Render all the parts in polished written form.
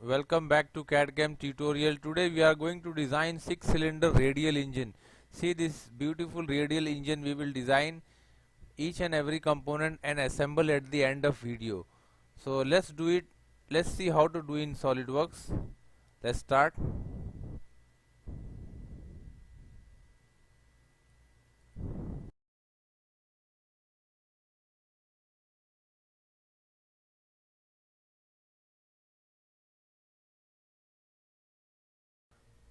Welcome back to CAD/CAM tutorial. Today we are going to design 6-cylinder radial engine. See this beautiful radial engine. We will design each and every component and assemble at the end of video. So let's do it. Let's see how to do in SolidWorks. Let's start.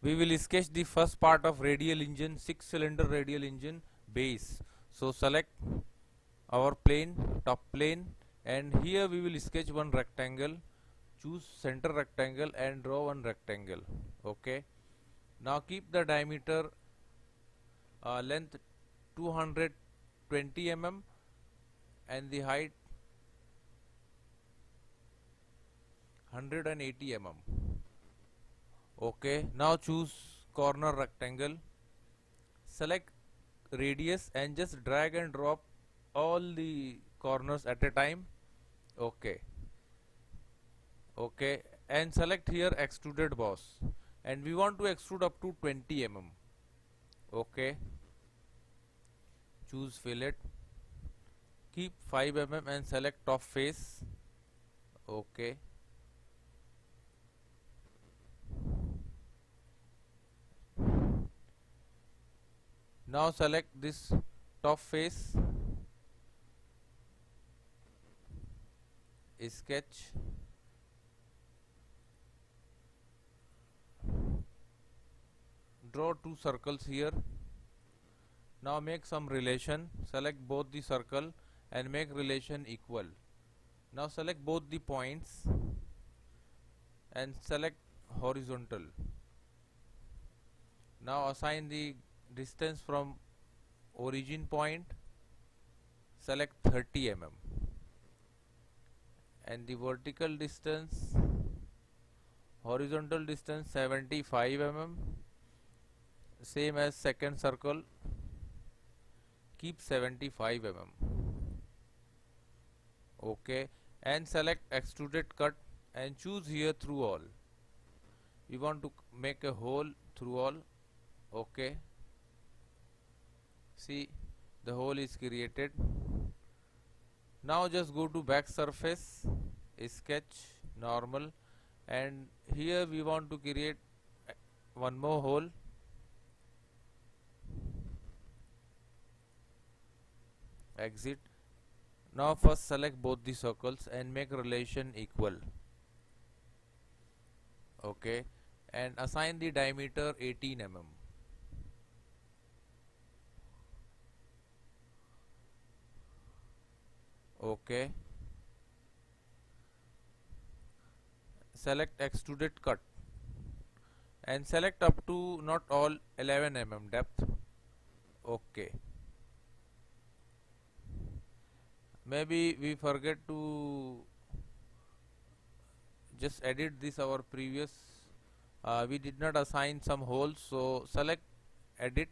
We will sketch the first part of radial engine, 6-cylinder radial engine base. So select our plane, top plane, and here we will sketch one rectangle. Choose center rectangle and draw one rectangle. Okay. Now keep the diameter length 220 mm and the height 180 mm. Okay, now choose corner rectangle, select radius and just drag and drop all the corners at a time. Okay, and select here extruded boss, and we want to extrude up to 20 mm. Okay, choose fillet, keep 5 mm and select top face. Okay, now select this top face, sketch, draw two circles here. Now make some relation, select both the circle and make relation equal. Now select both the points and select horizontal. Now assign the distance from origin point, select 30 mm, and the vertical distance, horizontal distance 75 mm, same as second circle, keep 75 mm. Okay, and select extruded cut and choose here through all. We want to make a hole through all. Okay, see the hole is created. Now just go to back surface, sketch normal, and here we want to create one more hole. Exit. Now first select both the circles and make relation equal. Okay, and assign the diameter 18 mm. Okay, select extruded cut and select up to not all 11 mm depth. Okay, maybe we forget to just edit this our previous we did not assign some holes, so select edit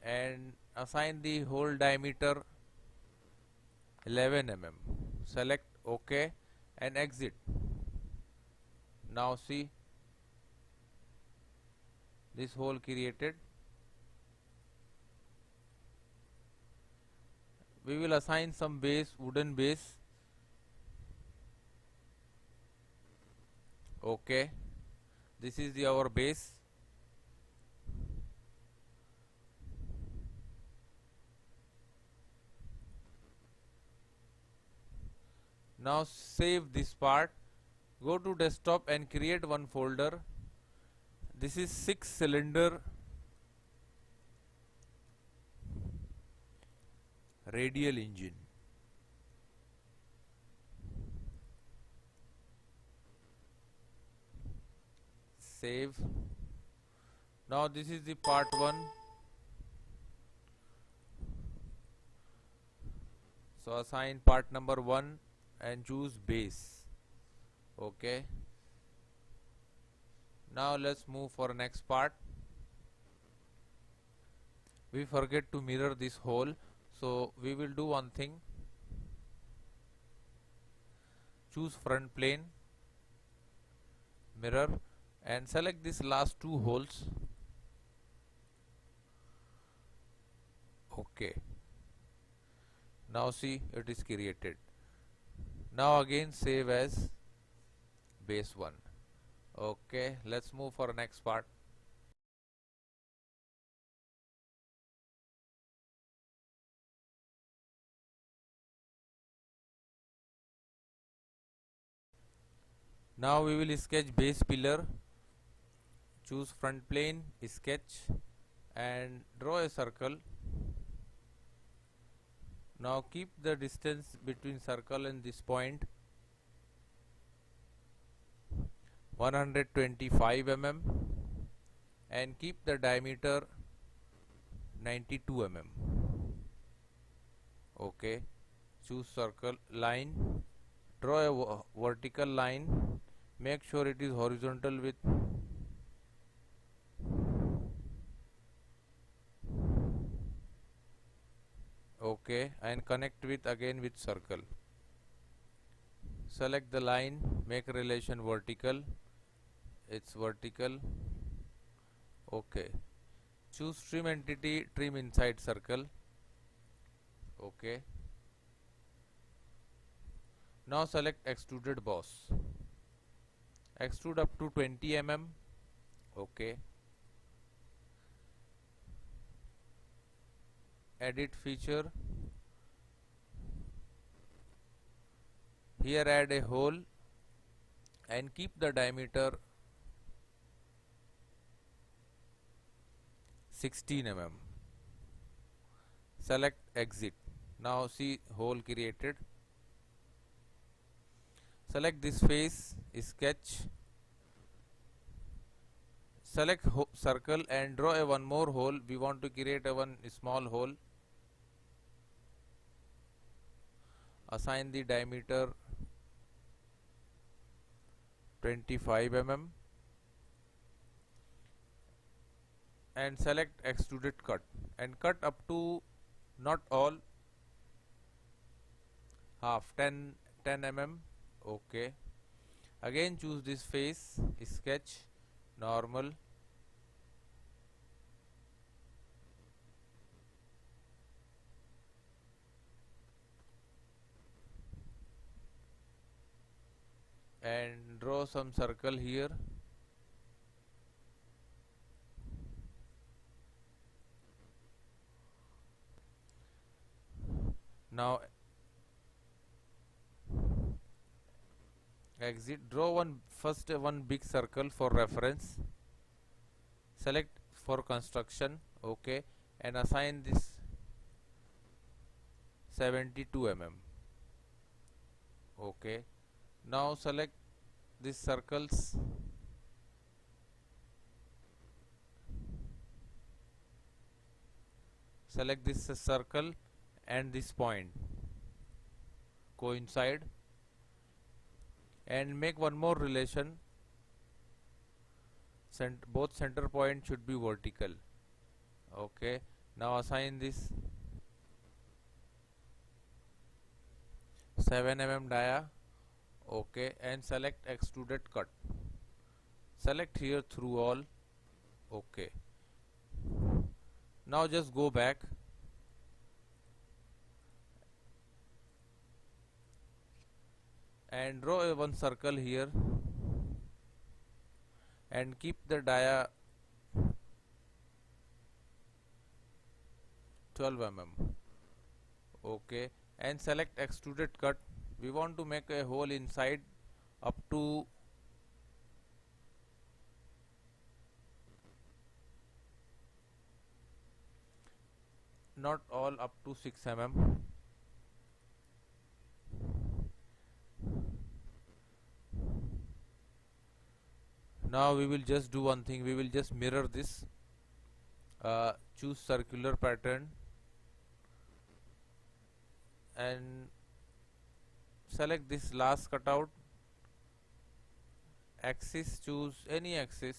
and assign the hole diameter 11 mm. Select OK and exit. Now see this hole created. We will assign some base, wooden base. Okay, this is our base. Now save this part, go to desktop and create one folder. This is 6-cylinder radial engine. Save. Now this is the part 1. So assign part number 1 and choose base. Okay, now let's move for next part. We forget to mirror this hole, so we will do one thing. choose front plane, mirror, and select this last two holes. Okay, now see, it is created. Now again save as base 1. Okay, let's move for next part. Now we will sketch base pillar. Choose front plane, sketch, and draw a circle. Now keep the distance between circle and this point 125 mm and keep the diameter 92 mm. Okay, choose circle line, draw a vertical line, make sure it is horizontal with okay, and connect with again with circle. Select the line, make relation vertical, it's vertical. Okay, choose trim entity, trim inside circle. Okay, now select extruded boss, extrude up to 20 mm. Okay, edit feature, here add a hole and keep the diameter 16 mm. Select exit. Now see hole created. Select this face, sketch, select circle and draw a one more hole. We want to create a one small hole. Assign the diameter 25 mm and select extruded cut and cut up to not all, half 10 mm. Okay, again choose this face, sketch, normal, and draw some circle here. Now exit, draw one big circle for reference, select for construction. Okay, and assign this 72 mm. Okay, now select these circles, select this circle and this point coincide and make one more relation, both center point should be vertical. Okay, now assign this 7 mm dia. Okay, and select extruded cut, select here through all. Okay, now just go back and draw a one circle here and keep the dia 12 mm. Okay, and select extruded cut. We want to make a hole inside up to not all, up to 6 mm. Now we will just do one thing, we will just mirror this, choose circular pattern and select this last cutout, axis, choose any axis,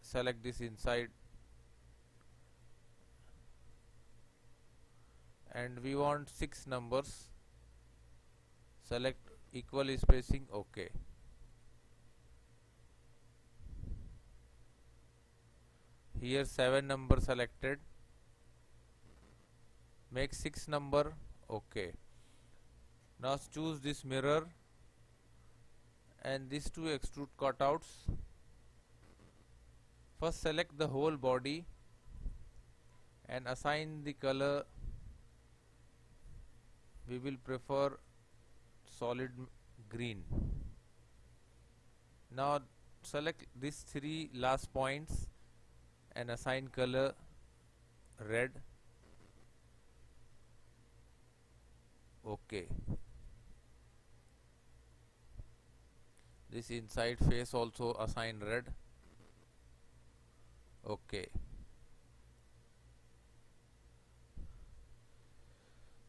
select this inside and we want 6 numbers, select equal spacing, OK. Here 7 number selected, make 6 number, OK. Now choose this mirror and these two extrude cutouts. First select the whole body and assign the color. We will prefer solid green. Now select these 3 last points and assign color red, OK. This inside face also assign red, OK.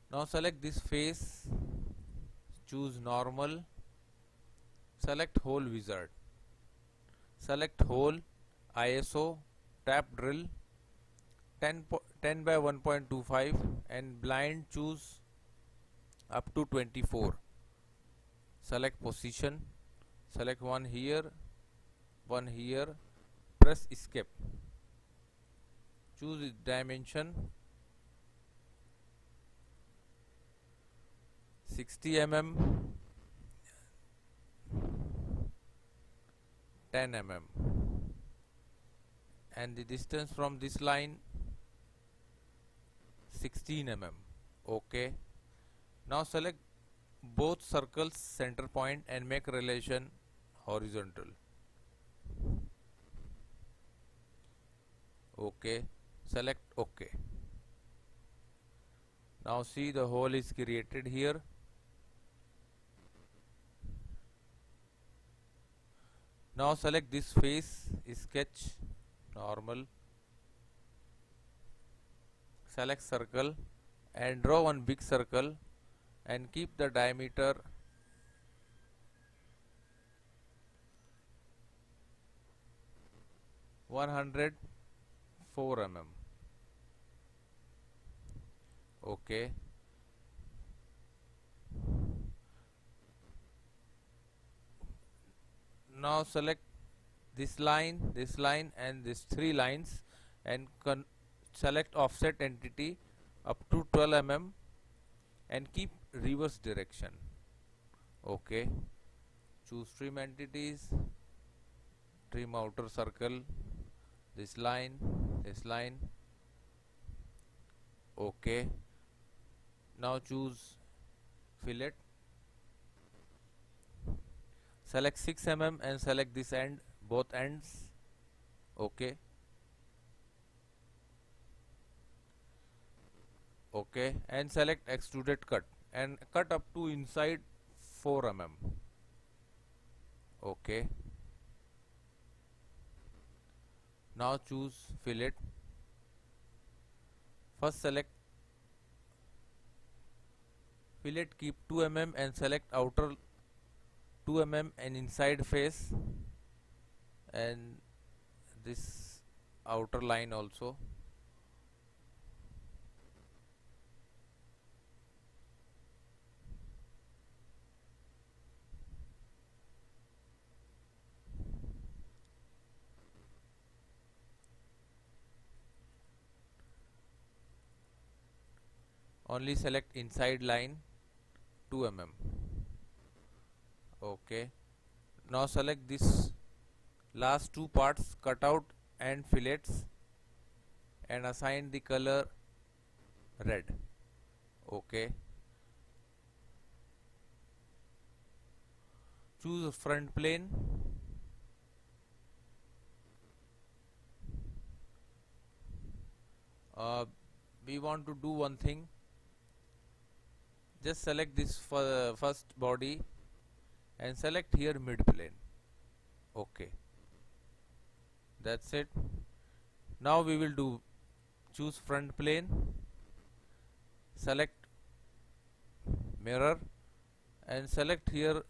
Now select this face, choose normal, select hole wizard, select hole, ISO, tap drill 10 by 1.25 and blind choose up to 24. Select position, select one here, press escape, choose dimension 60 mm, 10 mm, and the distance from this line 16 mm, OK. Now select both circles center point and make relation horizontal, OK. Select OK. Now see the hole is created here. Now select this face, sketch normal, select circle and draw one big circle and keep the diameter 104 mm, OK. Now select this line and these 3 lines and select offset entity up to 12 mm and keep reverse direction, OK. Choose trim entities, trim outer circle, this line, OK. Now choose fillet, select 6 mm and select this end, both ends, OK. OK, and select extruded cut and cut up to inside 4 mm, OK. Now choose fillet, first select fillet, keep 2 mm and select outer 2 mm and inside face and this outer line also, only select inside line 2 mm, OK. Now select this last 2 parts, cutout and fillets and assign the color red, OK. Choose front plane, we want to do one thing, just select this first body and select here mid plane, OK. That's it. Now we will do, choose front plane, select mirror and select here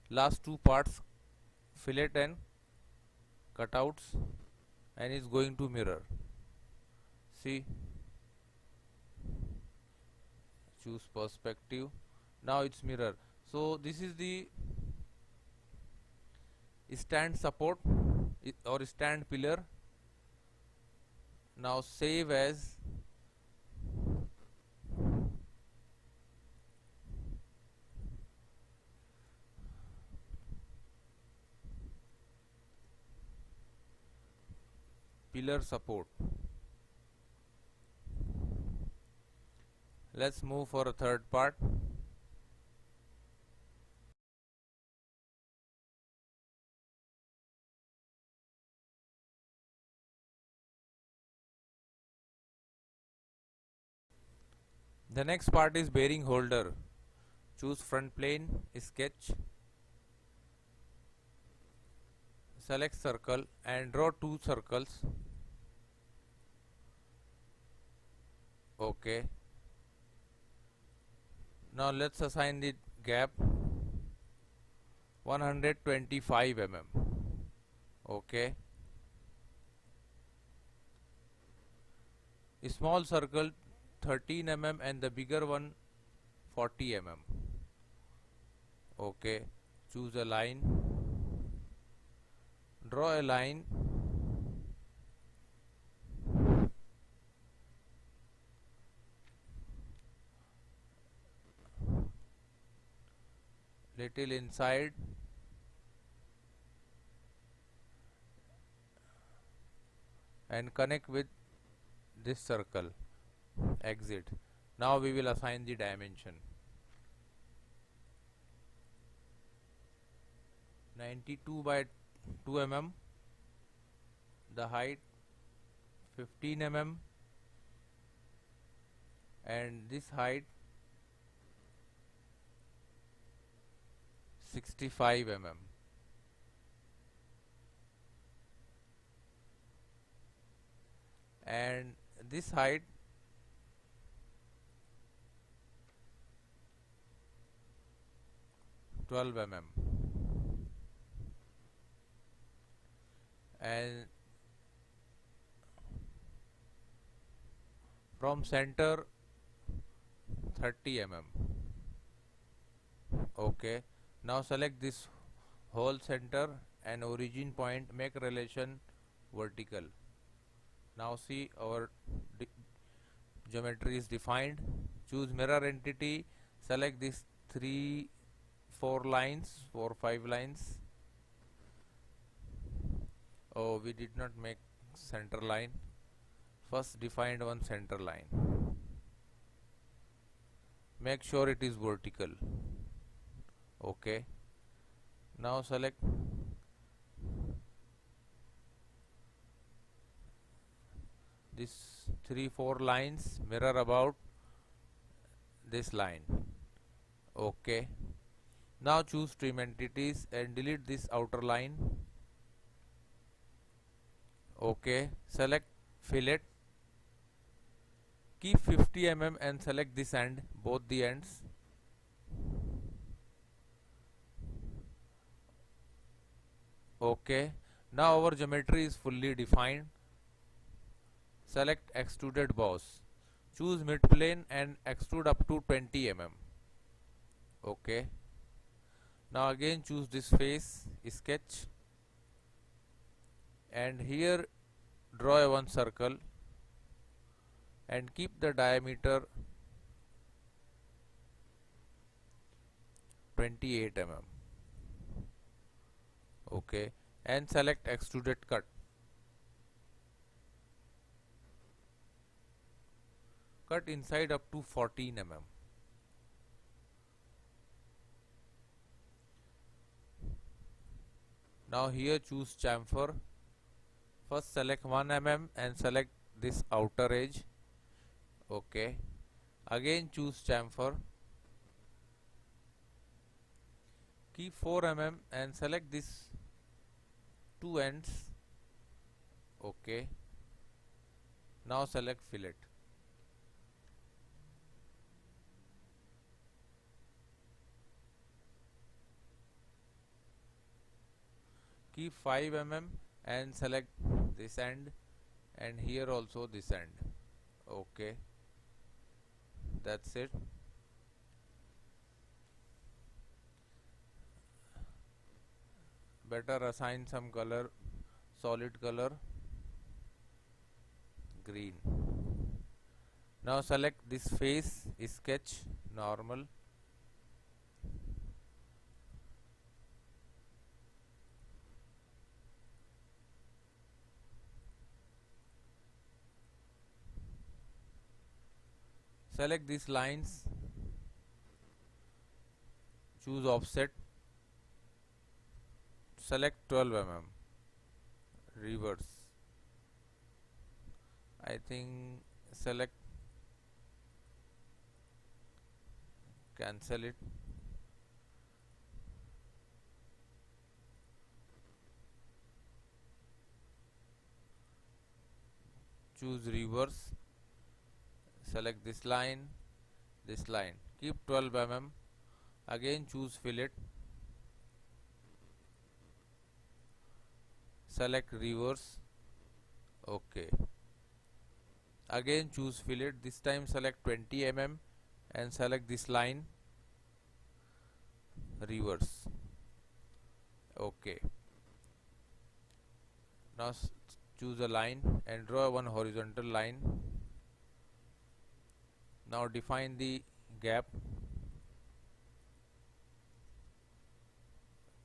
last 2 parts, fillet and cutouts, and is going to mirror. See, choose perspective, now it's mirror. So this is the stand support or stand pillar. Now save as pillar support. Let's move for a third part. The next part is bearing holder. Choose front plane, sketch, select circle and draw 2 circles. Okay. Now let's assign the gap 125 mm. Okay. A small circle 13 mm and the bigger one 40 mm. Okay. Choose a line. Draw a line. Little inside and connect with this circle. Exit. Now we will assign the dimension. 92 by 2 mm, the height 15 mm and this height 65 mm. And this height 12 mm. And from center 30 mm. Okay. Now select this whole center and origin point, make relation vertical. Now see our geometry is defined. Choose mirror entity, select these 4 lines, 5 lines. Oh, we did not make center line. First defined one center line. Make sure it is vertical. Okay. Now select this 3-4 lines, mirror about this line. Okay. Now choose trim entities and delete this outer line. Okay. Select fillet. Keep 50 mm and select this end, both the ends. Okay. Now our geometry is fully defined. Select extruded boss. Choose mid plane and extrude up to 20 mm. Okay. Now again choose this face, sketch, and here draw a one circle and keep the diameter 28 mm. Okay. And select extruded cut. Cut inside up to 14 mm. Now here choose chamfer. First select 1 mm and select this outer edge. Okay. Again choose chamfer. Keep 4 mm and select this 2 ends. Okay. Now select fillet. Keep 5 mm and select this end and here also this end. Okay. That's it. better assign some color, solid color, green. Now select this face, sketch, normal. Select these lines, choose offset, select 12 mm, reverse. I think select, cancel it. Choose reverse, select this line, keep 12 mm, again choose fillet, select reverse, okay. Again choose fillet, this time select 20 mm and select this line, reverse, okay. Now choose a line and draw one horizontal line. Now define the gap,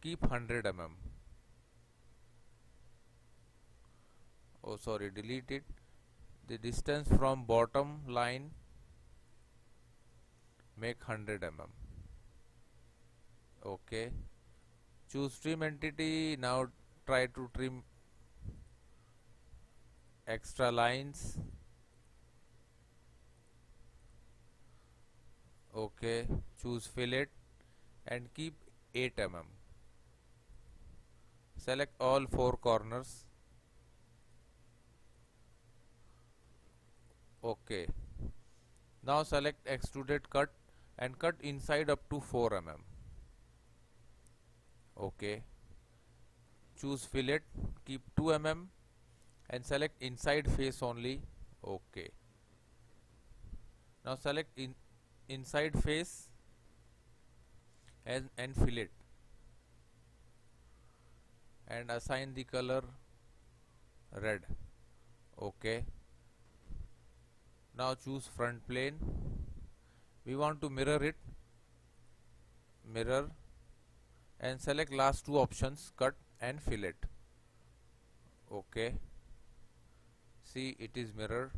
keep 100 mm. Oh sorry, delete it. The distance from bottom line make 100 mm. Okay. Choose trim entity. Now try to trim extra lines. Okay. Choose fillet and keep 8 mm. Select all 4 corners. Okay. Now select extruded cut and cut inside up to 4 mm. Okay. Choose fillet, keep 2 mm and select inside face only. Okay. Now select inside face and fillet and assign the color red. Okay. Now choose front plane. We want to mirror it. Mirror and select last two options, cut and fillet. Okay. See, it is mirror.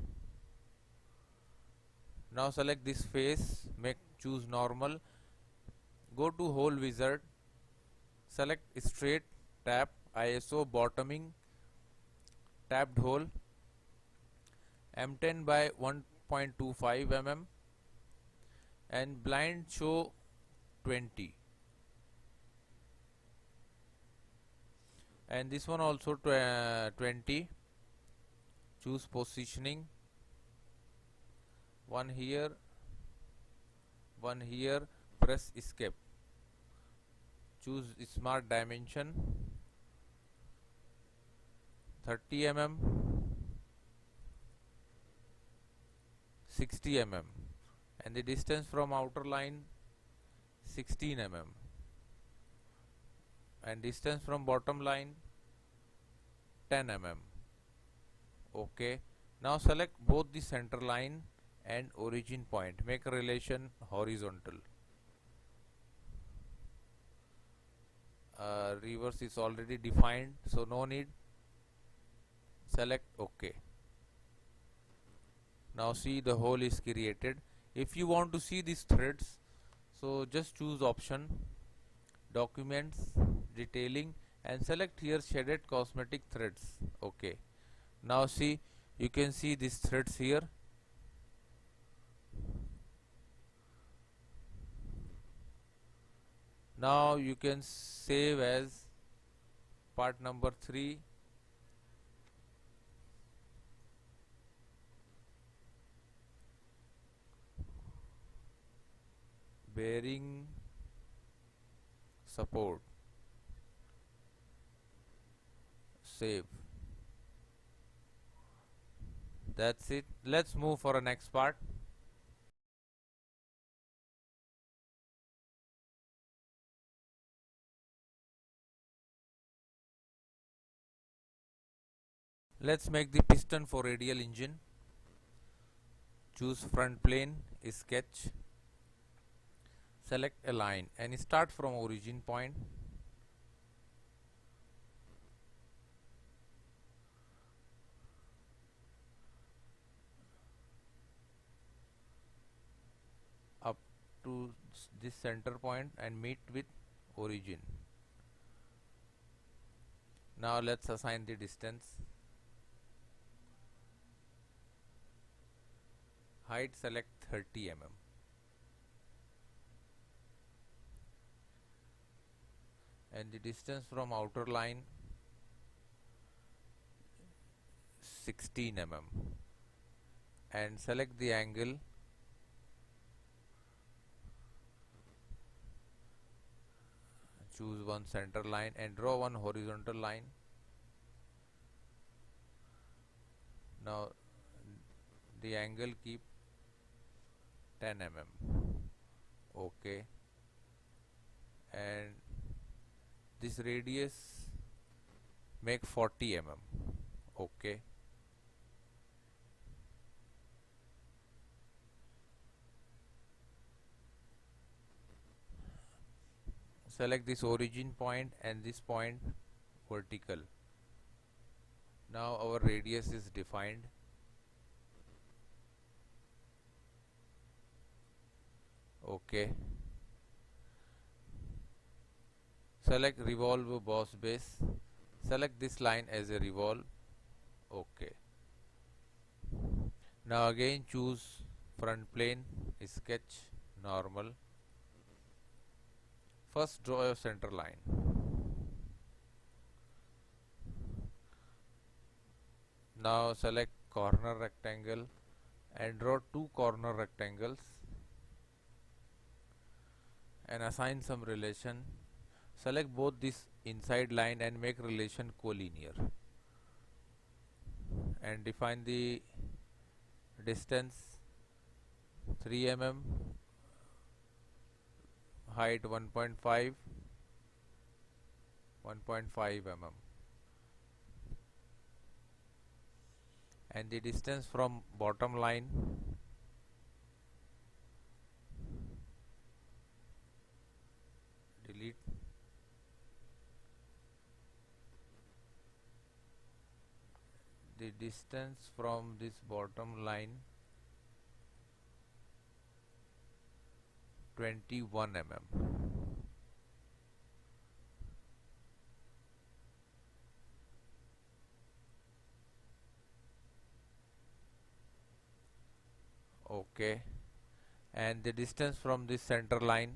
Now select this face, choose normal, go to hole wizard, select straight, tap, ISO bottoming, tapped hole, M10 by 1.25 mm and blind show 20 and this one also 20. Choose positioning, one here, press escape. Choose smart dimension 30 mm, 60 mm and the distance from outer line 16 mm and distance from bottom line 10 mm. Okay. Now select both the center line and origin point. Make a relation horizontal. Reverse is already defined, so no need. Select OK. Now see, the hole is created. If you want to see these threads, so just choose option, documents, detailing and select here shaded cosmetic threads. Okay. Now see, you can see these threads here. Now you can save as part number 3. Bearing support. Save. That's it. Let's move for a next part. Let's make the piston for radial engine. Choose front plane, sketch, select a line and start from origin point. Up to this center point and meet with origin. Now let's assign the distance. Height, select 30 mm. And the distance from outer line 16 mm. And select the angle. Choose one center line and draw one horizontal line. Now the angle keep 10 mm. Okay. And this radius make 40 mm. Okay. Select this origin point and this point vertical. Now our radius is defined. Okay. Select revolve boss base. Select this line as a revolve. Okay. Now again choose front plane, sketch, normal. First draw a center line. Now select corner rectangle and draw two corner rectangles and assign some relation. Select both this inside line and make relation collinear and define the distance 3 mm, height 1.5 mm, and the distance from bottom line delete the distance from this bottom line 21 mm. Okay, and the distance from this center line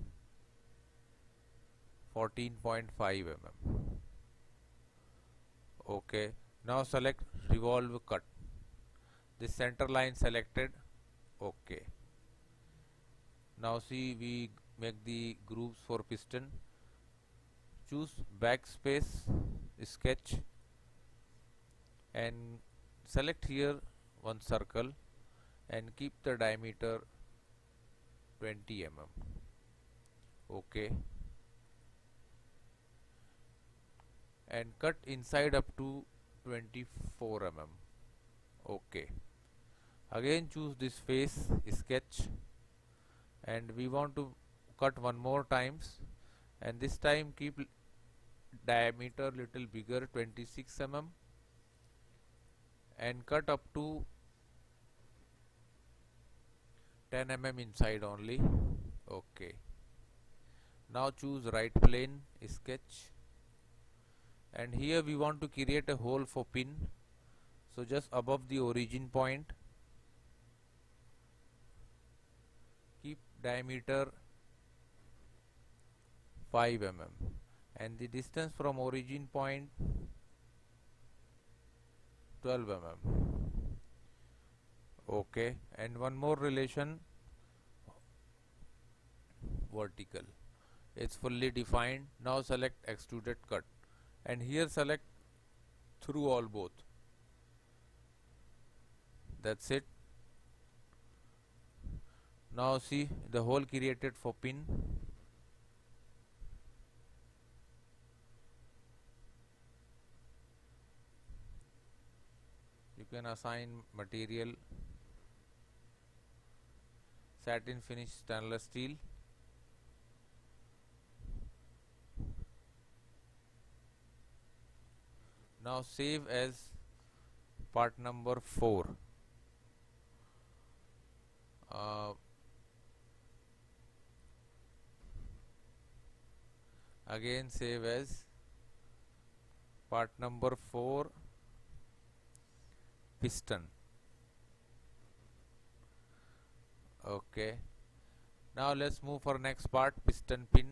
14.5 mm. Okay, now select revolve cut. This center line selected. Okay. Now see, we make the grooves for piston. Choose backspace, sketch, and select here one circle and keep the diameter 20 mm. Okay. And cut inside up to 24 mm. Okay. Again choose this face, sketch, and we want to cut one more times, and this time keep diameter little bigger 26 mm and cut up to 10 mm inside only. Okay. Now choose right plane, sketch, and here we want to create a hole for pin. So just above the origin point, keep diameter 5 mm and the distance from origin point 12 mm. Okay, and one more relation, vertical. It's fully defined. Now select extruded cut and here select through all both. That's it. Now see the hole created for pin. can assign material satin finish stainless steel. Now save as part number 4. Again save as part number 4, piston. Okay, now let's move for next part, piston pin.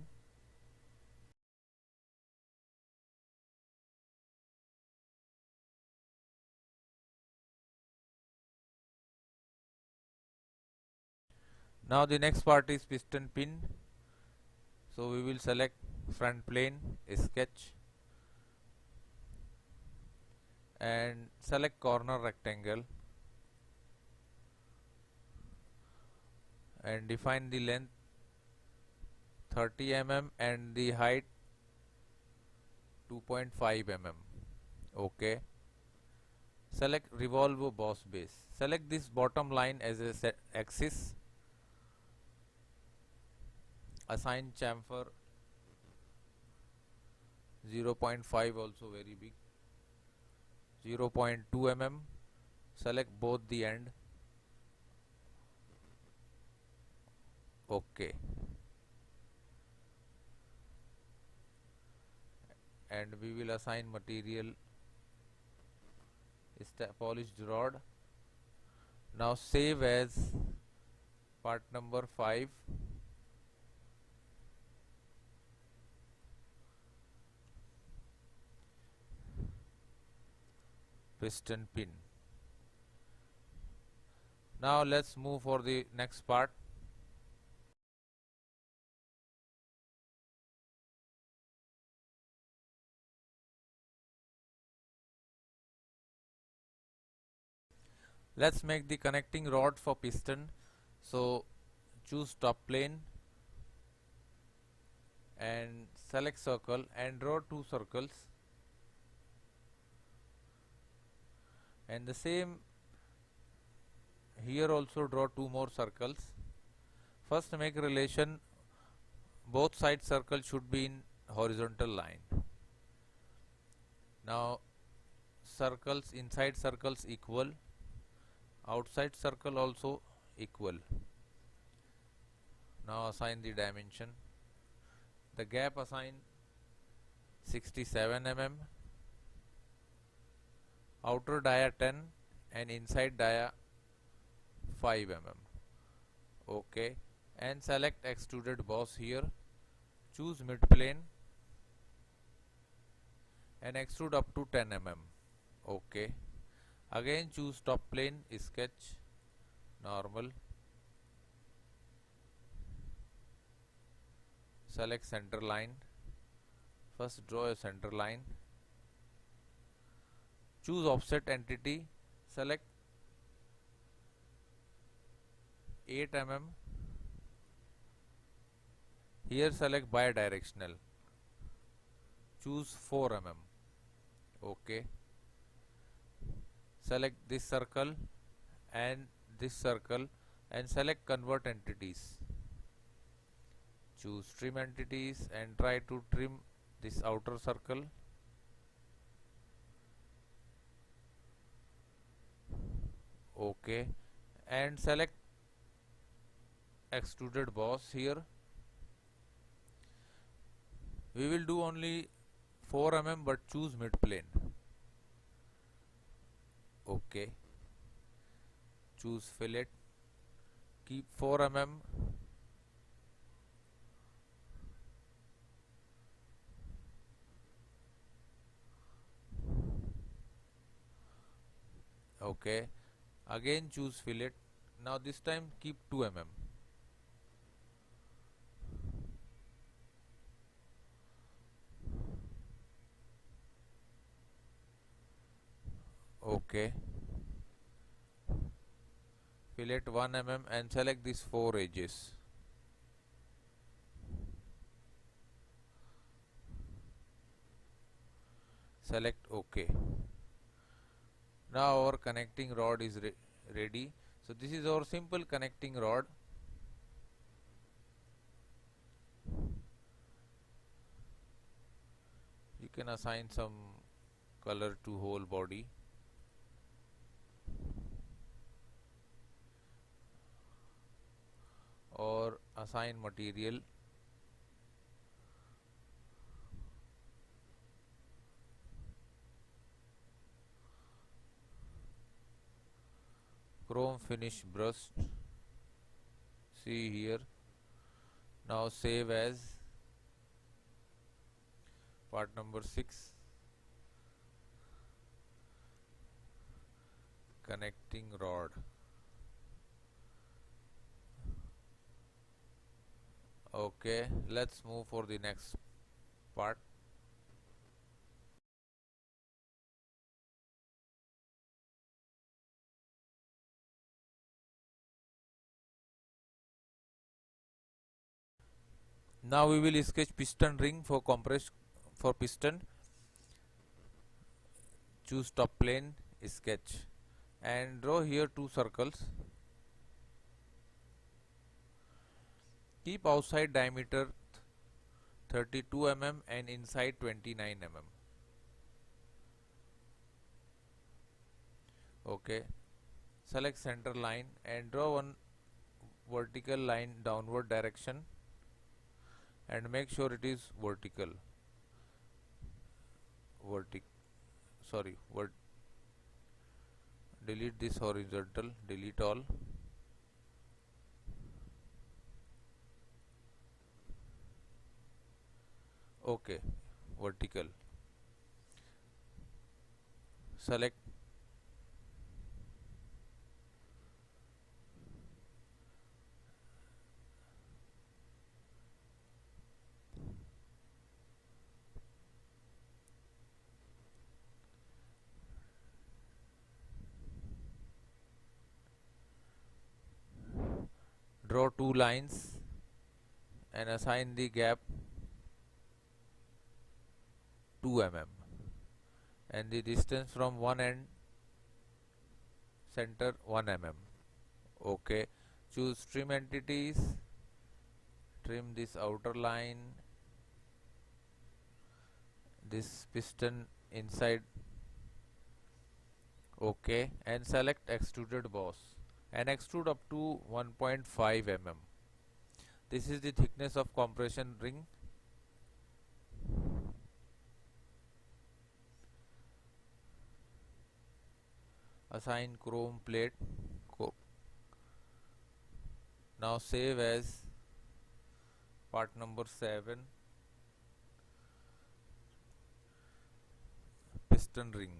Now the next part is piston pin. So we will select front plane, sketch, and select corner rectangle and define the length 30 mm and the height 2.5 mm. Okay, select revolve boss base, select this bottom line as a set axis, assign chamfer 0.5, also very big, 0.2 mm, select both the end. Okay, and we will assign material polished rod. Now save as part number 5, piston pin. Now let's move for the next part. Let's make the connecting rod for piston. So choose top plane and select circle and draw 2 circles, and the same here also draw 2 more circles. First make relation, both side circles should be in horizontal line. Now circles, inside circles equal, outside circle also equal. Now assign the dimension. The gap assign 67 mm, outer dia 10 and inside dia 5 mm. Okay, and select extruded boss here, choose mid plane and extrude up to 10 mm. Okay, again choose top plane, sketch, normal, select center line, first draw a center line, choose offset entity, select 8 mm, here select bidirectional, choose 4 mm. Okay, select this circle and this circle and select convert entities, choose trim entities and try to trim this outer circle. Okay, and select extruded boss here. We will do only 4 mm but choose mid plane. Okay, choose fillet, keep 4 mm, okay, again choose fillet. Now this time keep 2 mm. Okay, fillet 1 mm and select these 4 edges. Select OK. Now our connecting rod is ready. So this is our simple connecting rod. You can assign some color to whole body. Or assign material. Chrome finish brushed. See here. Now save as part number 6, connecting rod. Okay, let's move for the next part. Now we will sketch piston ring for piston. Choose top plane, sketch, and draw here 2 circles. Keep outside diameter 32 mm and inside 29 mm. Okay, select center line and draw one vertical line downward direction and make sure it is vertical. Delete this horizontal, delete all. Okay, vertical. Select draw 2 lines and assign the gap 2 mm and the distance from one end center 1 mm. Okay, choose trim entities, trim this outer line, this piston inside. Okay, and select extruded boss and extrude up to 1.5 mm. This is the thickness of compression ring. Assign chrome plate. Now save as part number 7, piston ring.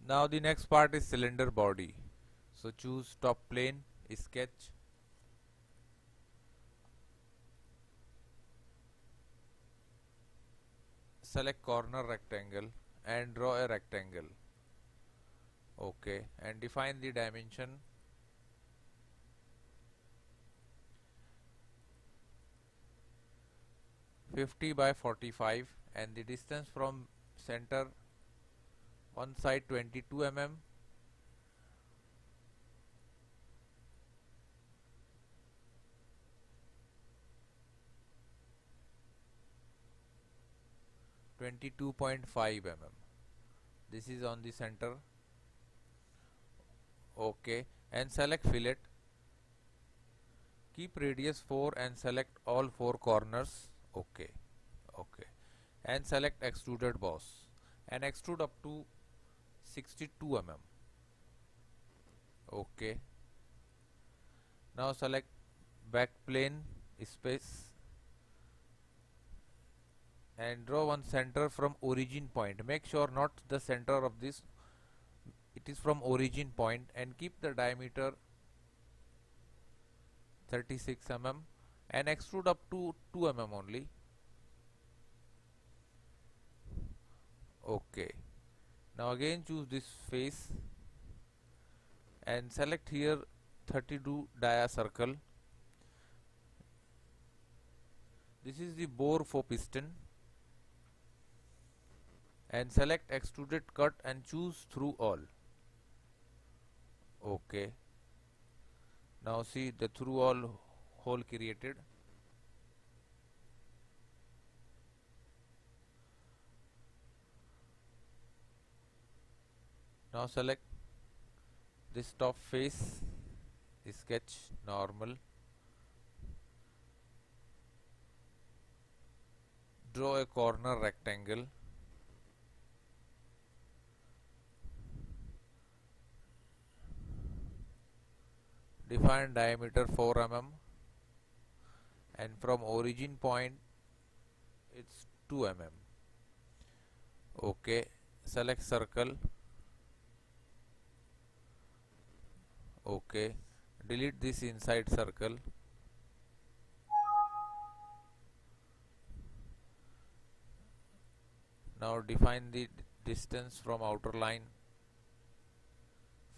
Now the next part is cylinder body. So choose top plane, sketch, select corner rectangle and draw a rectangle. Okay, and define the dimension. (50 by 45) and the distance from center one side 22 mm. (22.5 mm). This is on the center. Okay, and select fillet. Keep radius 4 and select all 4 corners. Okay, and select extruded boss and extrude up to 62 mm. Okay, now select back plane, space, and draw one center from origin point. Make sure not the center of this, it is from origin point, and keep the diameter 36 mm and extrude up to 2 mm only. Okay, Now again choose this face and select here 32 dia circle. This is the bore for piston, and select extruded cut and choose through all. Okay. Now see the through all hole created. Now select this top face, sketch normal, draw a corner rectangle, define diameter 4 mm, and from origin point it's 2 mm. Okay, select circle. Okay, delete this inside circle. Now define the distance from outer line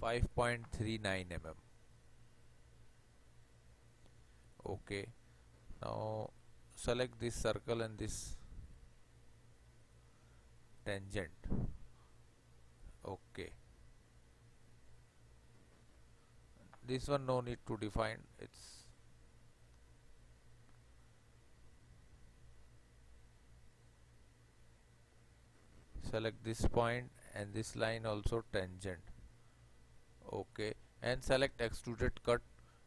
5.39 mm. Okay, now select this circle and this tangent. Okay, this one no need to define, it's select this point and this line also tangent. Okay, and select extruded cut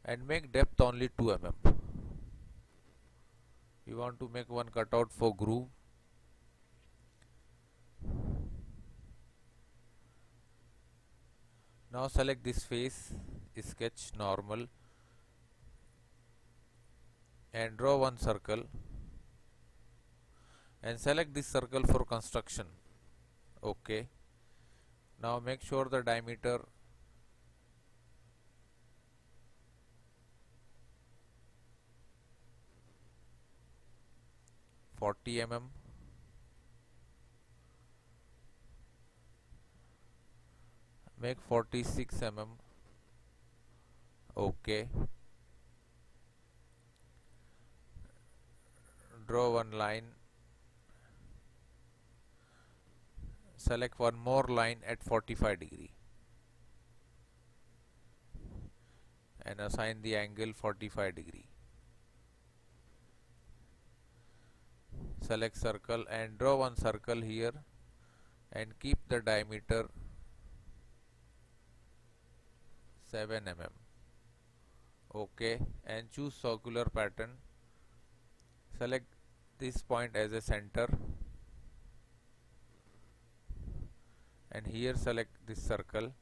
and make depth only 2 mm. We want to make one cutout for groove. Now select this face, sketch normal, and draw one circle, and select this circle for construction. Okay, now make sure the diameter mm, make 46 mm. Okay, draw one line, select one more line at 45 degree and assign the angle 45 degree. Select circle and draw one circle here and keep the diameter 7 mm. Okay, and choose circular pattern. Select this point as a center and here select this circle.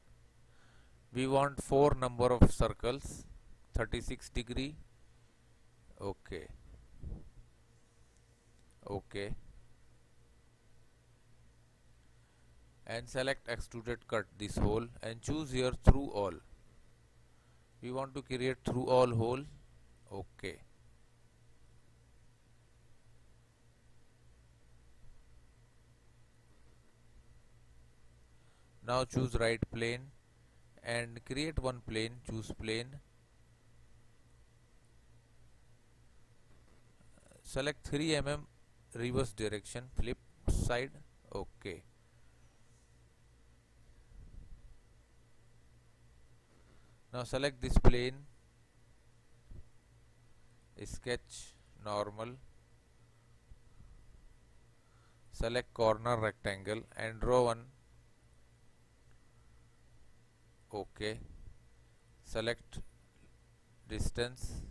We want 4 number of circles, 36 degree. Okay. Okay, and select extruded cut this hole and choose here through all. We want to create through all hole. Okay, now choose right plane and create one plane. Choose plane, select 3 mm reverse direction, flip side. Okay, now select this plane, sketch normal, select corner rectangle and draw one. Okay, select distance,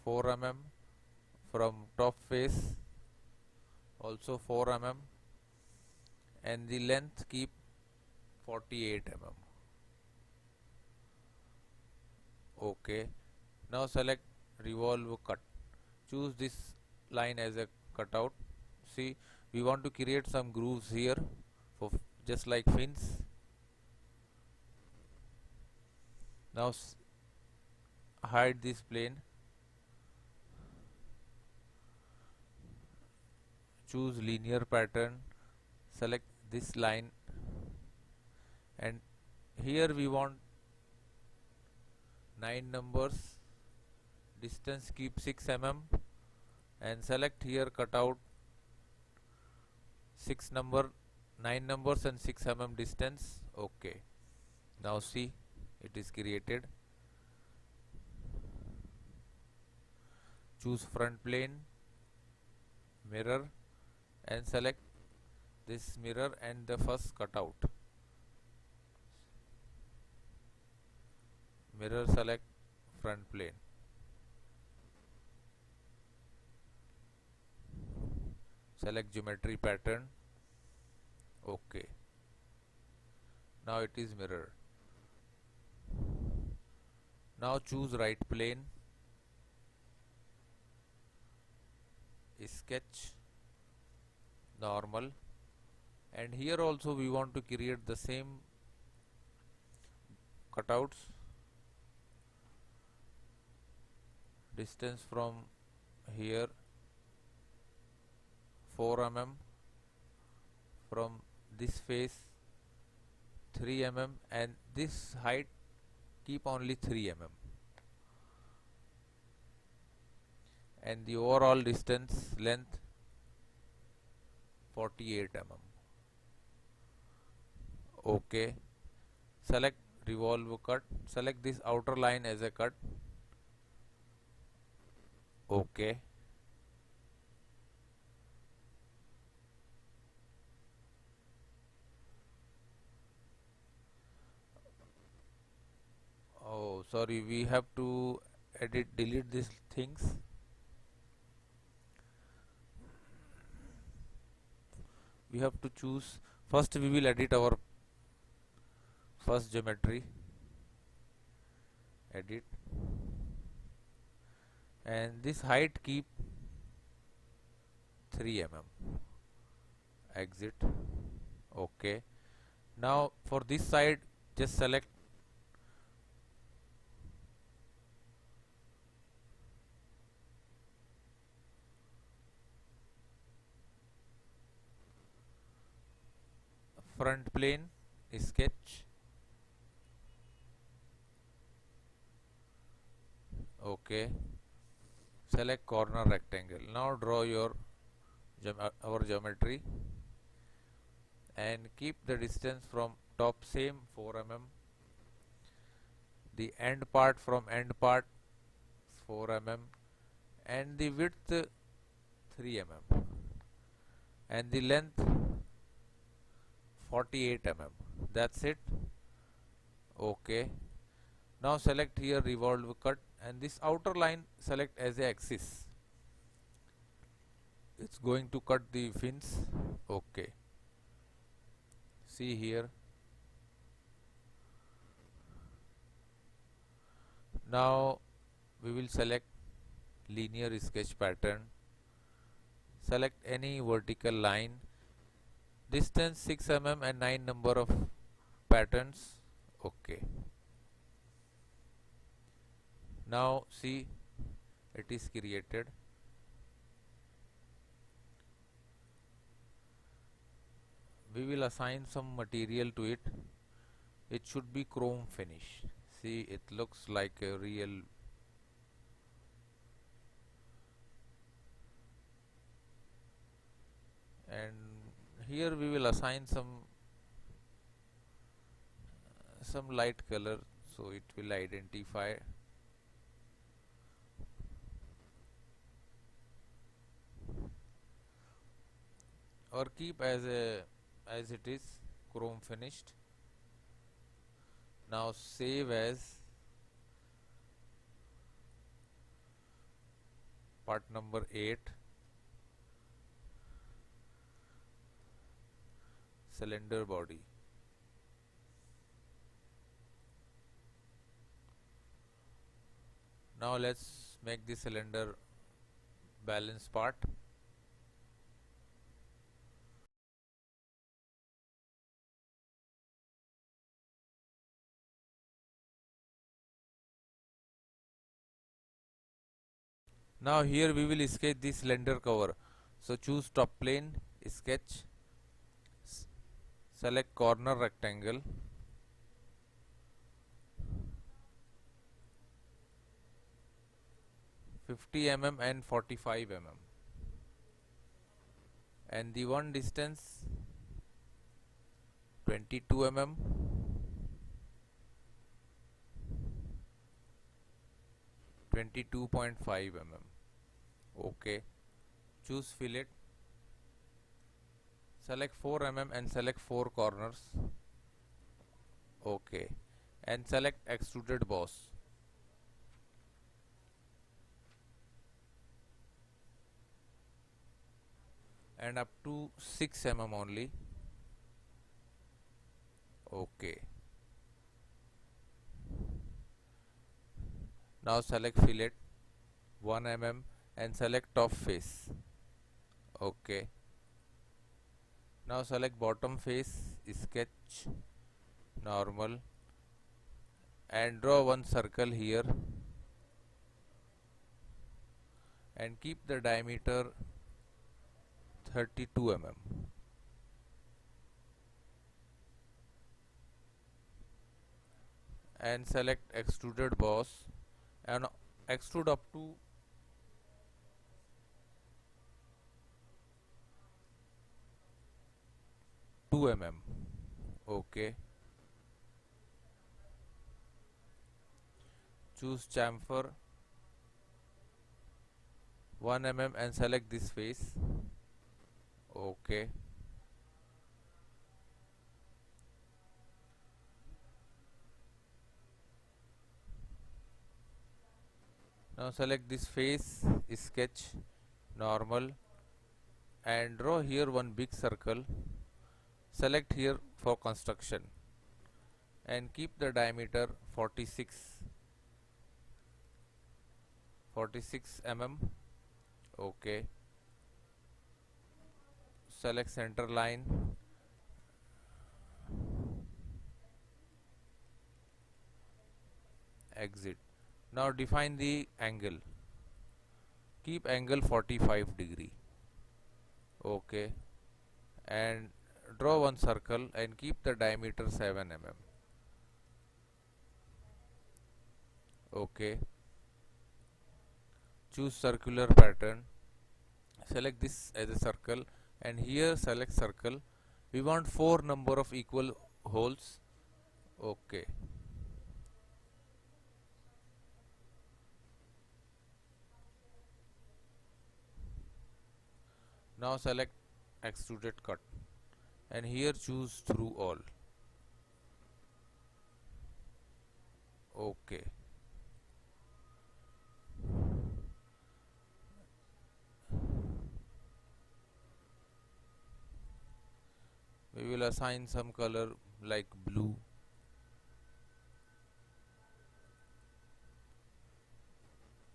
four mm, from top face also 4 mm, and the length keep 48 mm. Okay, now select revolve cut. Choose this line as a cutout. See, we want to create some grooves here for just like fins. Now hide this plane choose linear pattern, select this line, and here we want 9 numbers, distance keep 6 mm, and select here cutout 9 numbers and 6 mm distance. Okay, now see, it is created. Choose front plane, mirror, and select this mirror and the first cutout. Mirror, select front plane. Select geometry pattern. Okay. Now it is mirror. Now choose right plane. Sketch normal, and here also we want to create the same cutouts. Distance from here 4 mm, from this face 3 mm, and this height keep only 3 mm, and the overall distance length 48 mm. Okay, select revolve cut, select this outer line as a cut. Okay, oh sorry, we have to delete these things. We have to choose, first we will edit our first geometry, edit, and this height keep 3 mm, exit. Okay, now for this side just select front plane, sketch. Okay, select corner rectangle. Now draw your our geometry and keep the distance from top same 4 mm, the end part from end part 4 mm, and the width 3 mm, and the length 48 mm. That's it. Okay, now select here revolve cut, and this outer line select as a axis. It's going to cut the fins. Okay, see here. Now we will select linear sketch pattern, select any vertical line, distance 6 mm and 9 number of patterns. Okay, now see, it is created. We will assign some material to it. It should be chrome finish. See, it looks like a real. And here we will assign some light color, so it will identify. Or keep as it is chrome finished. Now save as part number 8, cylinder body. Now let's make the cylinder balance part. Now here we will sketch the cylinder cover. So choose top plane, sketch, select corner rectangle, mm and 45 mm, and the one distance 22 mm, 22.5 mm. Okay. Choose fillet, select 4 mm and select 4 corners. Okay. And select extruded boss. And up to 6 mm only. Okay. Now select fillet 1 mm and select top face. Okay. Now select bottom face, sketch, normal, and draw one circle here and keep the diameter 32 mm. And select extruded boss and extrude up to 2 mm. Okay. Choose chamfer 1 mm and select this face. Okay. Now select this face, sketch, normal, and draw here one big circle. Select here for construction and keep the diameter 46 mm. Okay. Select center line, exit. Now define the angle. Keep angle 45°. Okay. And draw one circle and keep the diameter 7 mm. Okay. Choose circular pattern. Select this as a circle and here select circle. We want 4 number of equal holes. Okay. Now select extruded cut and here choose through all. Okay. We will assign some color like blue.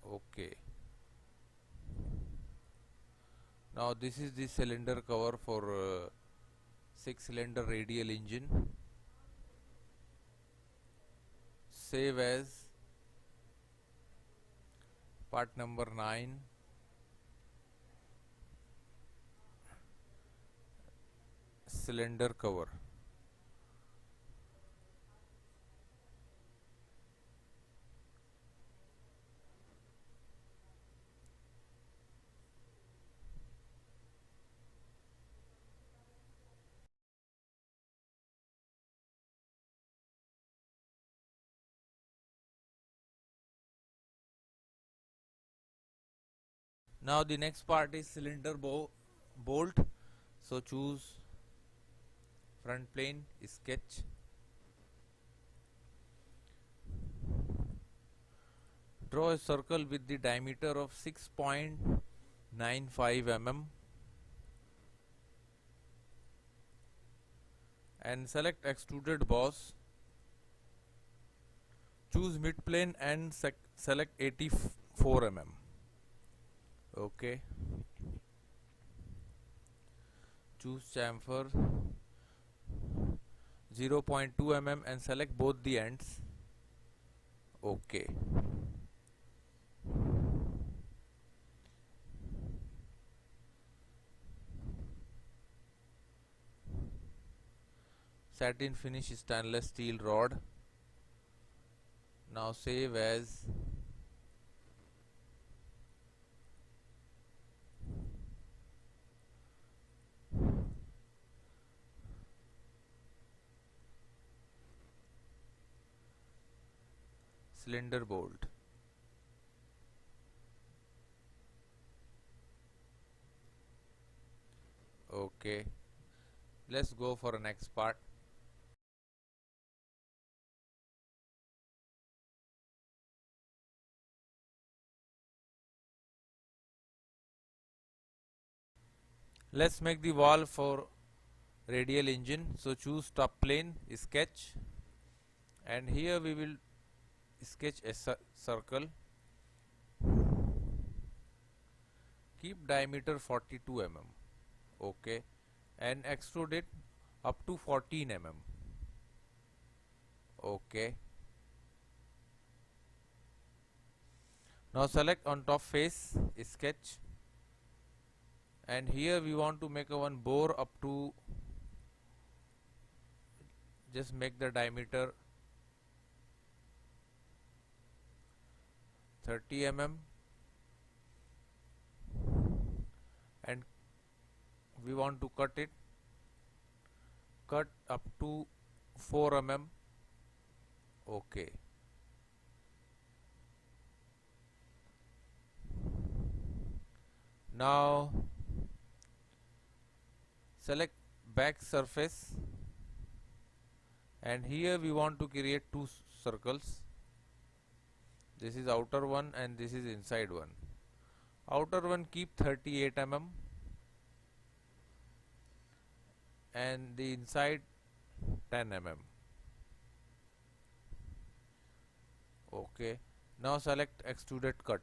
Okay. Now this is the cylinder cover for 6-cylinder radial engine. Save as part number 9. Cylinder cover. Now the next part is cylinder bolt. So choose front plane, sketch, draw a circle with the diameter of 6.95 mm and select extruded boss. Choose mid plane and select 84 mm. Okay. Choose chamfer 0.2 mm and select both the ends. Okay. satin finish stainless steel rod. Now save as. Cylinder bolt. Okay, let's go for the next part. Let's make the valve for radial engine. So choose top plane, sketch, and here we will sketch a circle. Keep diameter 42 mm. Okay, and extrude it up to 14 mm. Okay. Now select on top face, sketch, and here we want to make a one bore up to, just make the diameter 30 mm, and we want to cut up to 4 mm. Okay. Now select back surface, and here we want to create two circles. This is outer one and this is inside one. Outer one keep 38 mm and the inside 10 mm. Okay. Now select extruded cut.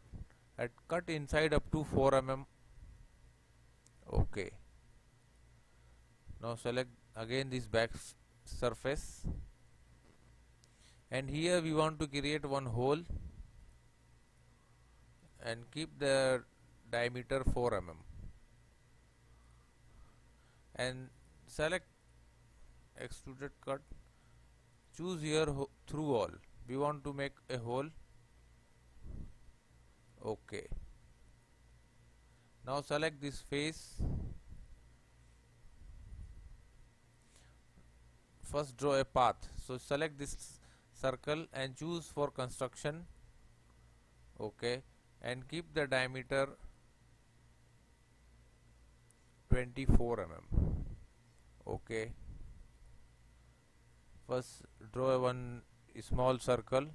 At cut inside up to 4 mm. Okay. Now select again this back surface, and here we want to create one hole and keep the diameter 4 mm, and select extruded cut. Choose here through all. We want to make a hole. Okay. Now select this face. First draw a path. So select this circle and choose for construction. Okay, and keep the diameter 24 mm. Okay. First draw one small circle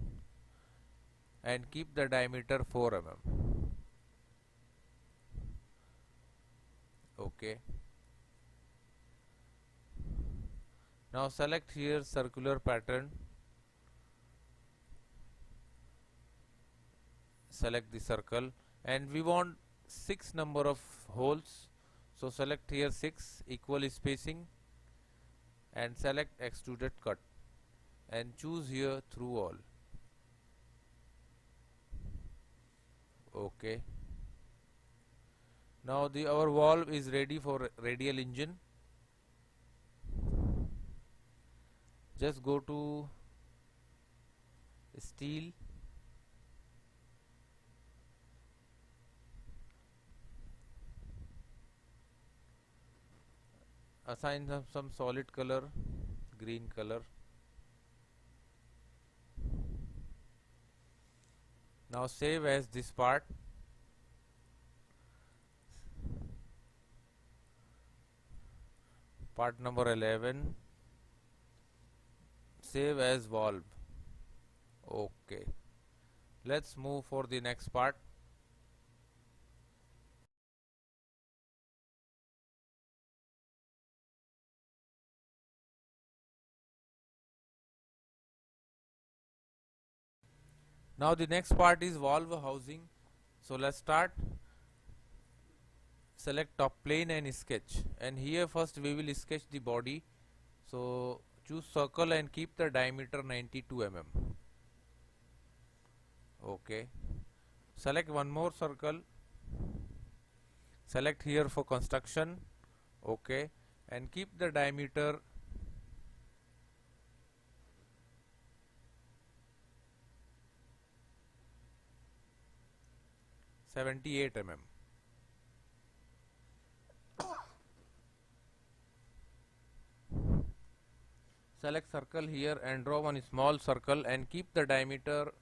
and keep the diameter 4 mm. Okay. Now select here circular pattern. Select the circle, and we want 6 number of holes. So select here 6, equal spacing, and select extruded cut and choose here through all. Okay. Now our valve is ready for radial engine. Just go to steel, assign some solid color, green color. Now save as this part. Part number 11. Save as valve. Okay. Let's move for the next part. Now the next part is valve housing. So let's start. Select top plane and sketch, and here first we will sketch the body. So choose circle and keep the diameter 92 mm. Okay. Select one more circle. Select here for construction. Okay, and keep the diameter 78 mm. Select circle here and draw one small circle and keep the diameter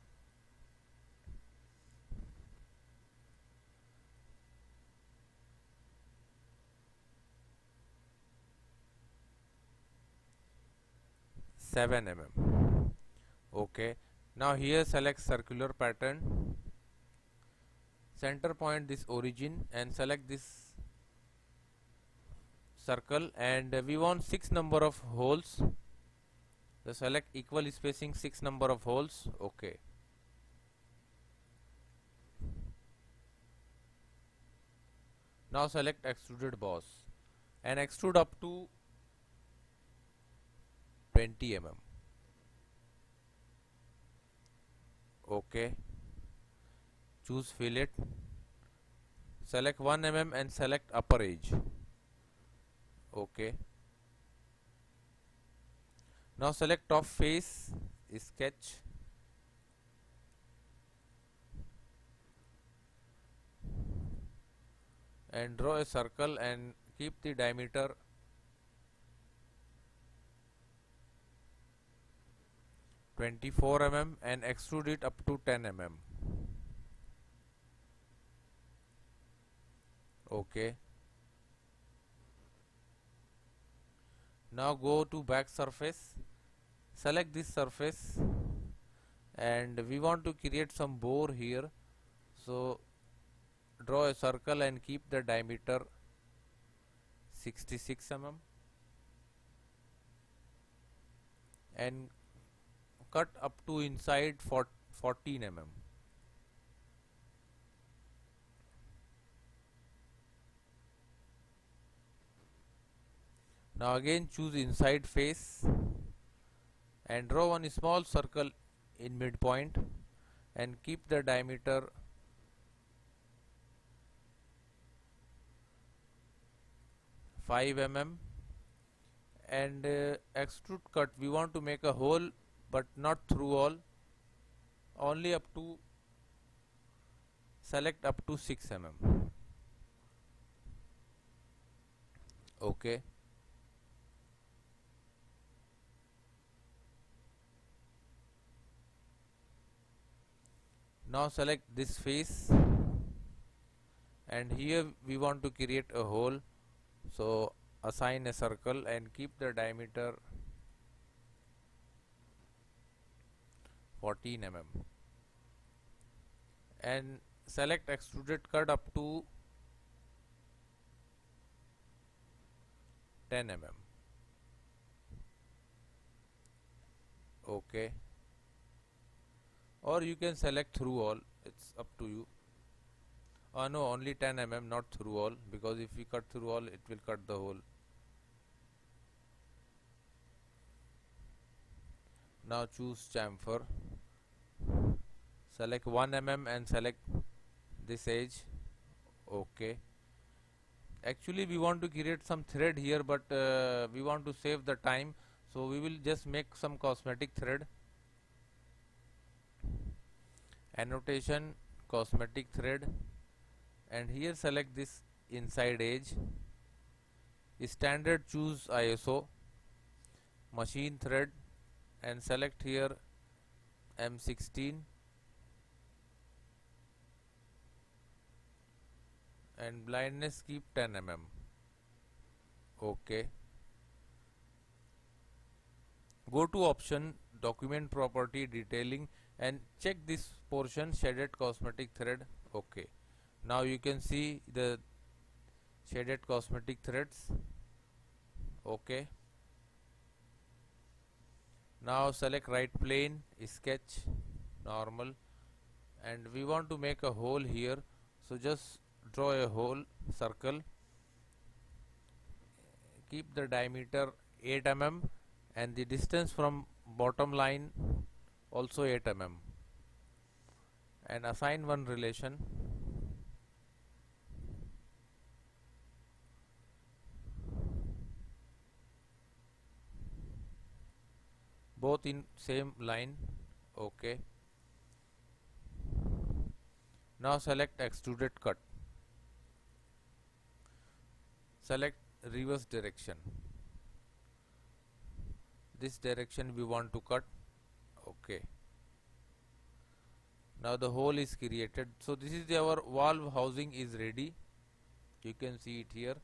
7 mm. Okay. Now here select circular pattern. Center point this origin and select this circle, and we want 6 number of holes. So select equal spacing 6 number of holes. Okay. Now select extruded boss and extrude up to 20 mm. Okay. Choose fillet. Select 1 mm and select upper edge. Okay. Now select top face, sketch. And draw a circle and keep the diameter 24 mm and extrude it up to 10 mm. Okay. Now go to back surface, select this surface, and we want to create some bore here. So draw a circle and keep the diameter 66 mm and cut up to inside 14 mm. Now again choose inside face and draw one small circle in midpoint and keep the diameter 5 mm, and extrude cut. We want to make a hole but not through all, only up to, select up to 6 mm. Okay. Now select this face and here we want to create a hole, so assign a circle and keep the diameter 14 mm and select extruded cut up to 10 mm. Okay. Or you can select through all, it's up to you. No, only 10 mm, not through all, because if we cut through all, it will cut the hole. Now choose chamfer, select 1 mm and select this edge. Okay. Actually we want to create some thread here, but we want to save the time, so we will just make some cosmetic thread. Annotation, cosmetic thread, and here select this inside edge. Standard choose ISO, machine thread and select here M16 and blindness keep 10 mm. Okay. Go to option, document property, detailing, and check this portion, shaded cosmetic thread. Okay. Now you can see the shaded cosmetic threads. Okay. Now select right plane, sketch, normal, and we want to make a hole here, so just draw a hole, circle, keep the diameter 8 mm and the distance from bottom line also 8 mm and assign one relation. Both in same line. Okay. Now select extruded cut. Select reverse direction. This direction we want to cut. Okay. Now the hole is created. So this is our valve housing is ready. You can see it here.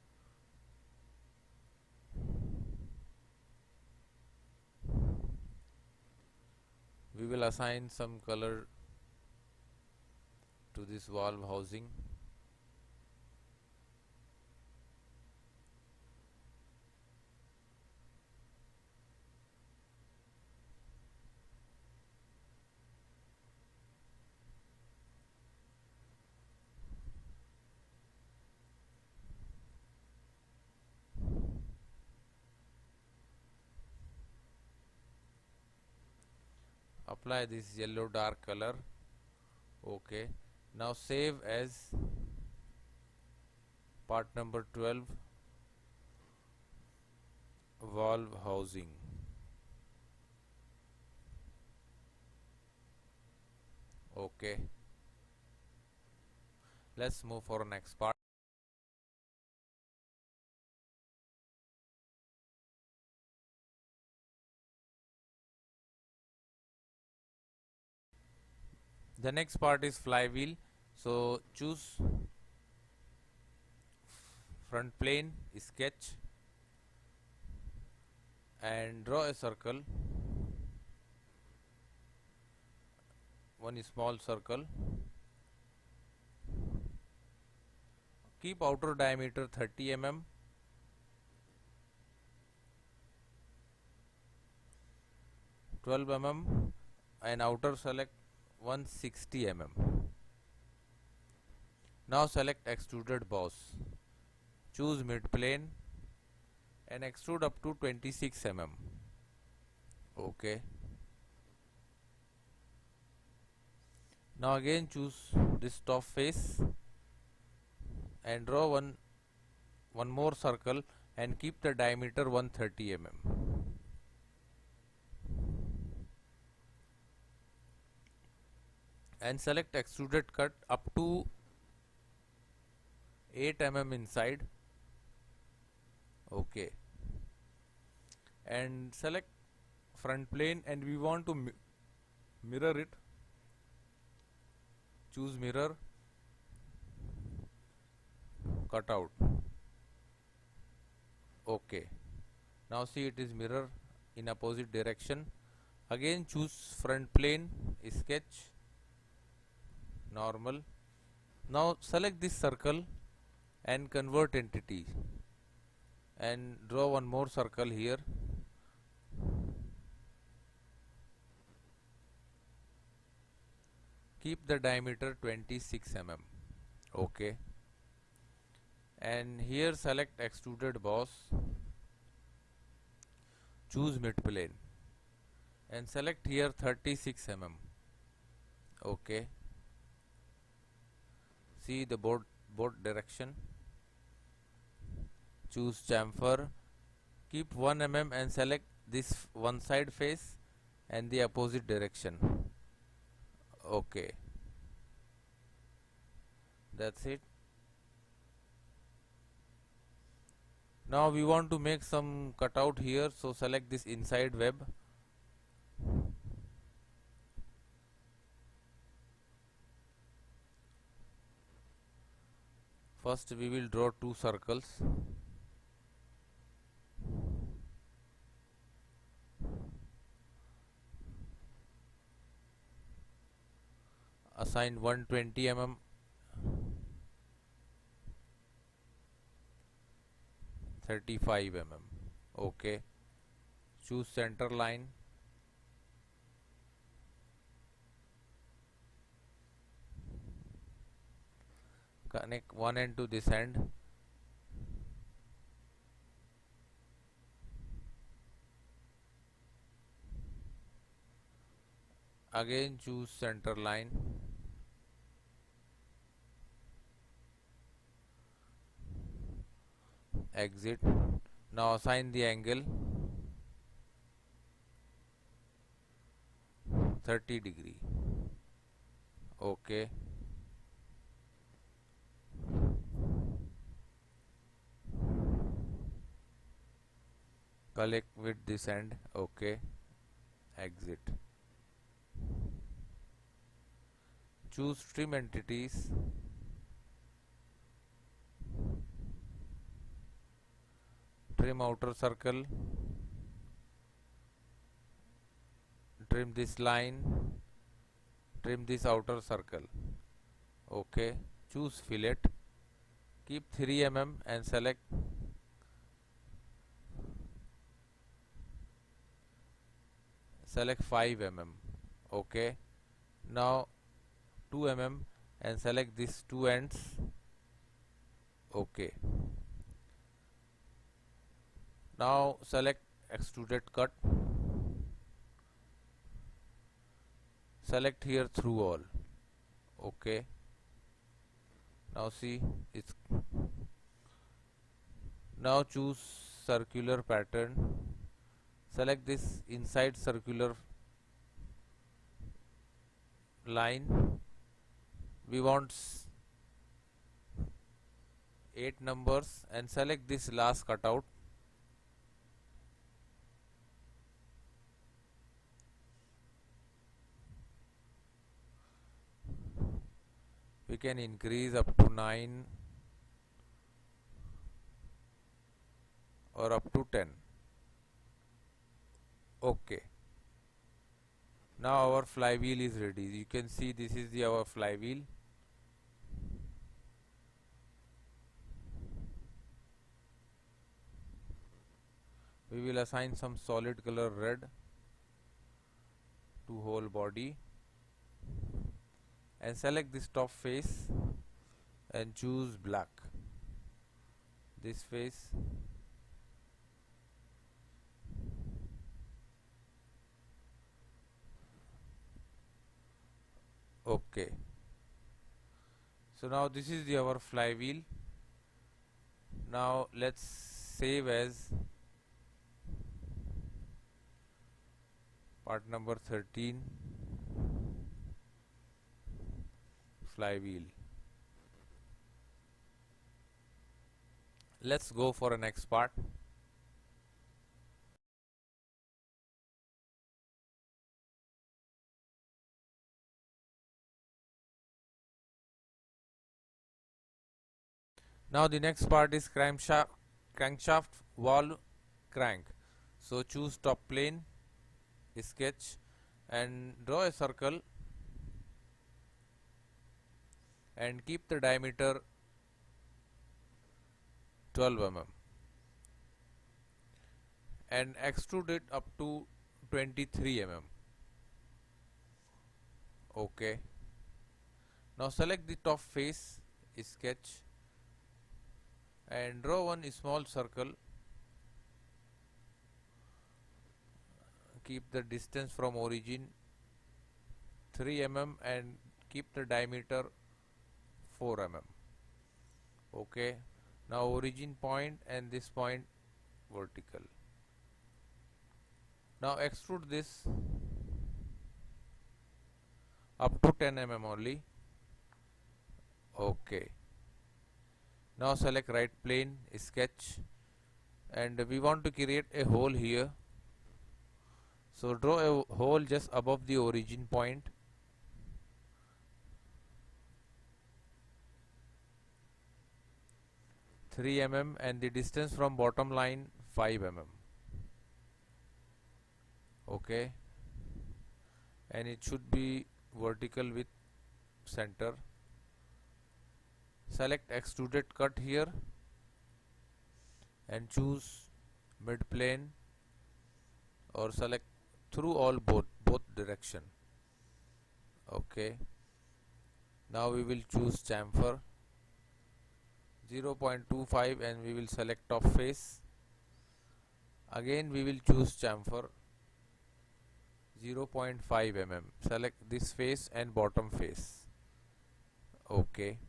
We will assign some color to this valve housing. Apply this yellow dark color. Okay. Now save as part number 12, valve housing. Okay. Let's move for next part. The next part is flywheel. So choose front plane, sketch, and draw a circle, one small circle. Keep outer diameter 30 mm. And outer select 160 mm. Now select extruded boss. Choose mid plane and extrude up to 26 mm. Okay. Now again choose this top face and draw one more circle and keep the diameter 130 mm. And select extruded cut up to 8 mm inside. Okay. And select front plane and we want to mirror it. Choose mirror, cut out. Okay. Now see it is mirror in opposite direction. Again choose front plane, sketch, normal. Now select this circle and convert entity and draw one more circle here. Keep the diameter 26 mm. Okay. And here select extruded boss. Choose mid plane and select here 36 mm. Okay. See the board direction. Choose chamfer. Keep 1 mm and select this one side face and the opposite direction. Okay. That's it. Now we want to make some cutout here, so select this inside web. First we will draw 2 circles. Assign 120 mm. .35 mm. Okay. Choose center line. Connect one end to this end. Again choose center line. Exit. Now assign the angle 30 degree. Okay. collect with this end. Okay, exit. Choose trim entities, trim outer circle, trim this line, trim this outer circle. Okay, choose fillet, keep 3 mm and select select 5 mm. Okay, now 2 mm and select these two ends. Okay, now select extruded cut, select here through all. Okay, now see it's now choose circular pattern, select this inside circular line. We want 8 numbers and select this last cutout. We can increase up to 9 or up to 10. Okay, now our flywheel is ready. You can see this is our flywheel. We will assign some solid color red to whole body and select this top face and choose black. This face, okay. So now this is our flywheel. Now let's save as part number 13, flywheel. Let's go for a next part. Now the next part is crankshaft valve crank. So choose top plane, sketch and draw a circle and keep the diameter 12 mm and extrude it up to 23 mm. Okay, now select the top face, sketch and draw one small circle. Keep the distance from origin 3 mm and keep the diameter 4 mm. Okay, now origin point and this point vertical. Now extrude this up to 10 mm only. Okay, now select right plane, sketch and we want to create a hole here. So draw a hole just above the origin point. Three mm and the distance from bottom line 5 mm. Okay, and it should be vertical with center. Select extruded cut here and choose mid plane or select through all both direction. Okay, now we will choose chamfer 0.25 and we will select top face. Again we will choose chamfer 0.5 mm. Select this face and bottom face. Okay,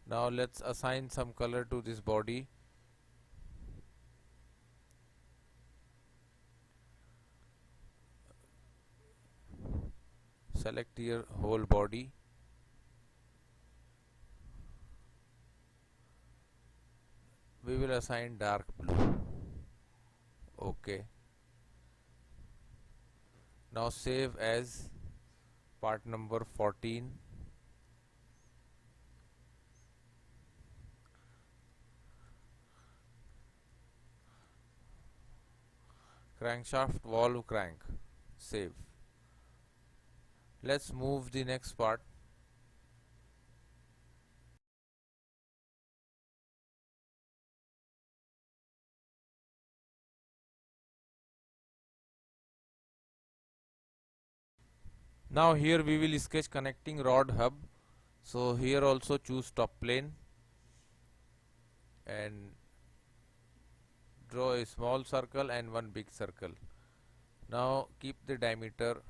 now let's assign some color to this body. Select here whole body. we will assign dark blue. Okay. Now save as part number 14. Crankshaft valve crank. Save. Let's move the next part. Now here we will sketch connecting rod hub. So here also choose top plane and draw a small circle and one big circle. Now keep the diameter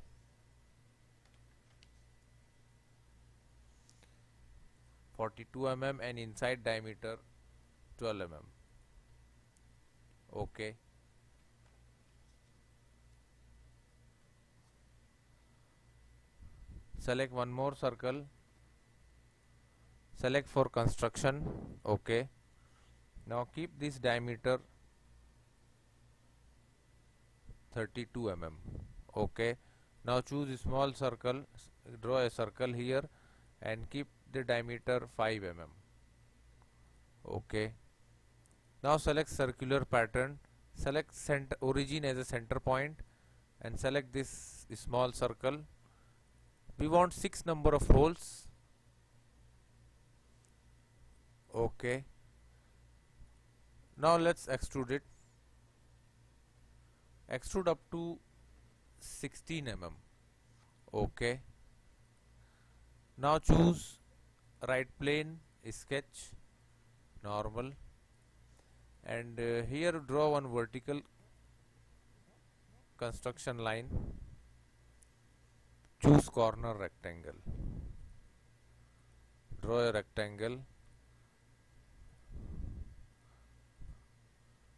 42 mm and inside diameter 12 mm. Okay. Select one more circle. Select for construction. Okay. Now keep this diameter 32 mm. Okay. Now choose a small circle. Draw a circle here and keep the diameter 5 mm. Okay. Now select circular pattern. Select center origin as a center point and select this small circle. We want 6 number of holes. Okay. Now let's extrude it. Extrude up to 16 mm. Okay. Now choose right plane, sketch, normal, and here draw one vertical construction line. Choose corner rectangle. Draw a rectangle.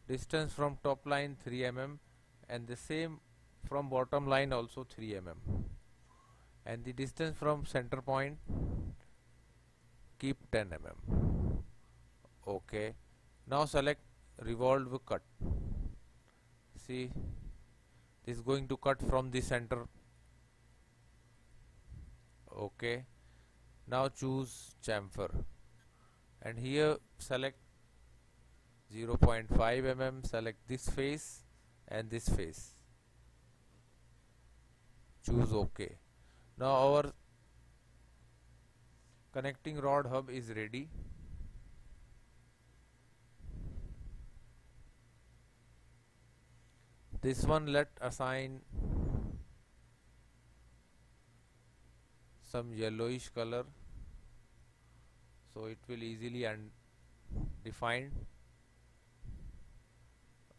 Distance from top line 3 mm and the same from bottom line also 3 mm. And the distance from center point keep 10 mm. Okay. Now select revolve cut. See, this is going to cut from the center. Okay. Now choose chamfer and here select 0.5 mm. Select this face and this face. Choose OK. Now our connecting rod hub is ready. This one let assign some yellowish color so it will easily undefined.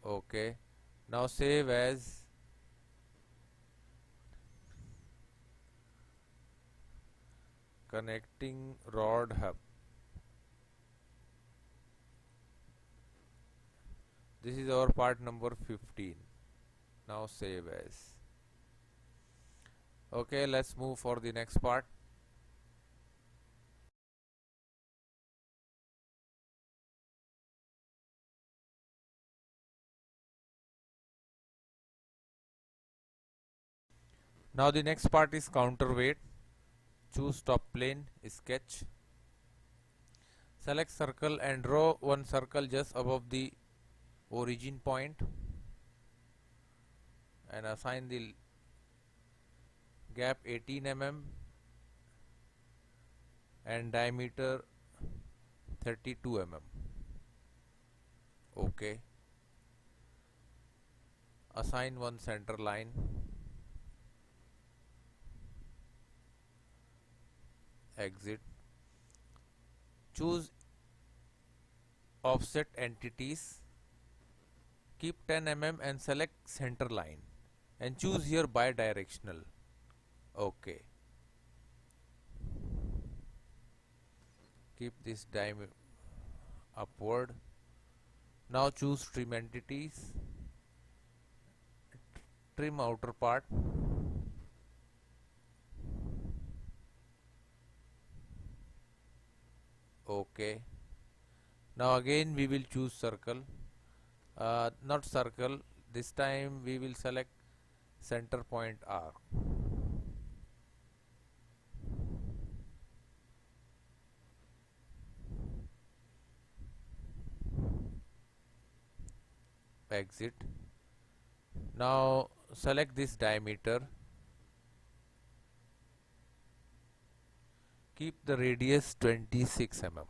Okay. Now save as connecting rod hub. This is our part number 15. Now save as. Okay, let's move for the next part. Now the next part is counterweight. Choose top plane, sketch. Select circle and draw one circle just above the origin point and assign the gap 18 mm and diameter 32 mm. Okay. Assign one center line. Exit. Choose offset entities. Keep 10 mm and select center line and choose here bidirectional. Okay. Keep this diameter upward. Now choose trim entities. Trim outer part. Okay. Now again we will choose circle, not circle, this time we will select center point arc. Exit. Now select this diameter, keep the radius 26 mm.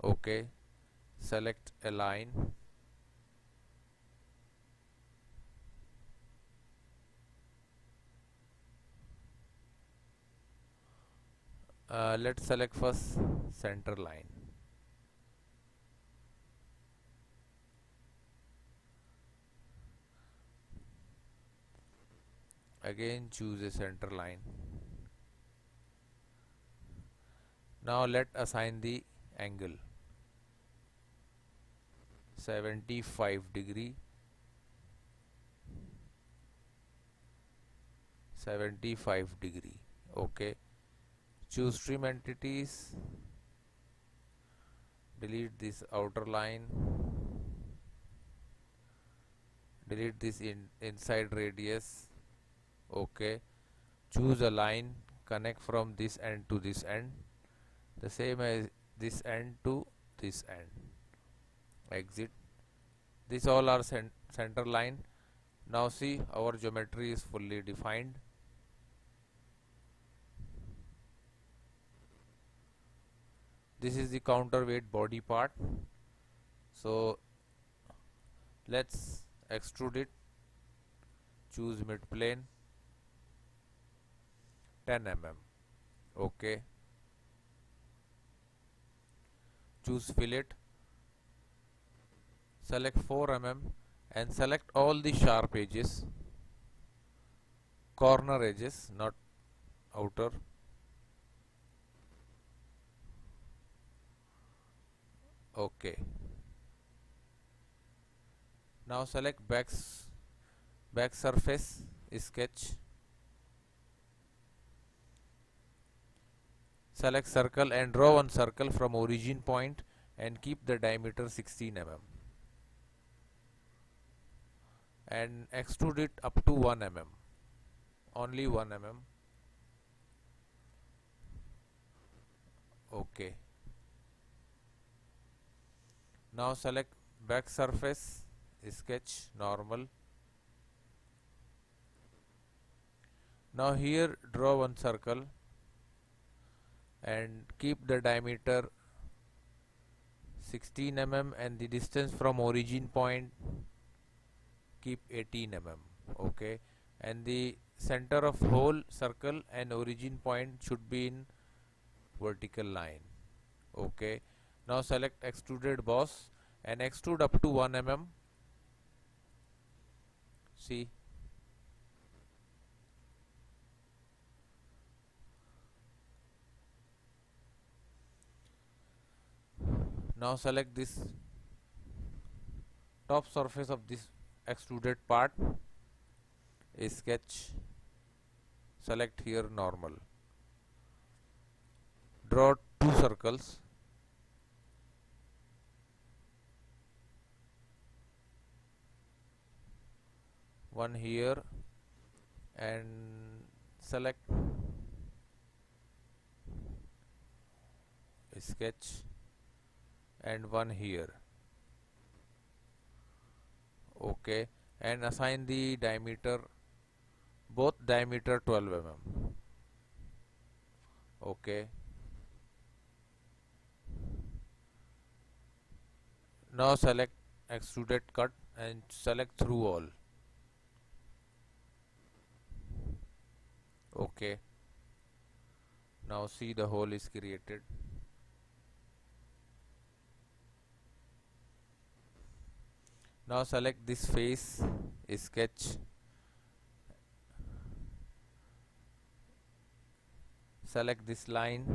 OK, select align. Let's select first center line. Again choose a center line. Now let assign the angle 75 degree, 75 degree. OK, choose trim entities, delete this outer line, delete this inside radius. OK, choose a line, connect from this end to this end, the same as this end to this end. Exit. These all are center line. Now see, our geometry is fully defined. This is the counterweight body part. So let's extrude it. Choose mid plane, 10 mm. OK, choose fillet, select 4 mm and select all the sharp edges, corner edges, not outer. OK, now select back surface, sketch, select circle and draw one circle from origin point and keep the diameter 16 mm and extrude it up to 1 mm, only 1 mm. OK, now select back surface, sketch, normal. Now here draw one circle and keep the diameter 16 mm and the distance from origin point keep 18 mm. OK, and the center of whole circle and origin point should be in vertical line. OK, now select extruded boss and extrude up to 1 mm. See, now select this top surface of this extruded part, sketch, select here normal, draw two circles, one here and select, sketch, and one here. OK, and assign the diameter, both diameter 12 mm. OK, now select extruded cut and select through all. OK, now see, the hole is created. Now select this face, sketch, select this line,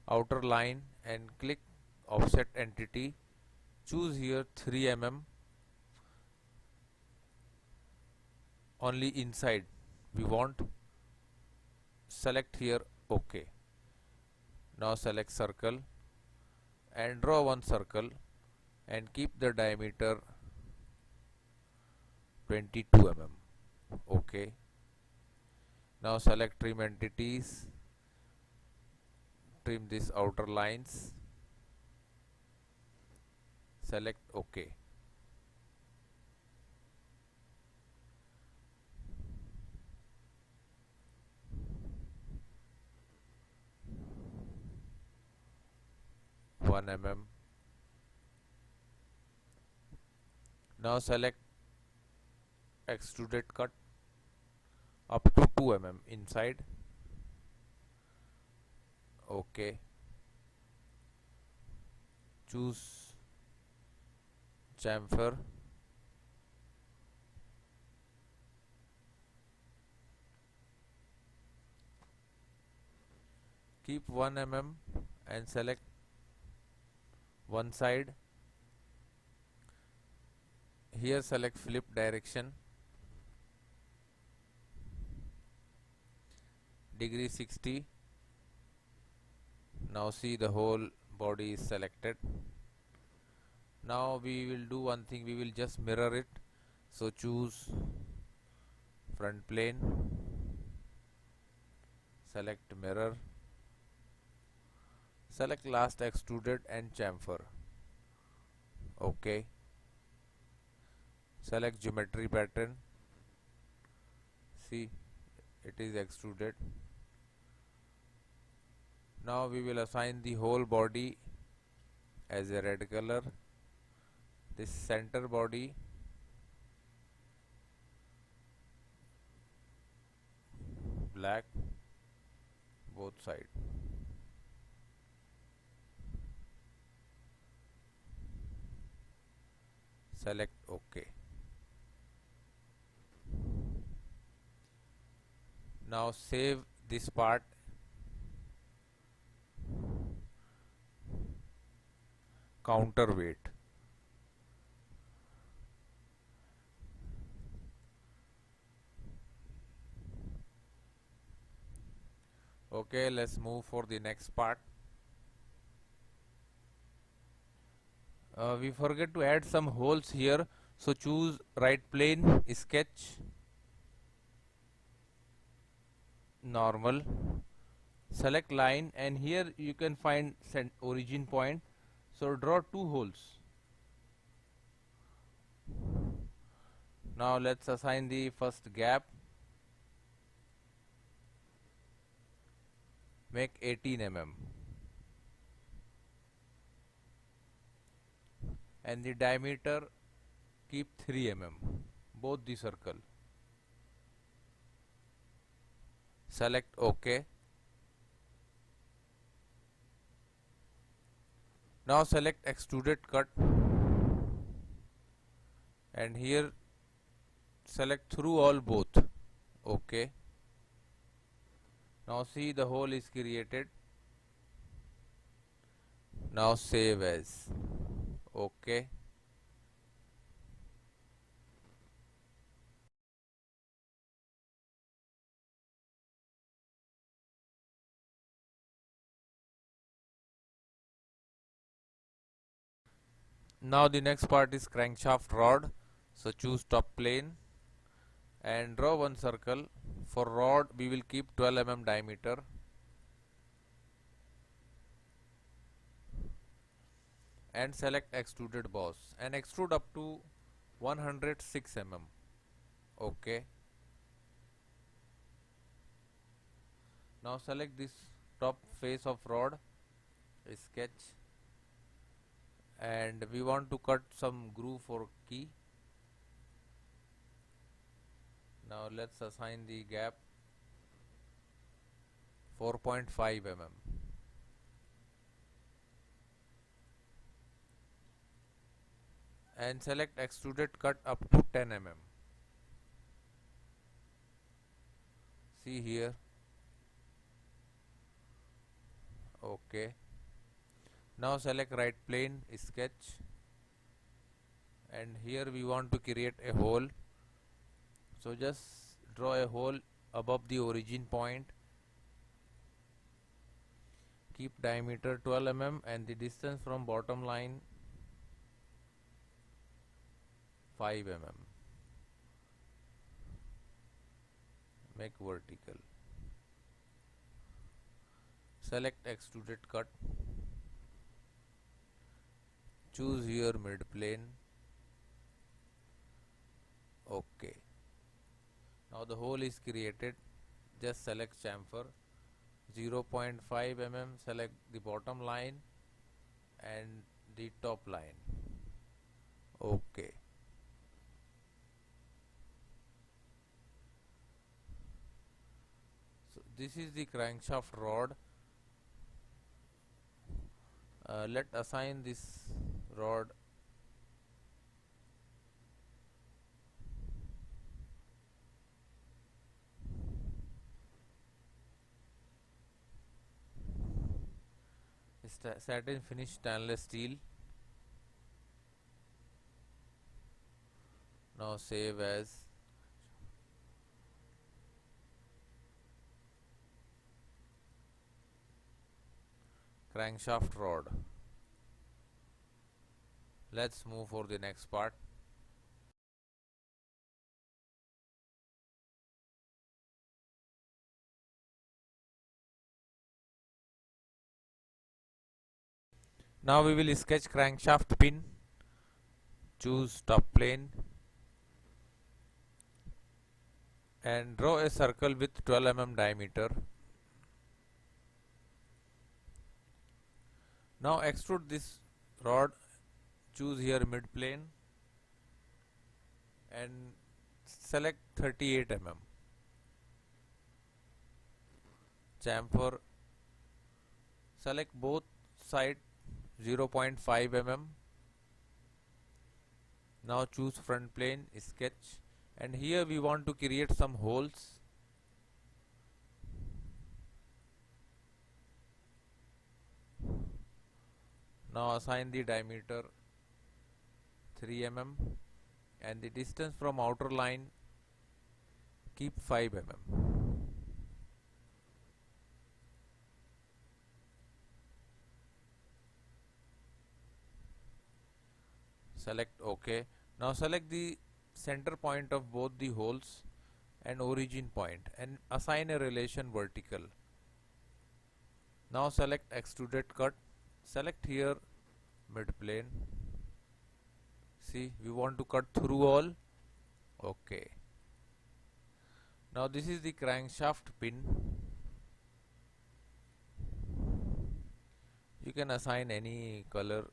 outer line and click offset entity, choose here 3 mm only inside we want, select here OK. Now select circle and draw one circle and keep the diameter 22 mm. OK. Now select trim entities, trim these outer lines, select OK. Mm. Now select extruded cut up to 2 mm inside. OK. Choose chamfer. Keep 1 mm and select one side. Here select flip direction, degree 60. Now see the whole body is selected. Now we will do one thing, we will just mirror it. So choose front plane, select mirror, select last extruded and chamfer. OK. Select geometry pattern. See, it is extruded. Now we will assign the whole body as a red color. This center body black, both sides. Select OK. Now save this part. Counterweight. Okay, let's move for the next part. We forget to add some holes here, so choose right plane, sketch, normal, select line, and here you can find origin point. So draw 2 holes. Now let's assign the first gap. Make 18 mm. And the diameter keep 3 mm, both the circle. Select OK. Now select extruded cut and here select through all both. OK. Now see the hole is created. Now save as. OK. Now the next part is crankshaft rod. So choose top plane and draw one circle. For rod we will keep 12 mm diameter. And select extruded boss and extrude up to 106 mm. OK. Now select this top face of rod, sketch, and we want to cut some groove for key. Now let's assign the gap 4.5 mm. And select extruded cut up to 10 mm. See here. OK. Now select right plane, sketch, and here we want to create a hole. So just draw a hole above the origin point. Keep diameter 12 mm and the distance from bottom line 5 mm. Make vertical. Select extruded cut. Choose here mid plane. OK. Now the hole is created. Just select chamfer. 0.5 mm. Select the bottom line and the top line. OK. So this is the crankshaft rod. Let assign this rod satin finish stainless steel. Now save as. Crankshaft rod. Let's move for the next part. Now we will sketch crankshaft pin. Choose top plane and draw a circle with 12 mm diameter. Now extrude this rod. Choose here mid plane and select 38 mm. Chamfer. Select both sides 0.5 mm. Now choose front plane, sketch, and here we want to create some holes. Now assign the diameter 3 mm and the distance from outer line keep 5 mm. Select OK. Now select the center point of both the holes and origin point and assign a relation vertical. Now select extruded cut. Select here mid plane. See, we want to cut through all. OK. Now this is the crankshaft pin. You can assign any color.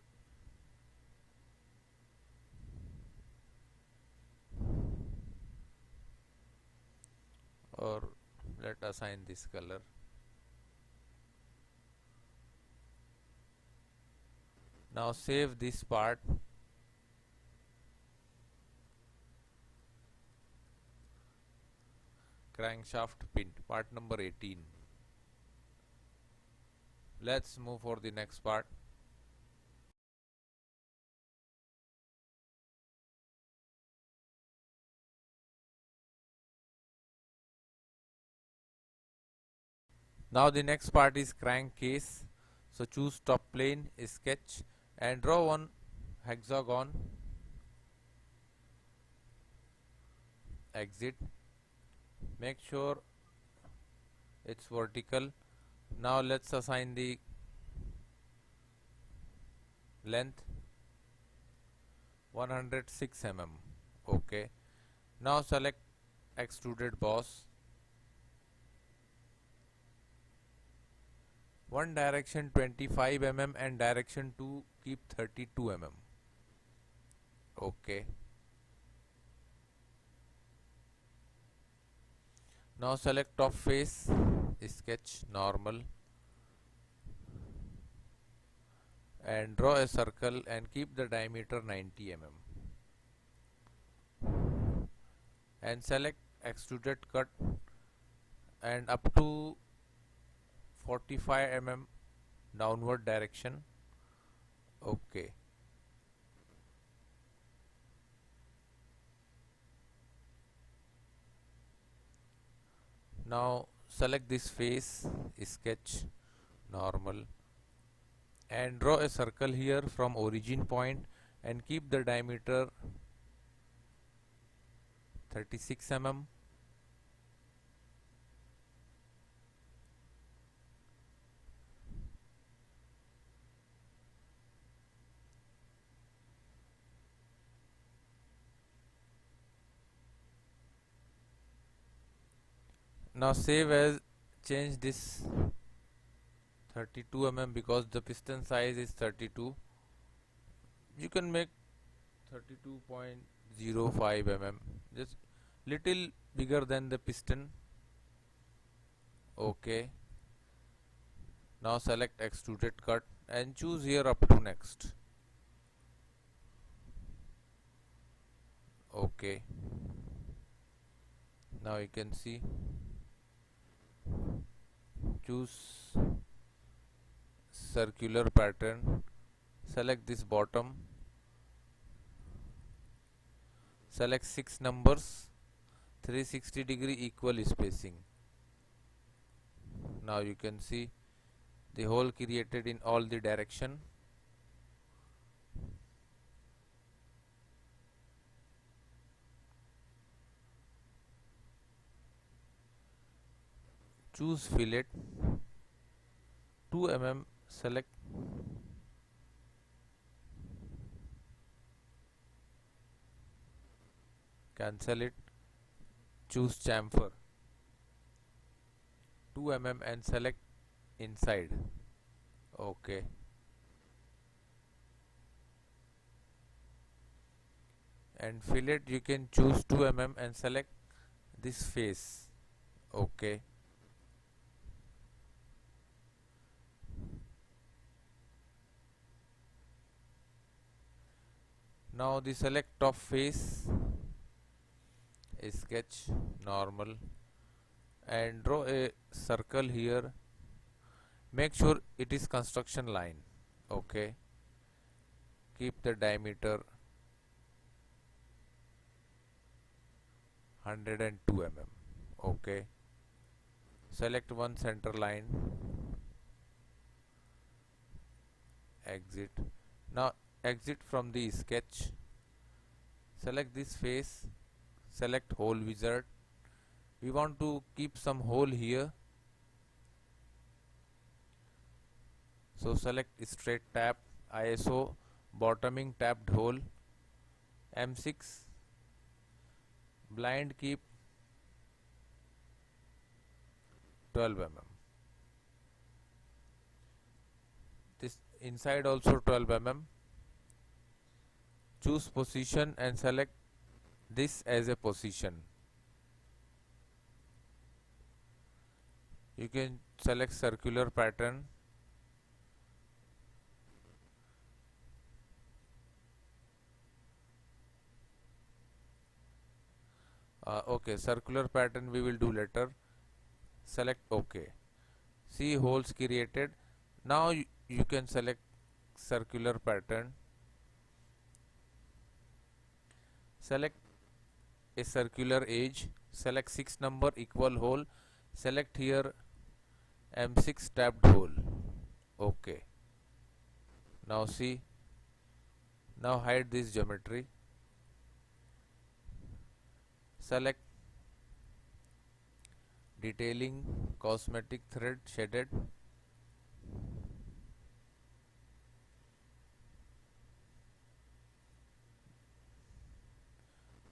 Or let assign this color. Now save this part. Crankshaft pin, part number 18. Let's move for the next part. Now the next part is crankcase. So choose top plane, sketch, and draw one hexagon. Exit. Make sure it's vertical. Now let's assign the length 106 mm. OK. Now select extruded boss. One direction 25 mm and direction 2 keep 32 mm. OK. Now select top face, sketch normal and draw a circle and keep the diameter 90 mm. And select extruded cut and up to 45 mm downward direction. OK. Now select this face, sketch normal, and draw a circle here from origin point and keep the diameter 36 mm. Now save as, change this 32 mm because the piston size is 32. You can make 32.05 mm, just little bigger than the piston. Okay. Now select extruded cut and choose here up to next. Okay. Now you can see, choose circular pattern, select this bottom, select 6 numbers, 360-degree equal spacing. Now you can see the hole created in all the direction. Choose fillet, 2 mm, select, cancel it, choose chamfer, 2 mm and select inside. Okay. And fillet you can choose 2 mm and select this face. Okay. Now the select top face, sketch normal, and draw a circle here. Make sure it is construction line. Okay. Keep the diameter 102 mm. Okay. Select one center line. Exit. Now exit from the sketch. Select this face. Select hole wizard. We want to keep some hole here. So select straight tap, ISO, bottoming tapped hole, M6, blind keep 12 mm. This inside also 12 mm. Choose position and select this as a position. You can select circular pattern. Okay, circular pattern we will do later. Select OK. See holes created. Now you can select circular pattern. Select a circular edge. Select 6 number equal hole. Select here M6 tapped hole. OK. Now see. Now hide this geometry. Select detailing, cosmetic thread shaded.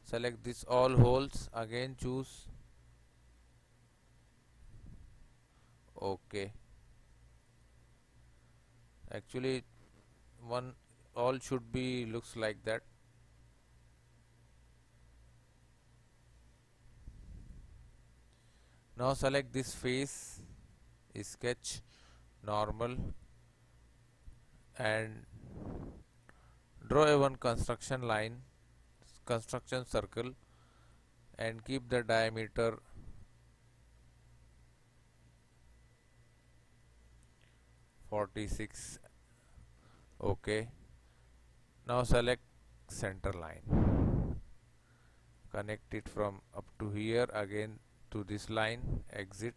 Select this all holes, again choose OK. Actually one all should be looks like that. Now select this face, sketch normal, and draw a one construction line, construction circle, and keep the diameter 46. Okay. Now select center line, connect it from up to here, again to this line, exit,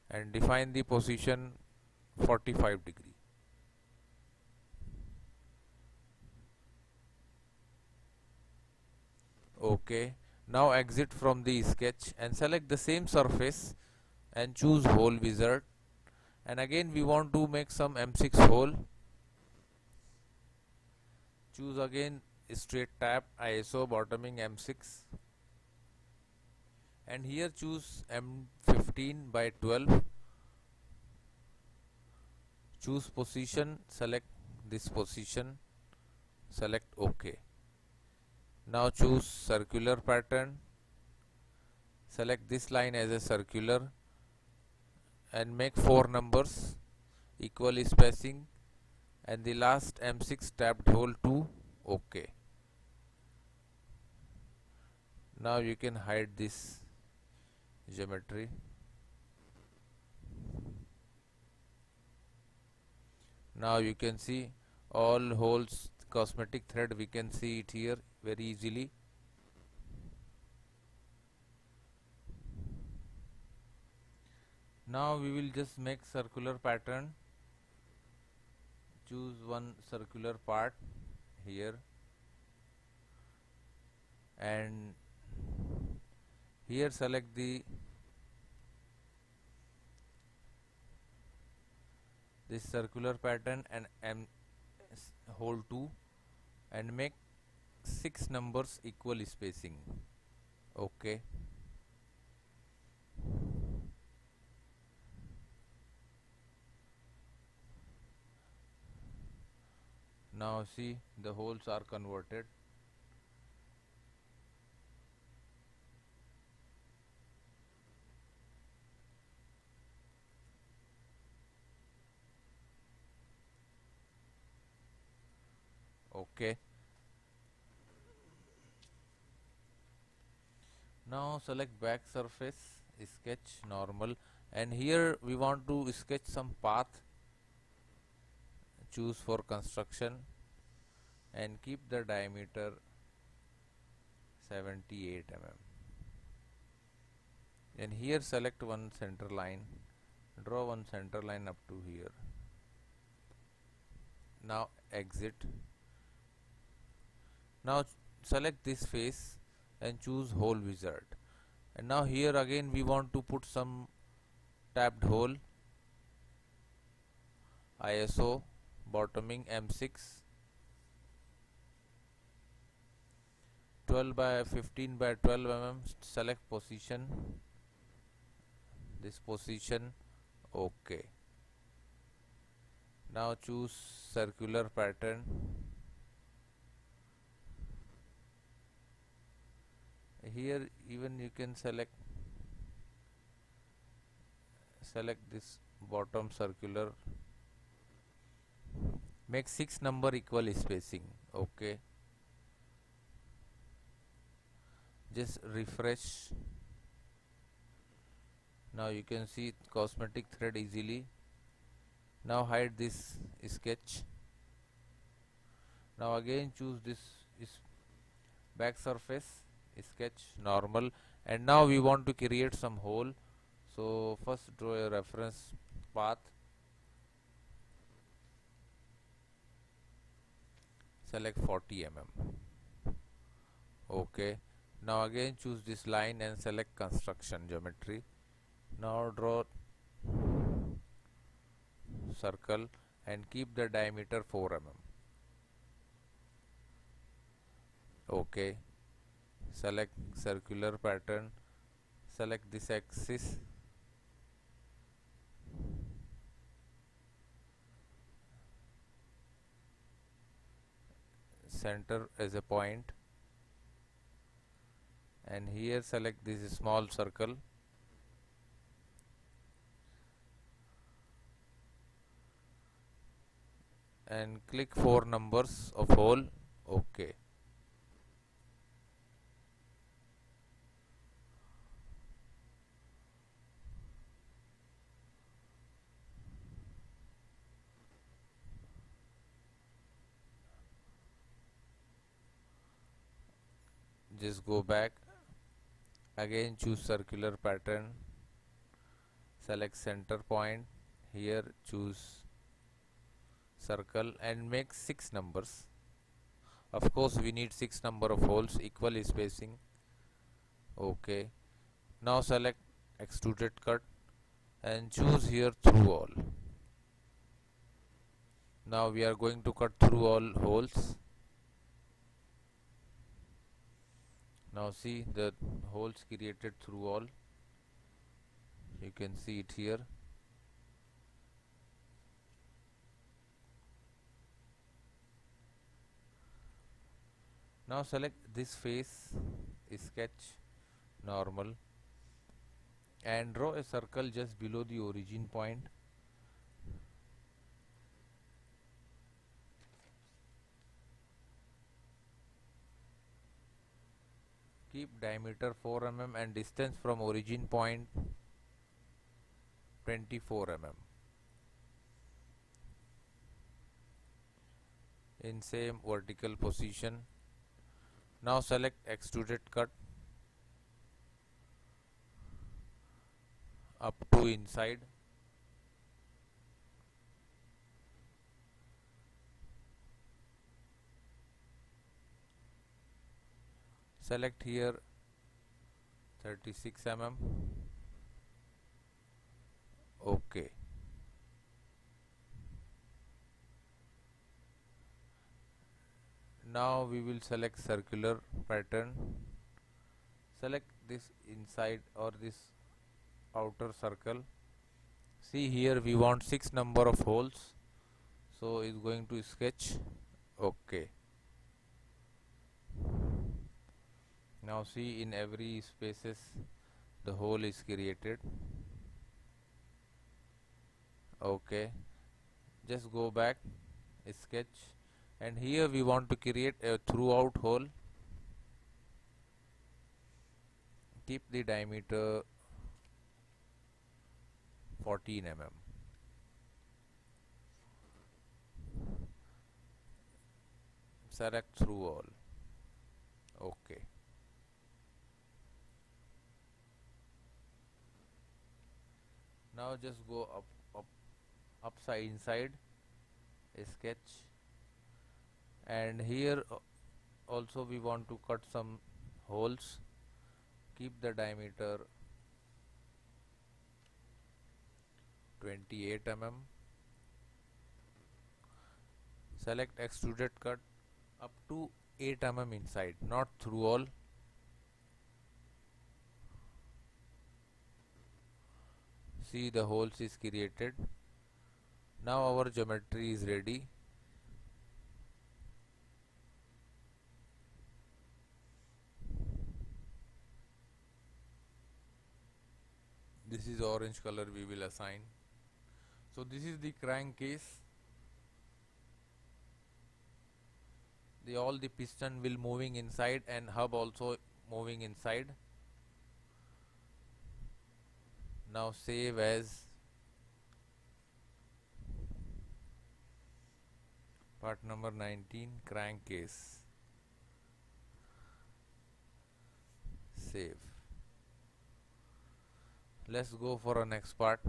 and define the position 45 degree. Okay, now exit from the sketch and select the same surface and choose hole wizard, and again we want to make some M6 hole. Choose again straight tap, ISO bottoming M6, and here choose M15 by 12. Choose position, select this position, select OK. Now choose circular pattern, select this line as a circular and make 4 numbers, equal spacing, and the last M6 tapped hole to OK. Now you can hide this geometry. Now you can see all holes, cosmetic thread, we can see it here very easily. Now we will just make circular pattern. Choose one circular part here, and here select this circular pattern and hole 2 and make 6 numbers, equal spacing. Okay. Now see, the holes are converted. Okay. Now select back surface, sketch normal, and here we want to sketch some path. Choose for construction and keep the diameter 78 mm. And here select one center line, draw one center line up to here. Now exit. Now select this face and choose hole wizard, and now here again we want to put some tapped hole, ISO bottoming M6, 12 by 15 by 12 mm, select position, this position, OK. Now choose circular pattern, here even you can select this bottom circular, make 6 number, equal spacing. Okay, just refresh. Now you can see cosmetic thread easily. Now hide this sketch. Now again choose this back surface, sketch normal, and now we want to create some hole. So first draw a reference path, select 40 mm. Okay, now again choose this line and select construction geometry. Now draw circle and keep the diameter 4 mm. Okay, select circular pattern, select this axis, center as a point, and here select this small circle, and click 4 numbers of hole. Okay, just go back Again choose circular pattern, select center point, here choose circle and make 6 numbers. Of course we need 6 number of holes, equal spacing. Okay, now select extruded cut and choose here through all. Now we are going to cut through all holes. Now see the holes created through all, you can see it here. Now select this face, sketch normal and draw a circle just below the origin point. Keep diameter 4 mm and distance from origin point 24 mm. In same vertical position. Now select extruded cut up to inside. Select here 36 mm. Okay. Now we will select circular pattern. Select this inside or this outer circle. See here we want 6 number of holes, so it's going to sketch. Okay. Now see in every spaces the hole is created. Okay, just go back, sketch, and here we want to create a throughout hole. Keep the diameter 14 mm. Select through all. Okay. Now just go upside inside, sketch, and here also we want to cut some holes. Keep the diameter 28 mm. Select extruded cut up to 8 mm inside, not through all. See the holes is created. Now our geometry is ready. This is orange color we will assign. So this is the crankcase. All the piston will moving inside and hub also moving inside. Now save as part number 19, crankcase. Save. Let's go for a next part.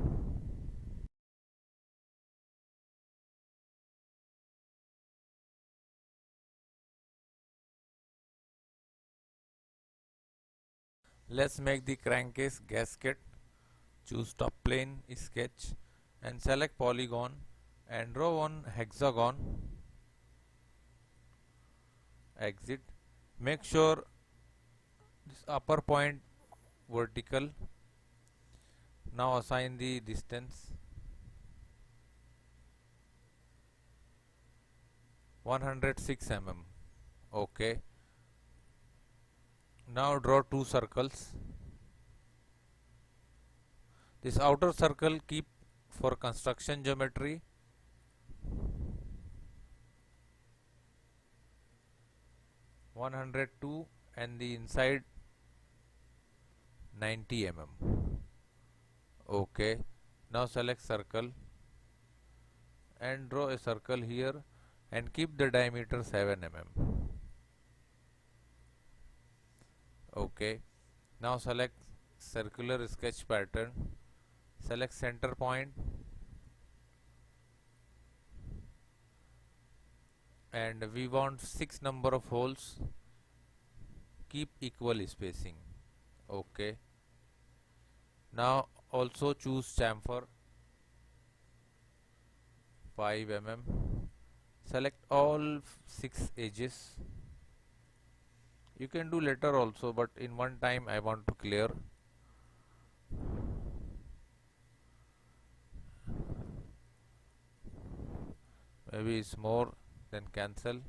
Let's make the crankcase gasket. Choose top plane, sketch, and select polygon and draw one hexagon. Exit. Make sure this upper point vertical. Now assign the distance 106 mm. Okay. Now draw two circles. This outer circle keep for construction geometry. (102) and the inside 90 mm. Okay. Now select circle and draw a circle here and keep the diameter 7 mm. Okay. Now select circular sketch pattern, select center point and we want 6 number of holes, keep equal spacing. Okay. Now also choose chamfer 5 mm, select all 6 edges. You can do later also, but in one time I want to clear. Maybe it's more, then cancel.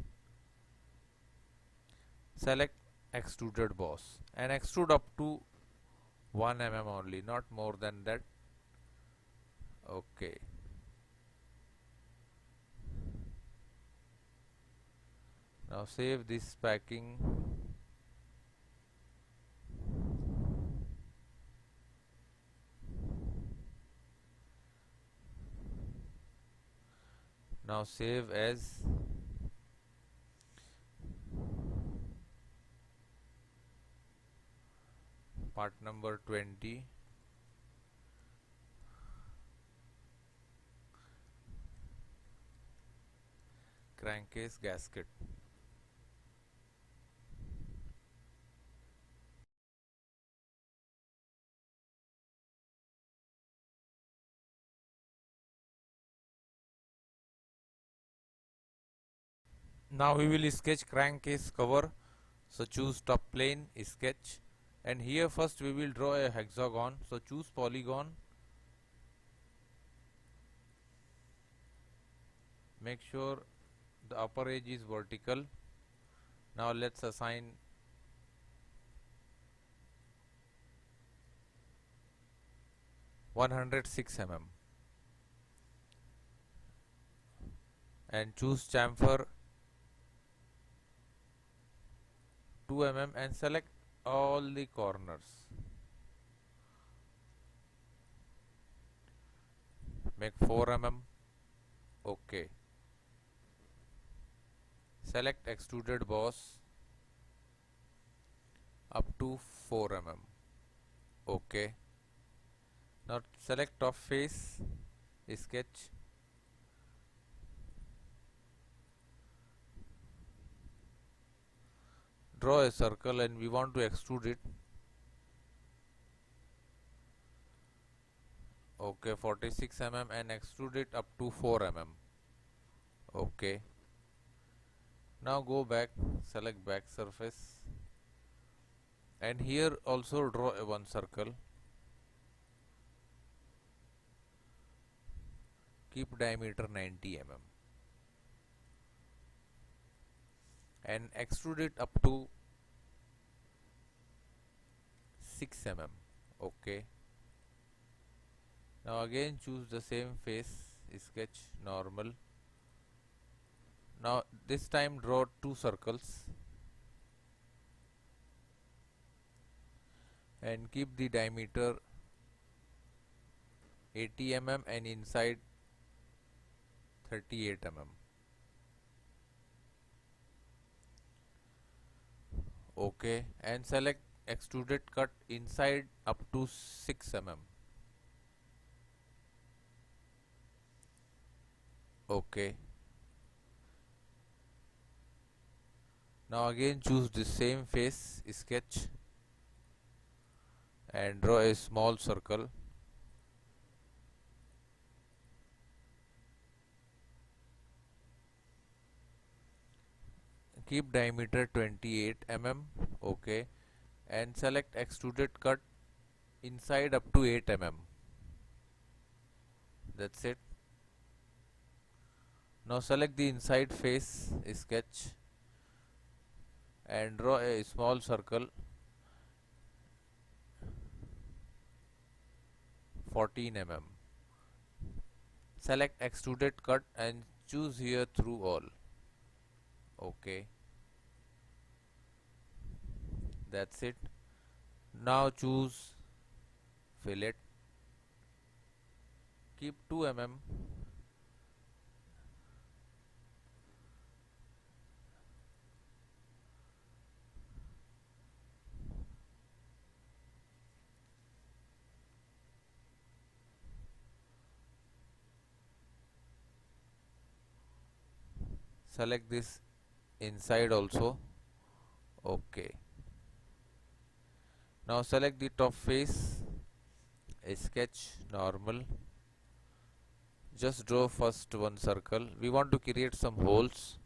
Select extruded boss and extrude up to 1 mm only, not more than that. Okay. Now save this packing. Now save as part number 20. Crankcase gasket. Now we will sketch crankcase cover. So choose top plane, sketch, and here first we will draw a hexagon. So choose polygon, make sure the upper edge is vertical. Now let's assign 106 mm and choose chamfer 2 mm and select all the corners. Make 4 mm. Okay. Select extruded boss up to 4 mm. Okay. Now select top face, sketch, draw a circle and we want to extrude it. Okay, 46 mm and extrude it up to 4 mm. Okay. Now go back, select back surface and here also draw a one circle. Keep diameter 90 mm and extrude it up to 6 mm. Okay. Now again choose the same face, sketch normal. Now this time draw two circles and keep the diameter 80 mm and inside 38 mm. Okay, and select extruded cut inside up to 6 mm. Okay. Now again choose the same face, sketch and draw a small circle. Keep diameter 28 mm. Okay, and select extruded cut inside up to 8 mm. That's it. Now select the inside face, sketch and draw a small circle 14 mm. Select extruded cut and choose here through all. Okay, that's it. Now choose fillet, keep 2 mm select this inside also. Okay. Now select the top face, sketch normal. Just draw first one circle. We want to create some holes.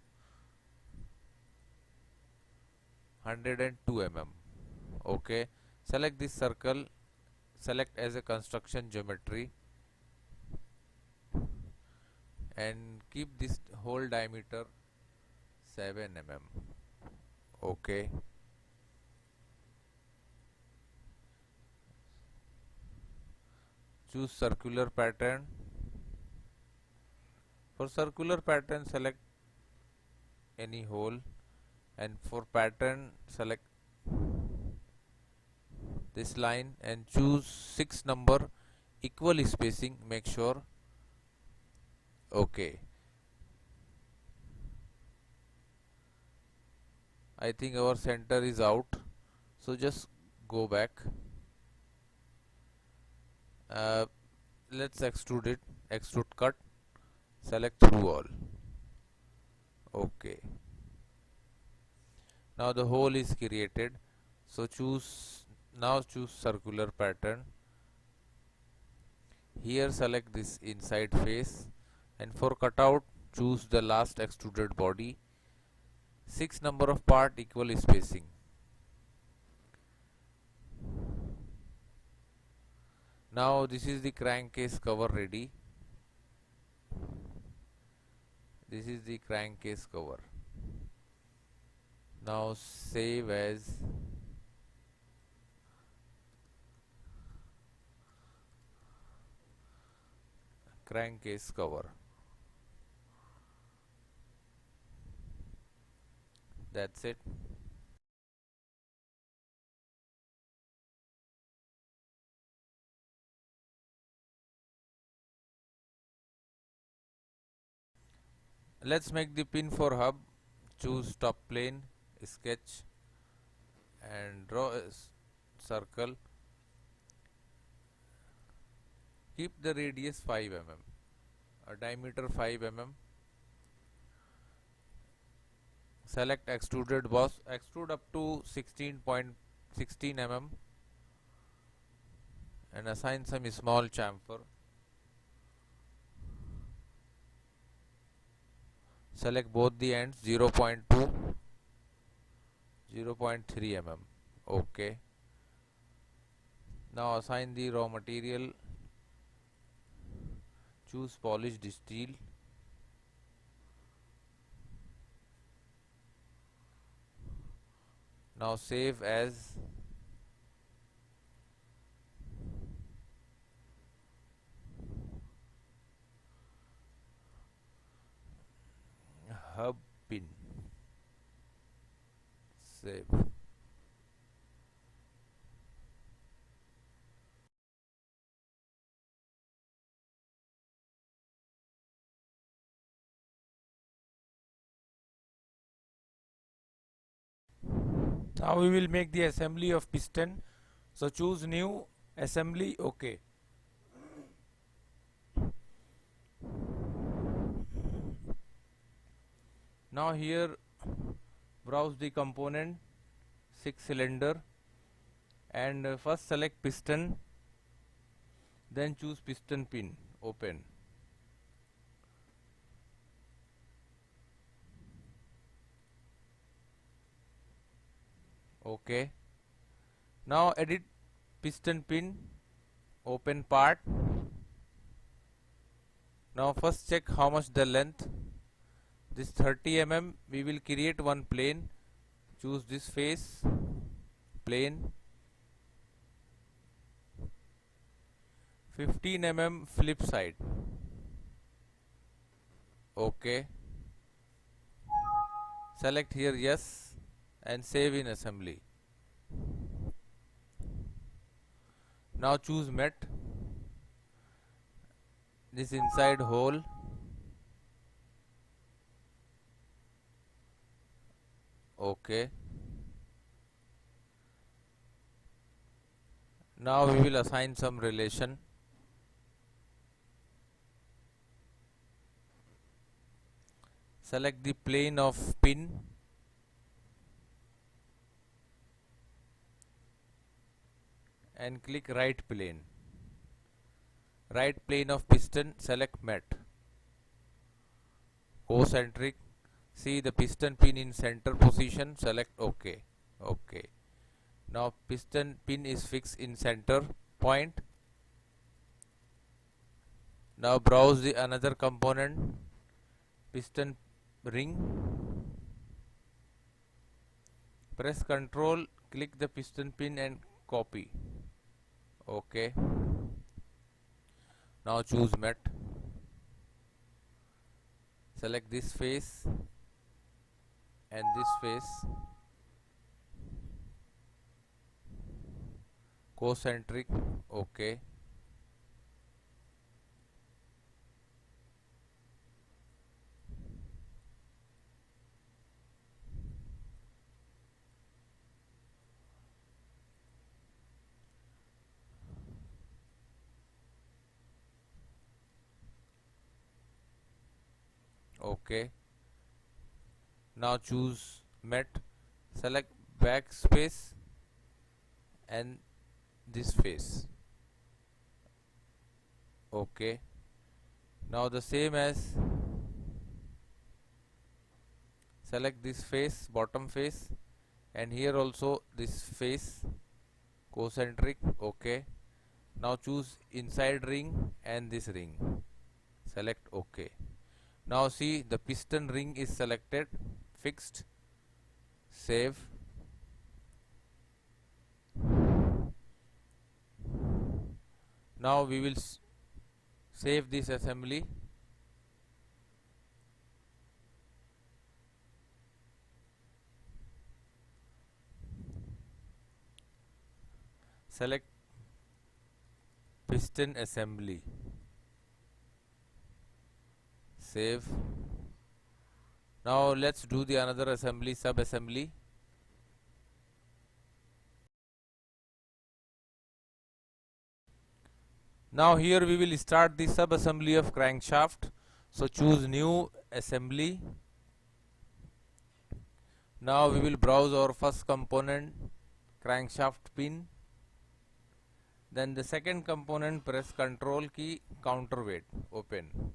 102 mm. Okay. Select this circle. Select as a construction geometry and keep this hole diameter 7 mm. Okay. Choose circular pattern. For circular pattern, select any hole, and for pattern select this line and choose 6 number equal spacing. Make sure. Okay. I think our center is out, so just go back. Let's extrude it. Extrude cut. Select through all. Okay. Now the hole is created. So choose circular pattern. Here select this inside face, and for cutout choose the last extruded body. 6 number of part equal spacing. Now this is the crankcase cover ready. This is the crankcase cover. Now save as crankcase cover. That's it. Let's make the pin for hub. Choose top plane, sketch and draw a circle. Keep the radius 5 mm, a diameter 5 mm. Select extruded boss, extrude up to 16.16 mm and assign some small chamfer. Select both the ends 0.2, 0.3 mm. Okay. Now assign the raw material. Choose polished steel. Now save as hub pin. Save. Now we will make the assembly of piston. So choose new assembly. Okay. Now here browse the component 6 cylinder and first select piston, then choose piston pin. Open. Okay. Now edit piston pin. Open part. Now first check how much the length. This 30 mm. We will create one plane. Choose this face, plane. 15 mm flip side. Okay. Select here yes and save in assembly. Now choose met. This inside hole. Okay. Now we will assign some relation. select the plane of pin and click right plane. Right plane of piston, select mat. Concentric, see the piston pin in center position, select OK. OK. Now piston pin is fixed in center point. Now browse the another component, piston ring. Press Ctrl, click the piston pin and copy. OK. Now choose mat. Select this face and this face. Concentric, OK. OK. Now choose mat, select backspace and this face. OK. Now the same as select this face, bottom face, and here also this face, concentric. OK. Now choose inside ring and this ring, select OK. Now see the piston ring is selected, fixed, save. Now we will save this assembly. Select piston assembly, save. Now let's do the another assembly, sub assembly. Now here we will start the sub assembly of crankshaft. So choose new assembly. Now we will browse our first component, crankshaft pin. Then the second component, press Ctrl key, counterweight, open.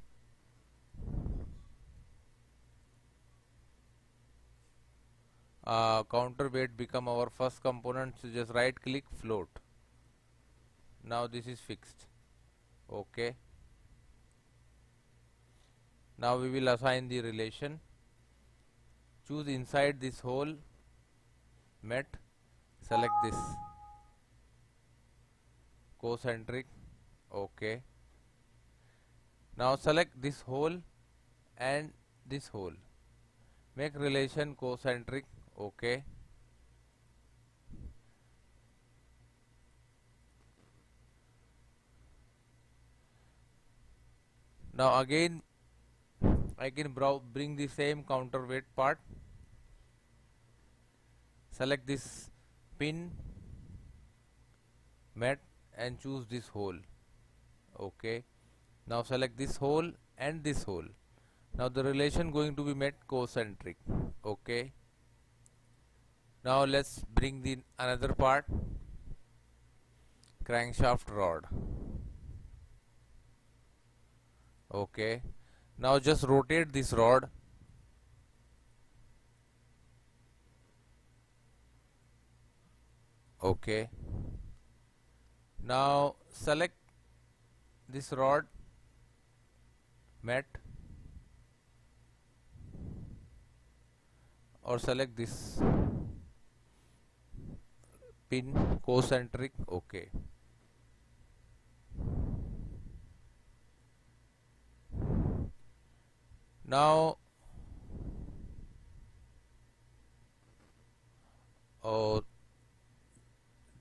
Counterweight become our first component, so just right click, float. Now this is fixed. OK. Now we will assign the relation. Choose inside this hole, mat, select this, concentric, OK. Now select this hole and this hole, make relation concentric, OK. Now again I can bring the same counterweight part, select this pin, mat, and choose this hole, OK. Now select this hole and this hole. Now the relation going to be met concentric, OK. Now let's bring the another part, crankshaft rod, OK. Now just rotate this rod, OK. Now select this rod, mat, or select this pin, concentric, OK. Now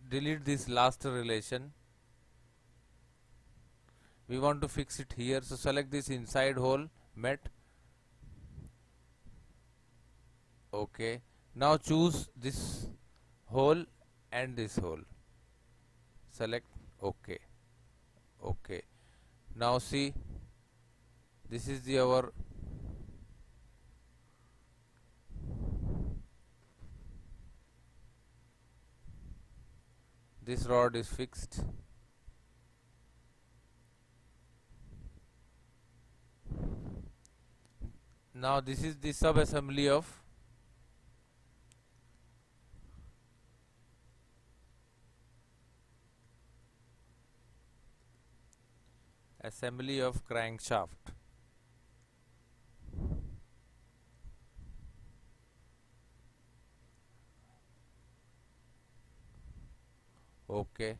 delete this last relation. We want to fix it here, so select this inside hole, mat, OK. Now choose this hole and this hole, select OK. OK. Now see, this is our This rod is fixed. Now this is the sub assembly of crankshaft. Okay.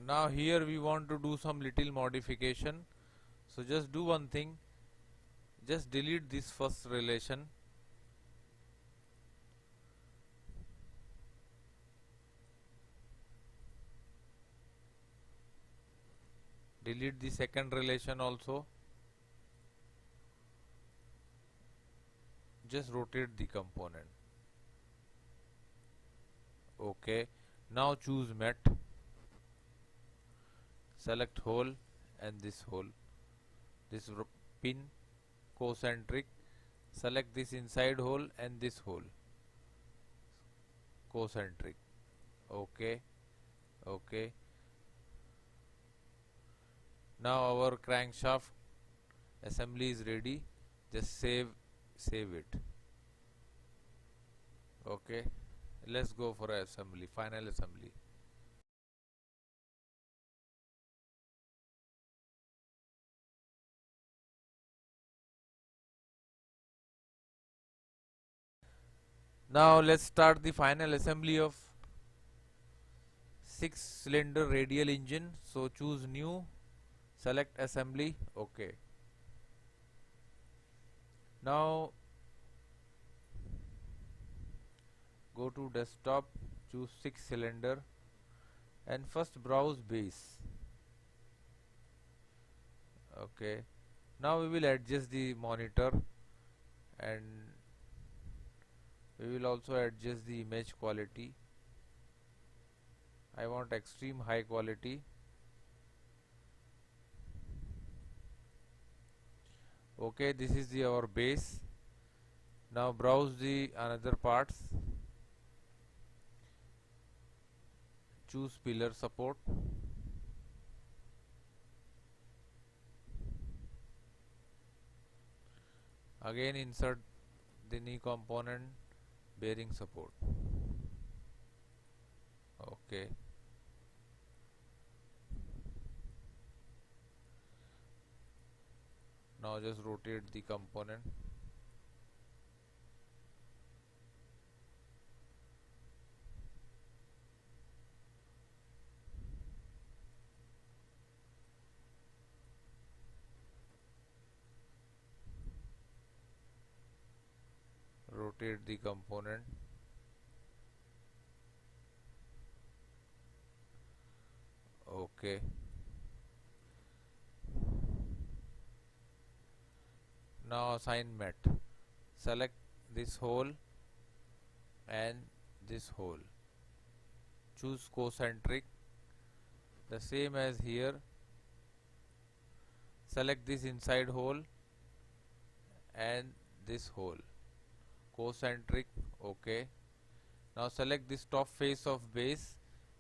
Now here we want to do some little modification. So just do one thing. Just delete this first relation. Delete the second relation also. Just rotate the component. Okay. Now choose Met. Select hole and this hole. This pin concentric. Select this inside hole and this hole. Concentric. Okay. Okay. Now our crankshaft assembly is ready. Just save it. Okay. Let's go for assembly, final assembly. Now let's start the final assembly of 6-cylinder radial engine. So choose new, select assembly. Okay. Now go to desktop, choose 6-cylinder and first browse base. Okay. Now we will adjust the monitor and we will also adjust the image quality. I want extreme high quality. Okay, this is our base. Now browse the another parts. Choose pillar support. Again insert the knee component, bearing support. Okay. Now just rotate the component. Rotate the component. Okay. Now assign Met. Select this hole and this hole. Choose concentric. The same as here. Select this inside hole and this hole. Concentric. Okay. Now select this top face of base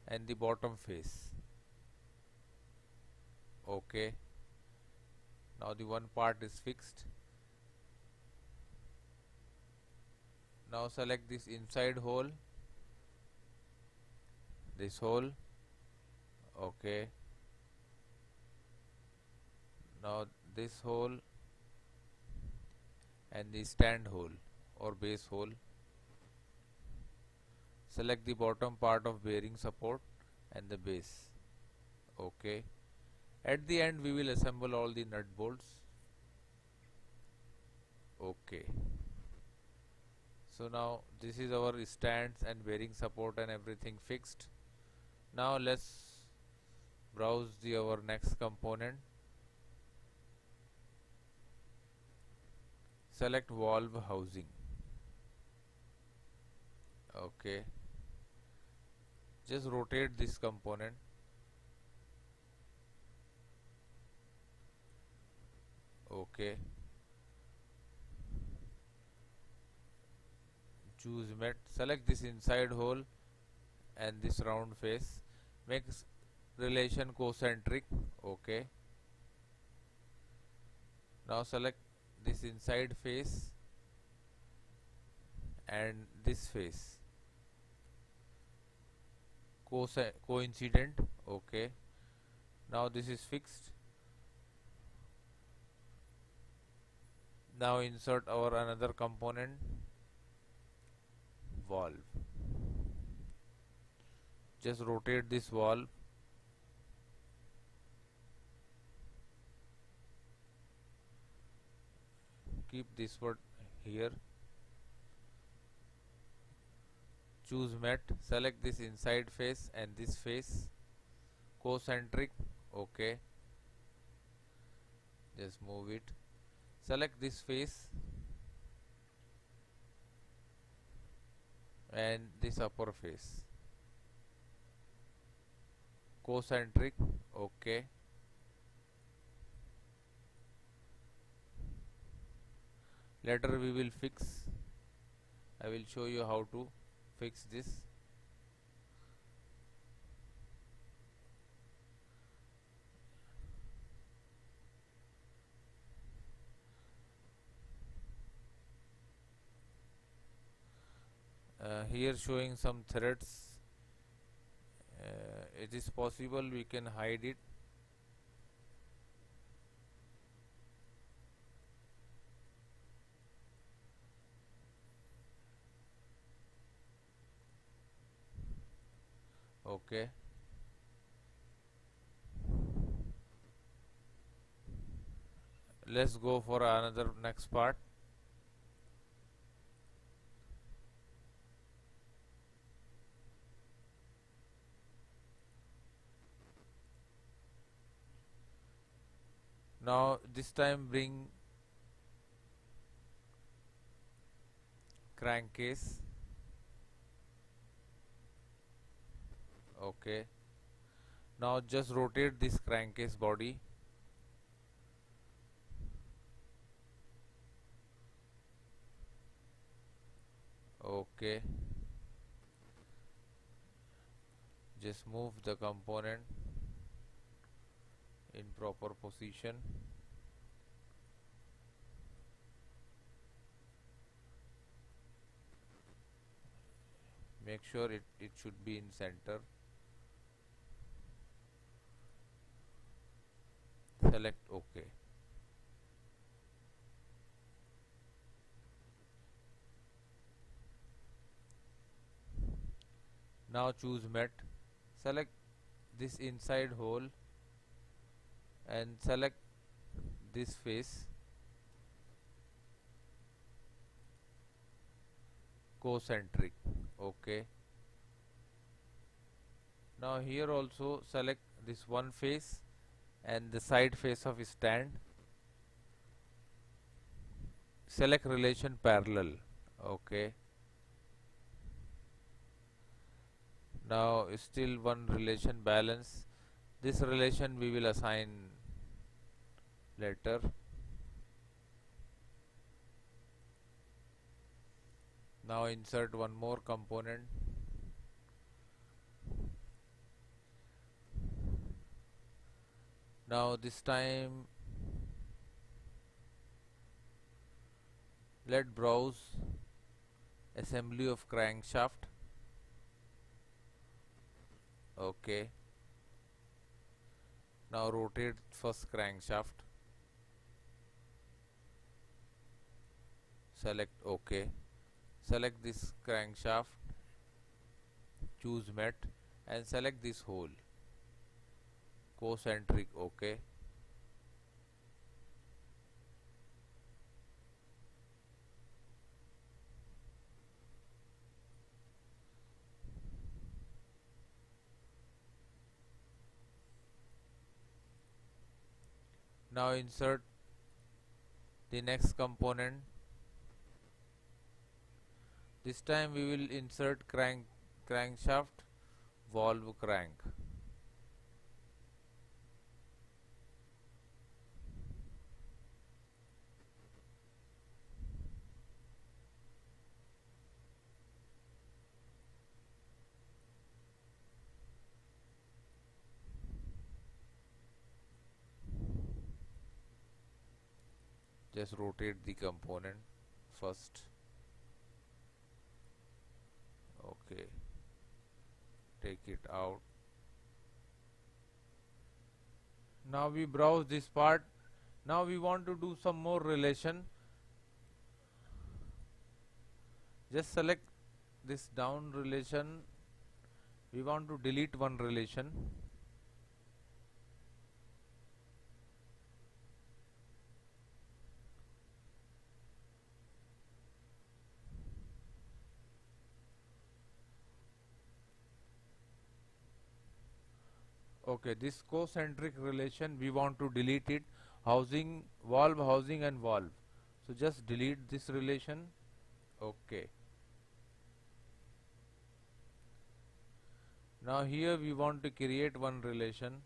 and the bottom face. Okay. Now the one part is fixed. Now select this inside hole, this hole. Okay. Now this hole and the stand hole or base hole. Select the bottom part of bearing support and the base. Okay. At the end we will assemble all the nut bolts. Okay. So now this is our stands and bearing support and everything fixed. Now let's browse our next component. Select valve housing. Okay. Just rotate this component. Okay. choose met, select this inside hole and this round face, makes relation concentric. Okay. Now select this inside face and this face coincident. Okay. Now this is fixed. Now insert our another component, valve. Just rotate this valve. Keep this one here. Choose met, select this inside face and this face concentric. Okay. Just move it. Select this face and this upper face concentric. Okay. Later we will fix. I will show you how to fix this. Here showing some threads. It is possible we can hide it. Okay. Let's go for another next part. Now this time bring crankcase. Okay. Now just rotate this crankcase body. Okay. Just move the component in proper position. Make sure it should be in center. Select OK. Now choose met, select this inside hole and select this face concentric. Okay. Now here also select this one face and the side face of stand. Select relation parallel. Okay. Now still one relation balance. This relation we will assign later. Now insert one more component. Now this time let browse assembly of crankshaft. Okay. Now rotate first crankshaft. Select OK. Select this crankshaft. Choose met and select this hole. Concentric. OK. Now insert the next component. This time we will insert crankshaft valve crank. Just rotate the component first. Okay, take it out. Now we browse this part. Now we want to do some more relation. Just select this down relation. We want to delete one relation. Okay, this concentric relation we want to delete it. Housing, valve housing and valve. So just delete this relation. Okay. Now here we want to create one relation.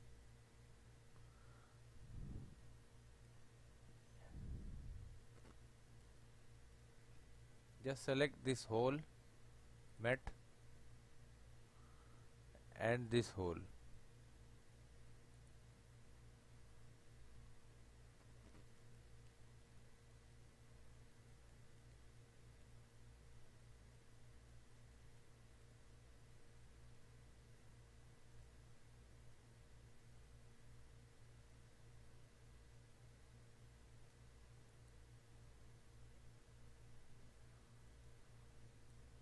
Just select this hole, met, and this hole.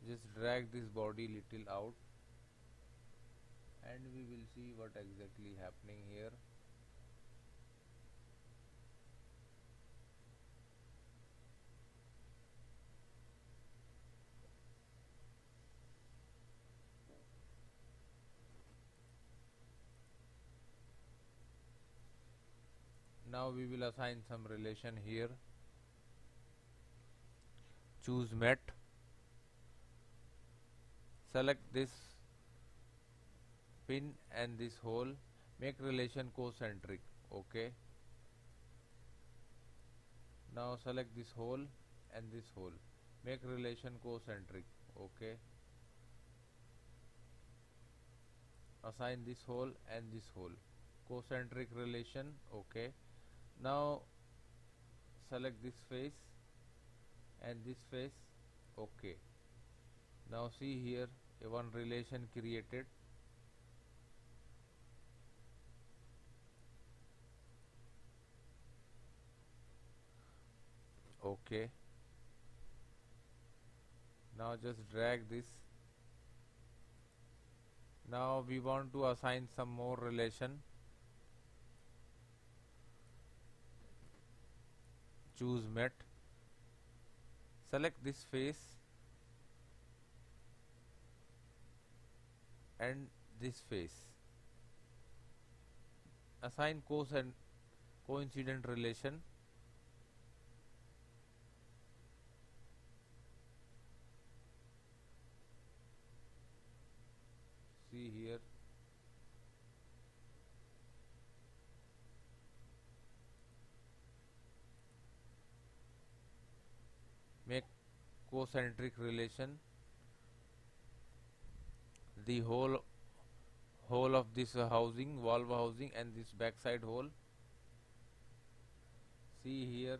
Just drag this body little out and we will see what exactly happening here. Now we will assign some relation here. Choose met. Select this pin and this hole. Make relation concentric. Okay. Now select this hole and this hole. Make relation concentric. Okay. Assign this hole and this hole. Concentric relation. Okay. Now select this face and this face. Okay. Now see here, a one relation created. Okay. Now just drag this. Now we want to assign some more relation. Choose met. Select this face and this face. Assign coincident relation. See here. Make concentric relation. The whole of this housing, valve housing, and this backside hole. See here,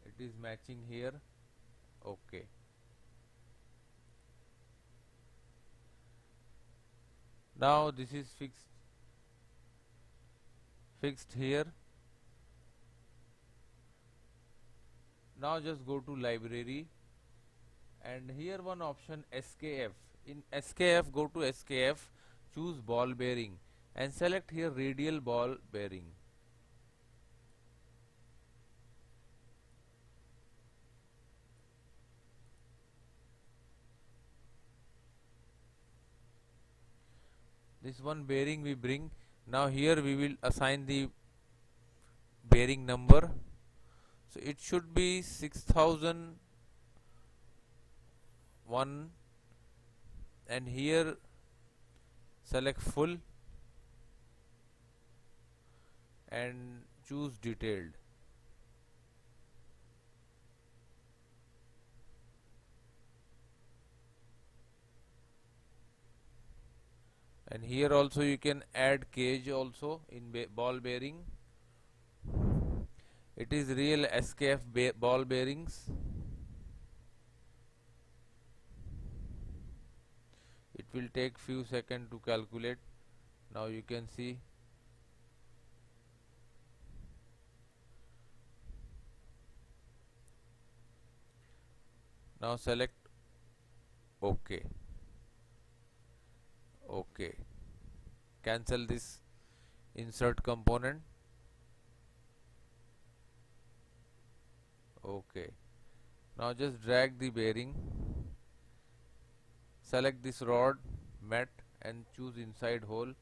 it is matching here. Okay. Now this is fixed here. Now just go to library and here one option SKF. In SKF, go to SKF, choose ball bearing and select here radial ball bearing. This one bearing we bring. Now here we will assign the bearing number. So it should be 6001 and here select full and choose detailed. And here also you can add cage also in ball bearing. It is real SKF ball bearings. It will take few seconds to calculate. Now you can see. Now select OK. OK. Cancel this insert component. OK. Now just drag the bearing. Select this rod, mat, and choose inside hole.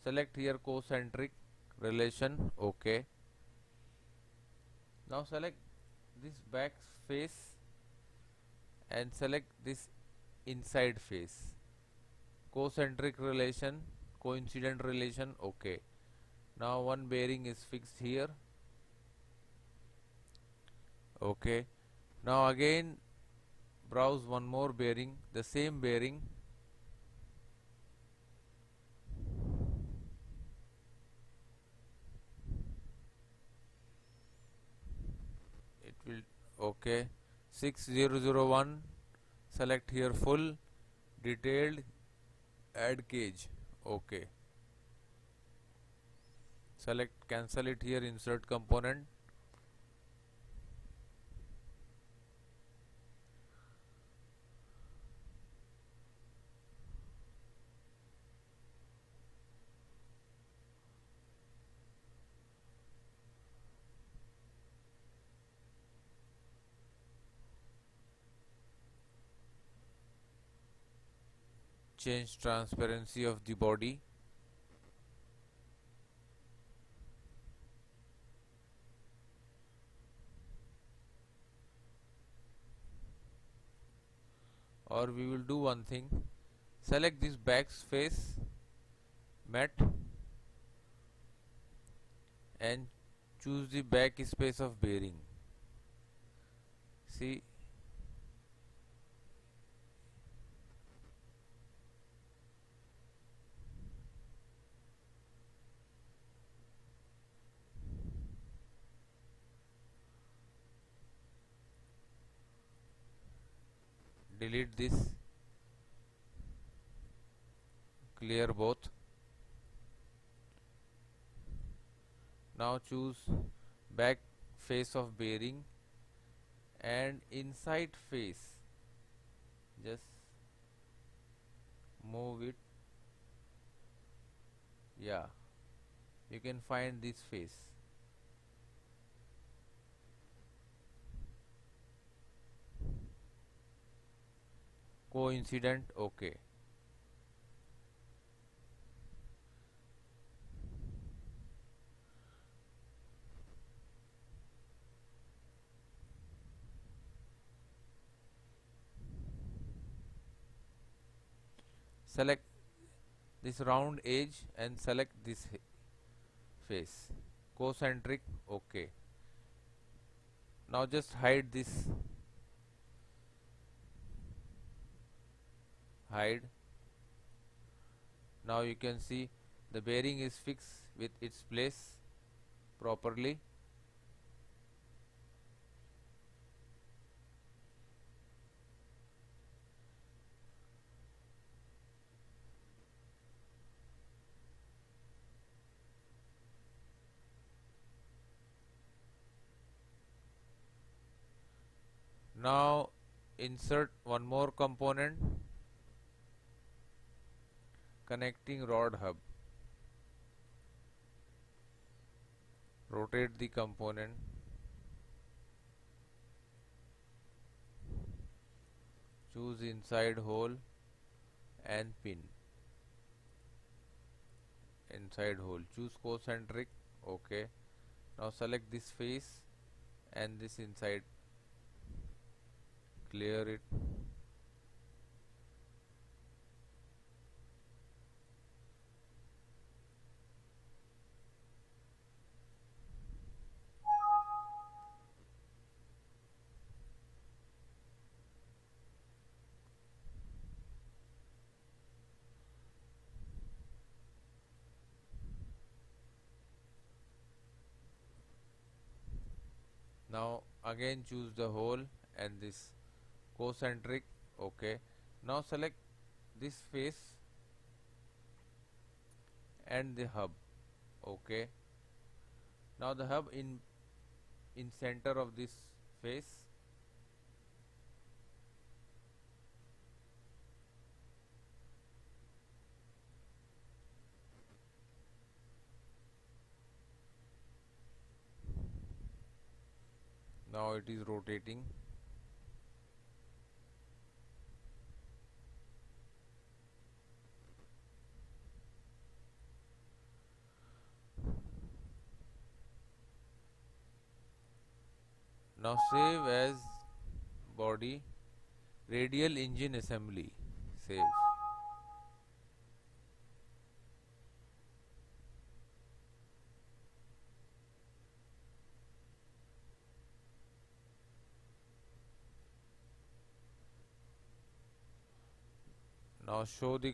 Select here concentric relation. OK. Now select this back face and select this inside face. Concentric relation, coincident relation. OK. Now one bearing is fixed here. OK. Now again browse one more bearing, the same bearing. It will OK. 6001. Select here full, detailed, add cage. OK. Select cancel it here, insert component. Change transparency of the body. Or we will do one thing. Select this back face, mat, and choose the back space of bearing. See, delete this, clear both. Now choose back face of bearing and inside face, just move it. Yeah, you can find this face. Coincident. OK. Select this round edge and select this face, concentric. OK. Now just hide this, hide. Now you can see the bearing is fixed with its place properly. Now insert one more component, connecting rod hub. Rotate the component. Choose inside hole and pin. Inside hole. Choose concentric. OK. Now select this face and this inside. Clear it. Now again choose the hole and this concentric. Okay, now select this face and the hub. Okay, now the hub in center of this face. Now it is rotating. Now save as body radial engine assembly. Save. Now show the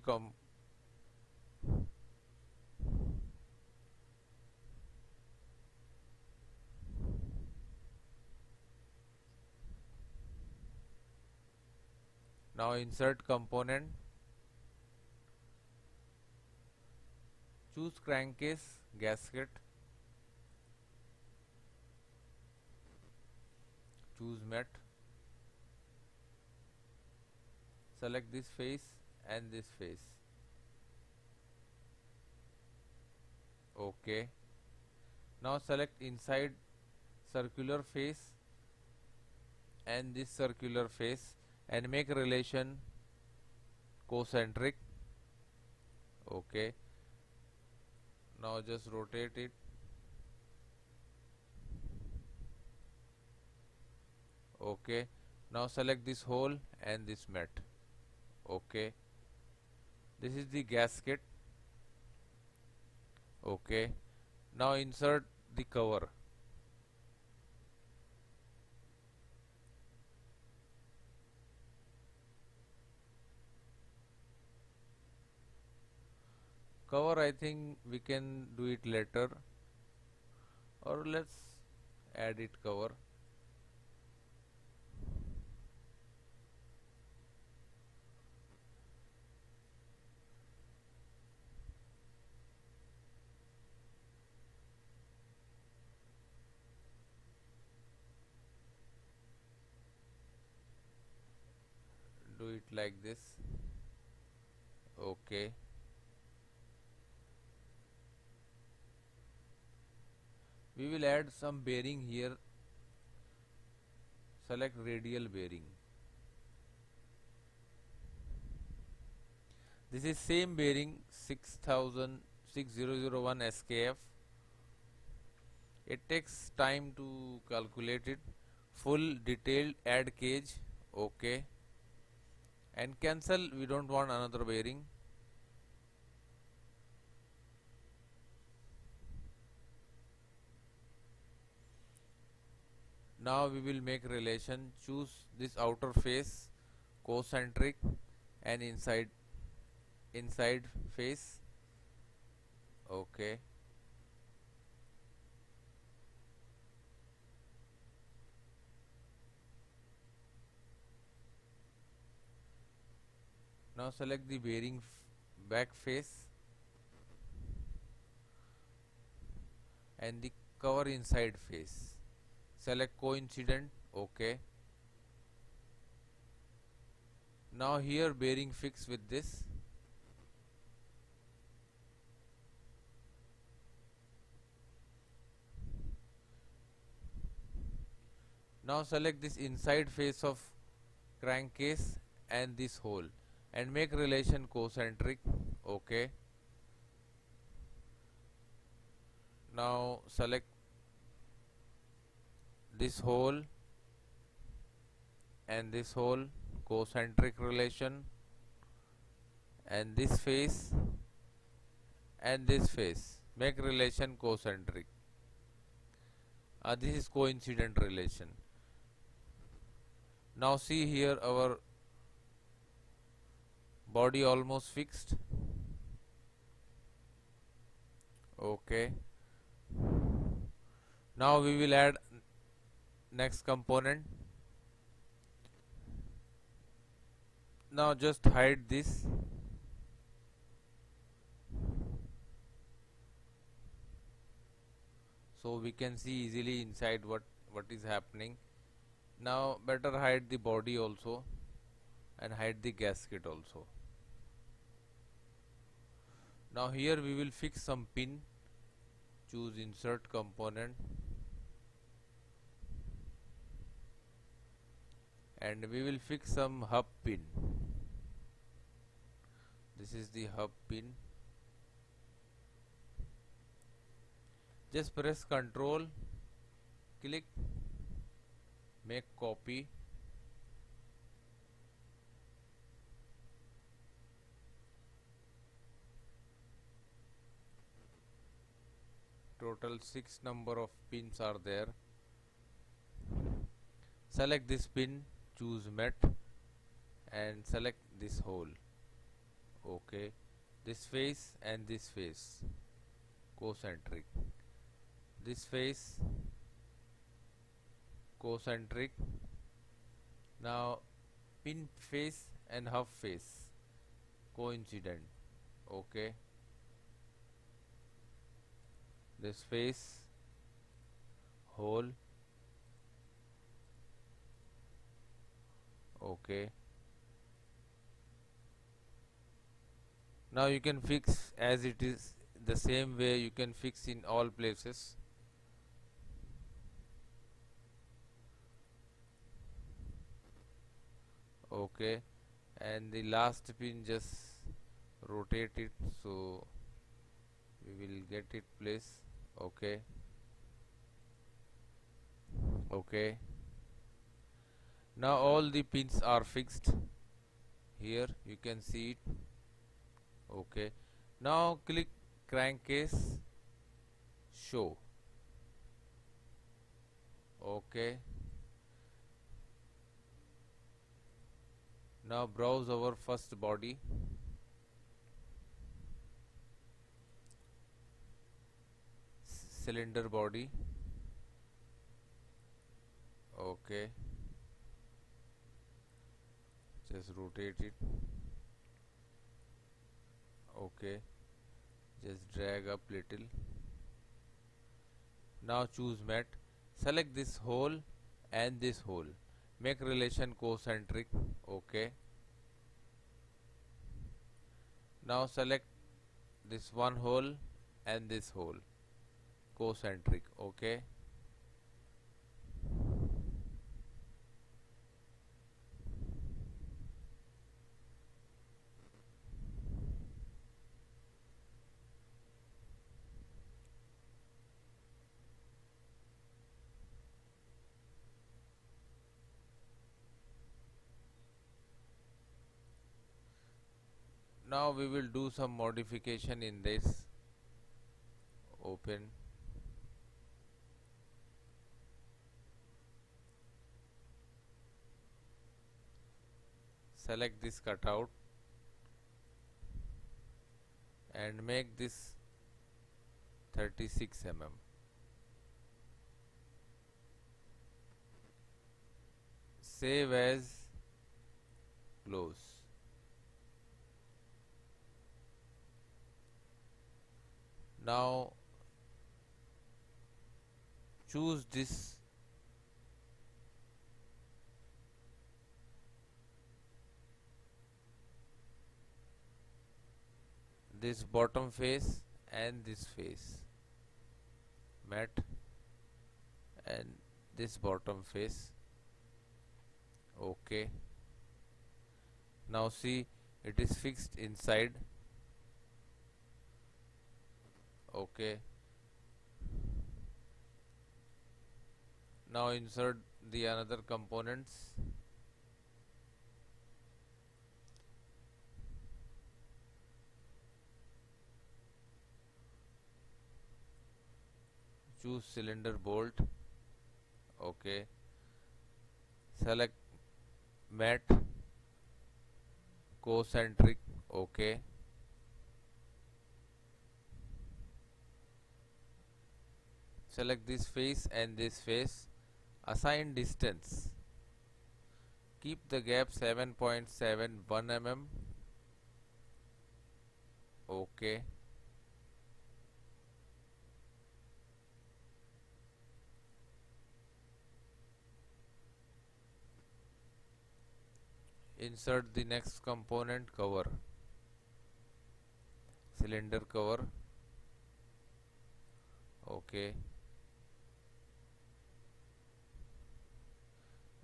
now insert component, choose crankcase gasket, choose mat, select this face and this face. Okay, now select inside circular face and this circular face and make relation concentric. Okay, now just rotate it. Okay, now select this hole and this mat. Okay, this is the gasket. Okay, now insert the cover. Cover, I think we can do it later, or let's add it cover. Do it like this. Okay, we will add some bearing here. Select radial bearing. This is same bearing 6001 SKF. It takes time to calculate it. Full detailed add cage. Okay, and cancel, we don't want another bearing. Now we will make relation, choose this outer face, concentric and inside face. Okay, now select the bearing back face and the cover inside face. Select coincident. Okay, now here bearing fix with this. Now select this inside face of crankcase and this hole and make relation concentric. Okay, now select this hole and this hole, concentric relation, and this face and this face, make relation concentric. This is coincident relation. Now see here our body almost fixed. Okay, now we will add next component. Now just hide this. So we can see easily inside what is happening. Now better hide the body also and hide the gasket also. Now here we will fix some pin. Choose insert component and we will fix some hub pin. This is the hub pin. Just press Ctrl, click, make copy. Total 6 number of pins are there. Select this pin, choose mat and select this hole. Okay, this face and this face concentric, this face concentric. Now pin face and hub face coincident. Okay, this face hole. Okay, now you can fix as it is, the same way you can fix in all places. Okay, and the last pin just rotate it so we will get it place. Okay, okay, now all the pins are fixed. Here you can see it. Okay, now click crankcase, show. Okay, now browse our first body. Cylinder body. Okay, just rotate it. Okay, just drag up little. Now choose mat, select this hole and this hole, make relation concentric. Okay, now select this one hole and this hole concentric. Okay, now we will do some modification in this. Open, select this cutout and make this 36 mm. Save as, close. Now choose this bottom face and this face, mat and this bottom face. Okay, now see it is fixed inside. Okay, now insert the another components. Choose cylinder bolt. Okay, select mat concentric. Okay, select this face and this face Assign distance. Keep the gap 7.71 mm. OK. Insert the next component, cover, cylinder cover. OK.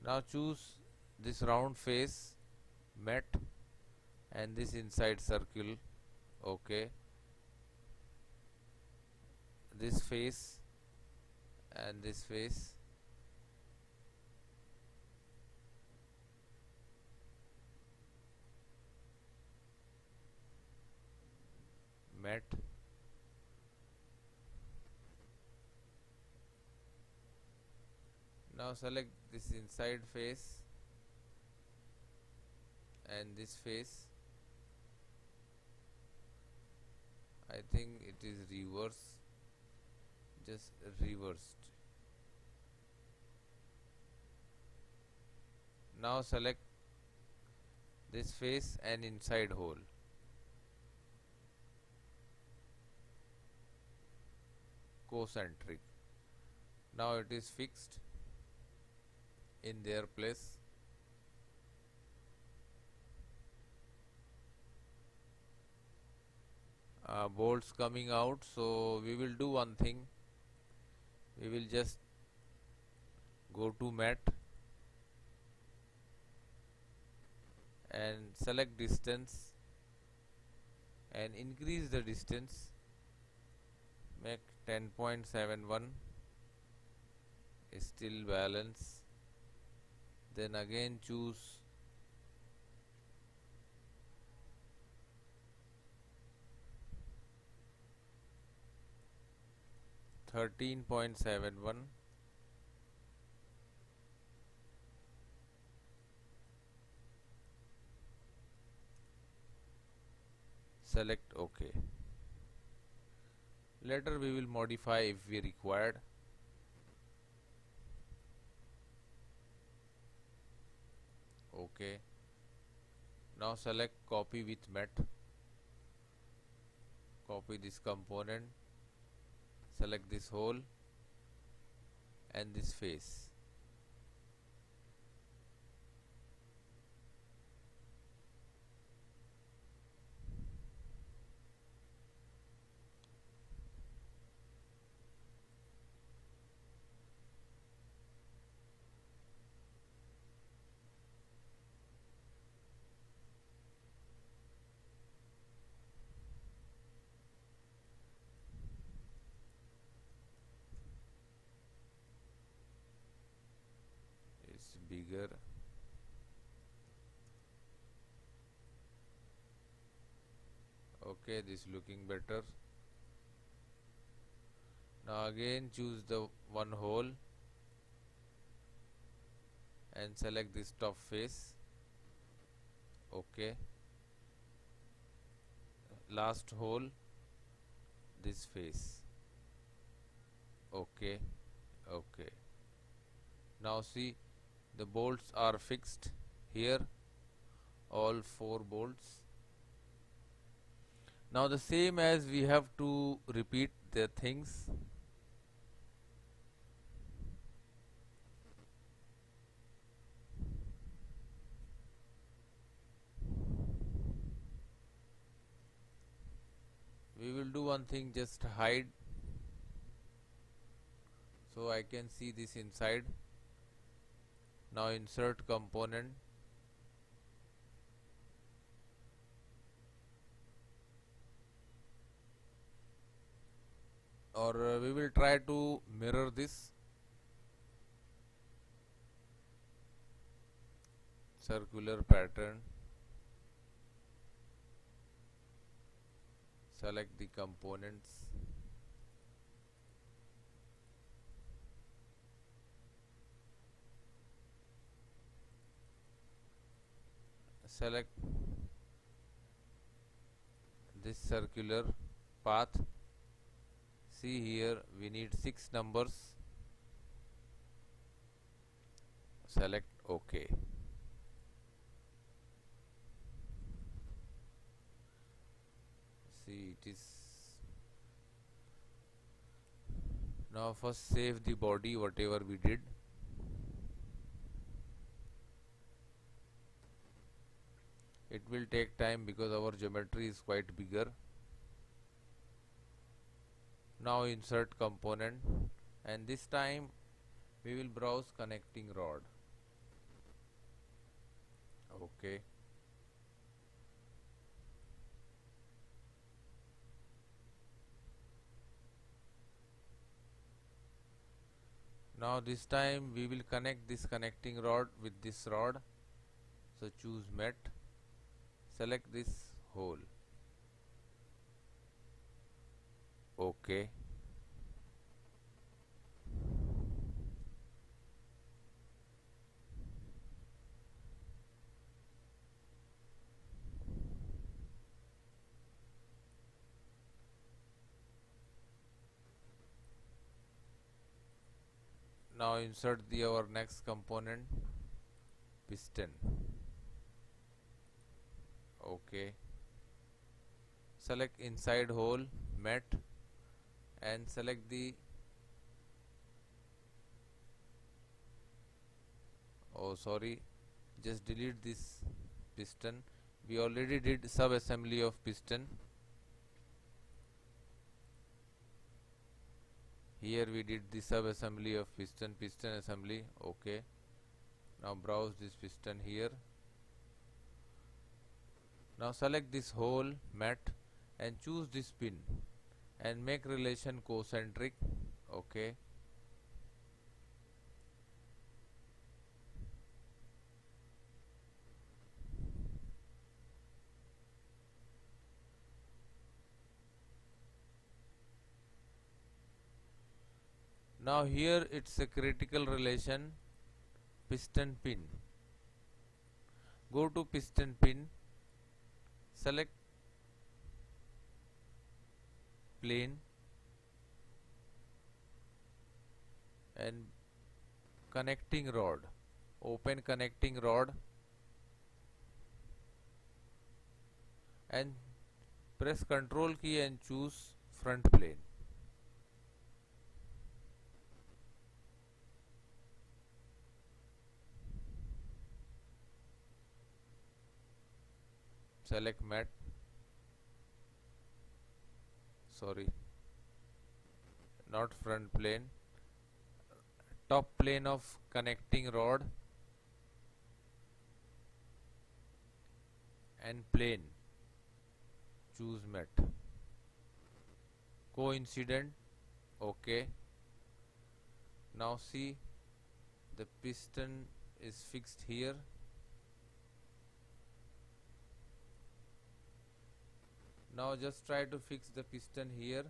Now choose this round face, mat, and this inside circle. OK. This face and this face. Mat. Now select this inside face and this face. I think it is reverse, just reversed. Now select this face and inside hole. Concentric. Now it is fixed in their place. Bolts coming out, so we will do one thing. We will just go to mat and select distance and increase the distance, make 10.71, still balance. Then again choose 13.71, select OK. Later we will modify if we required. OK. Now select copy with mat. Copy this component. Select this hole and this face. Bigger. Okay, this looking better. Now again choose the one hole and select this top face. Okay. Last hole, this face. Okay. Okay. Now see, the bolts are fixed here, all 4 bolts. Now the same as we have to repeat the things. We will do one thing, just hide so I can see this inside. Now insert component. Or we will try to mirror this. Circular pattern. Select the components. Select this circular path. See here, we need 6 numbers. select OK. See, it is now. First save the body whatever we did. It will take time because our geometry is quite bigger. Now insert component, and this time we will browse connecting rod. Okay. Now this time we will connect this connecting rod with this rod. So choose mat, select this hole. Okay. Now insert our next component, piston. Okay. Select inside hole, mat, and select the just delete this piston. We already did sub assembly of piston. Here we did the sub assembly of piston assembly. Okay. Now browse this piston here. Now select this hole, mat, and choose this pin and make relation concentric. Okay. Now here it's a critical relation, piston pin. Go to piston pin, select plane and connecting rod. Open connecting rod and press Ctrl key and choose front plane. Select mat, not front plane, top plane of connecting rod and plane, choose mat, coincident. Okay. Now see, the piston is fixed here. Now just try to fix the piston here.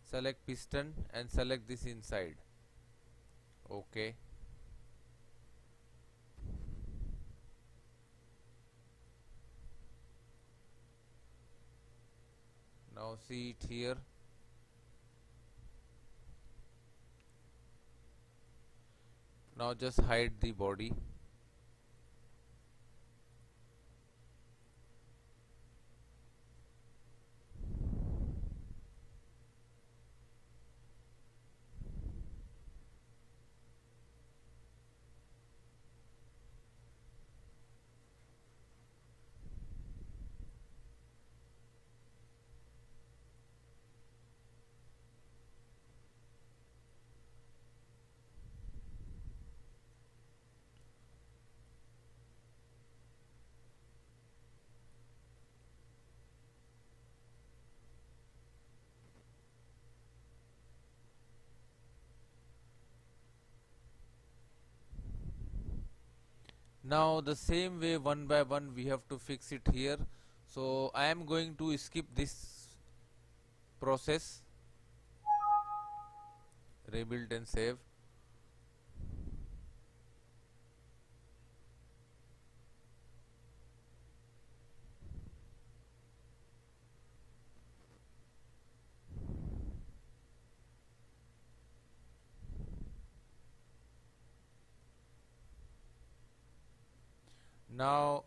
Select piston and select this inside. Okay. Now see it here. Now just hide the body. Now the same way one by one we have to fix it here. So I am going to skip this process, rebuild and save. Now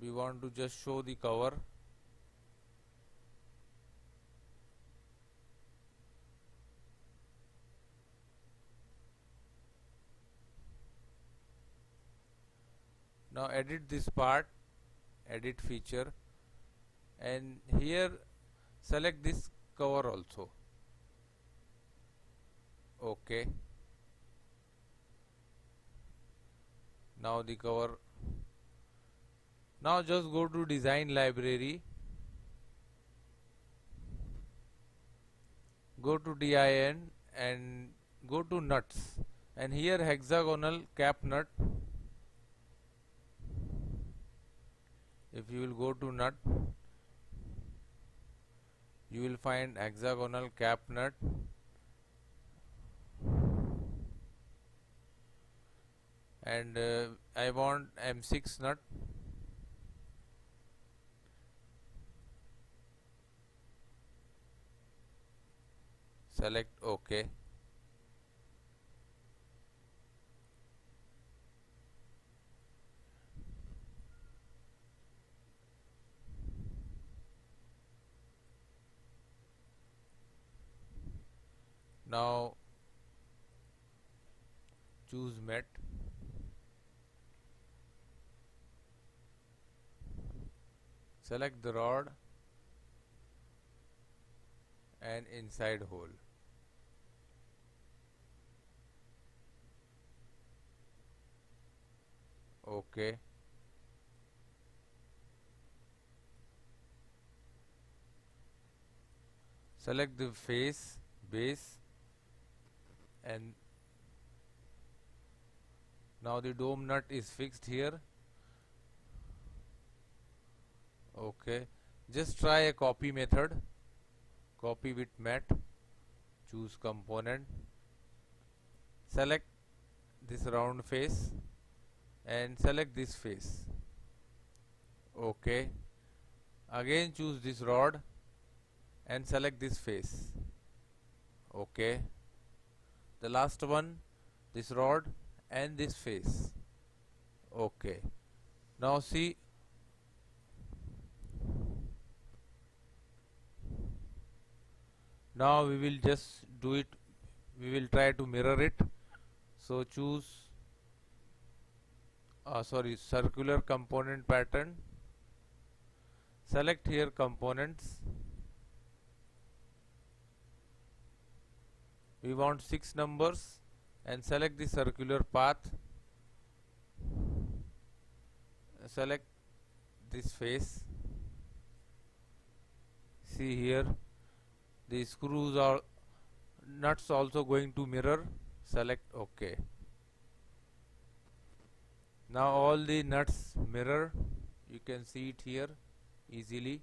we want to just show the cover. Now edit this part, edit feature, and here select this cover also. Okay. Now the cover. Now just go to design library, go to DIN and go to nuts, and here hexagonal cap nut. If you will go to nut, you will find hexagonal cap nut, and I want M6 nut. Select OK. Now choose mat. Select the rod and inside hole. Okay. Select the face, base, and now the dome nut is fixed here. Okay. Just try a copy method. Copy with mat. Choose component. Select this round face and select this face. Okay. Again choose this rod and select this face. Okay. The last one, this rod and this face. Okay. Now see, now we will just do it, we will try to mirror it. So choose circular component pattern. Select here components. We want 6 numbers and select the circular path. Select this face. See here, the screws are nuts also going to mirror. Select OK. Now all the nuts mirror. You can see it here easily.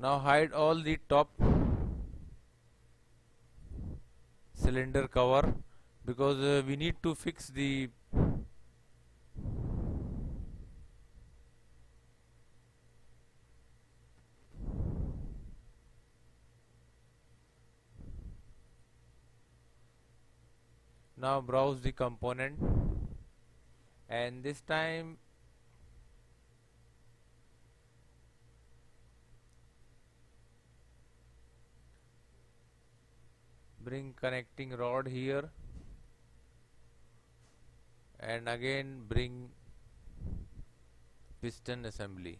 Now hide all the top cylinder cover, because we need to fix the now browse the component, and this time bring connecting rod here, and again bring piston assembly.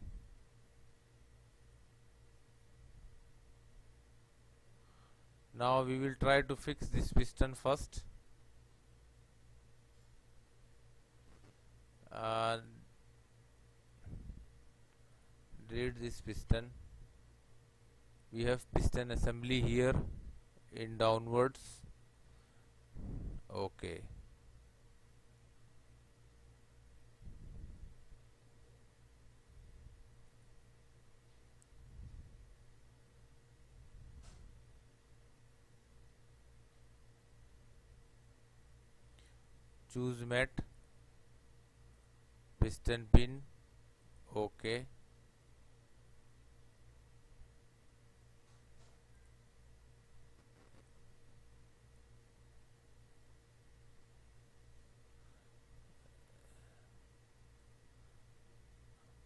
Now we will try to fix this piston first. Delete this piston. We have piston assembly here in downwards. Okay. choose mat, piston pin, OK.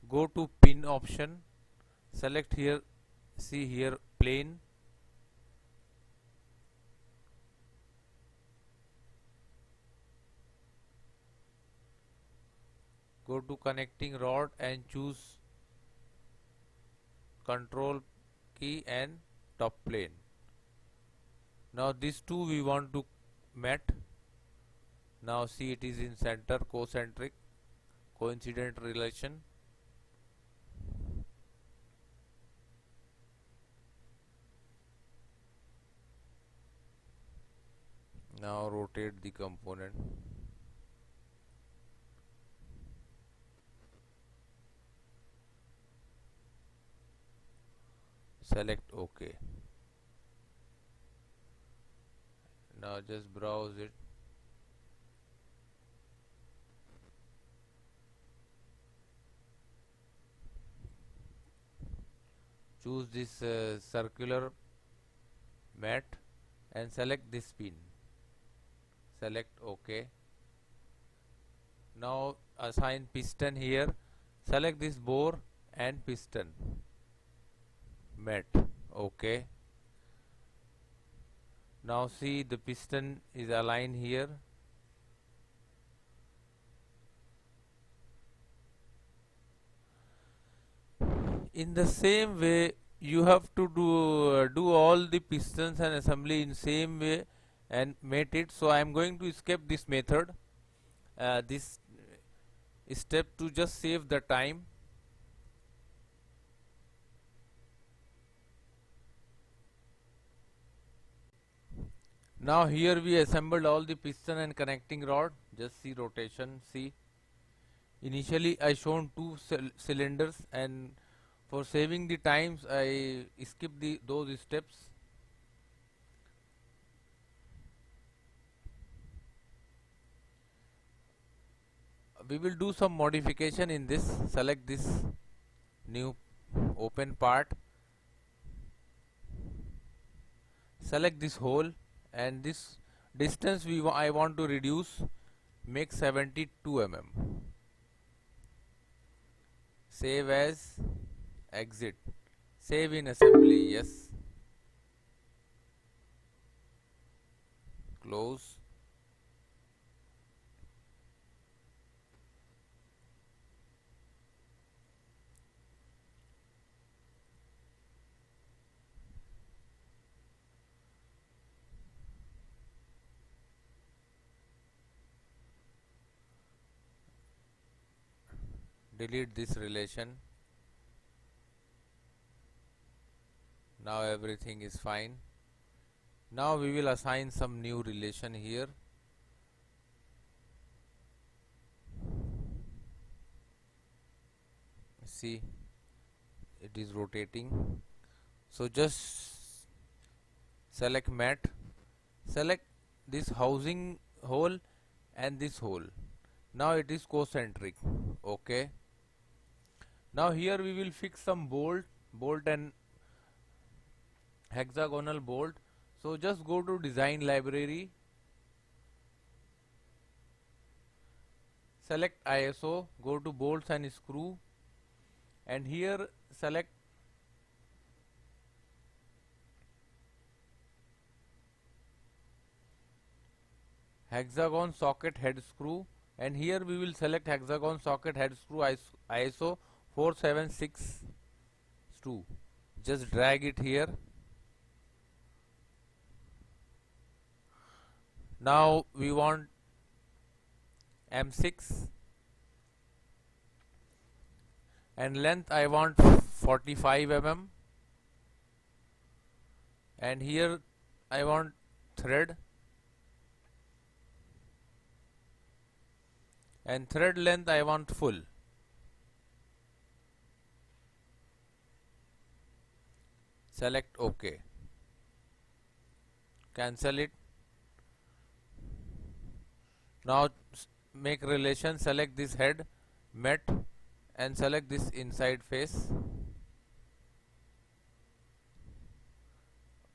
Go to pin option, select here, see here plane, go to connecting rod and choose control key and top plane. Now these two we want to mat. Now see, it is in center, concentric, coincident relation. Now rotate the component. Select OK. Now just browse it. Choose this circular mat and select this pin. Select OK. Now assign piston here. Select this bore and piston mat. OK. Now see, the piston is aligned here. In the same way, you have to do all the pistons and assembly in same way and mate it. So I am going to skip this method, this step, to just save the time. Now here we assembled all the piston and connecting rod. Just see rotation. See, initially I shown two cylinders, and for saving the times I skip those steps. We will do some modification in this. Select this new open part, select this hole, and this distance I want to reduce, make 72 mm. Save as, exit, save in assembly, yes, close. Delete this relation. Now everything is fine. Now we will assign some new relation here. See, it is rotating. So just select mat, select this housing hole and this hole. Now it is concentric. Okay. Now here we will fix some bolt and hexagonal bolt. So just go to design library, select ISO, go to bolts and screw, and here select hexagon socket head screw, and here we will select hexagon socket head screw ISO 4762. Just drag it here. Now we want M6 and length I want 45 mm, and here I want thread, and thread length I want full. Select OK. Cancel it. Now make relation, select this head, met, and select this inside face.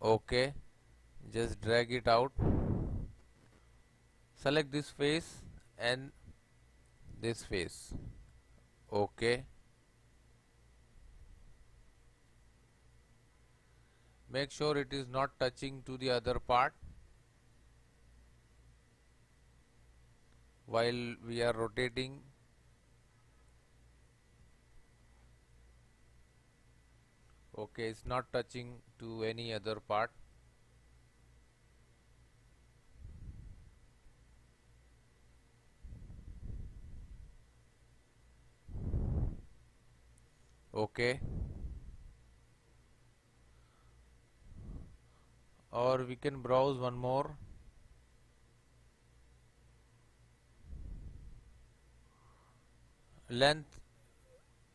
OK. Just drag it out. Select this face and this face. OK. Make sure it is not touching to the other part while we are rotating. OK, it's not touching to any other part. OK. Or we can browse one more. Length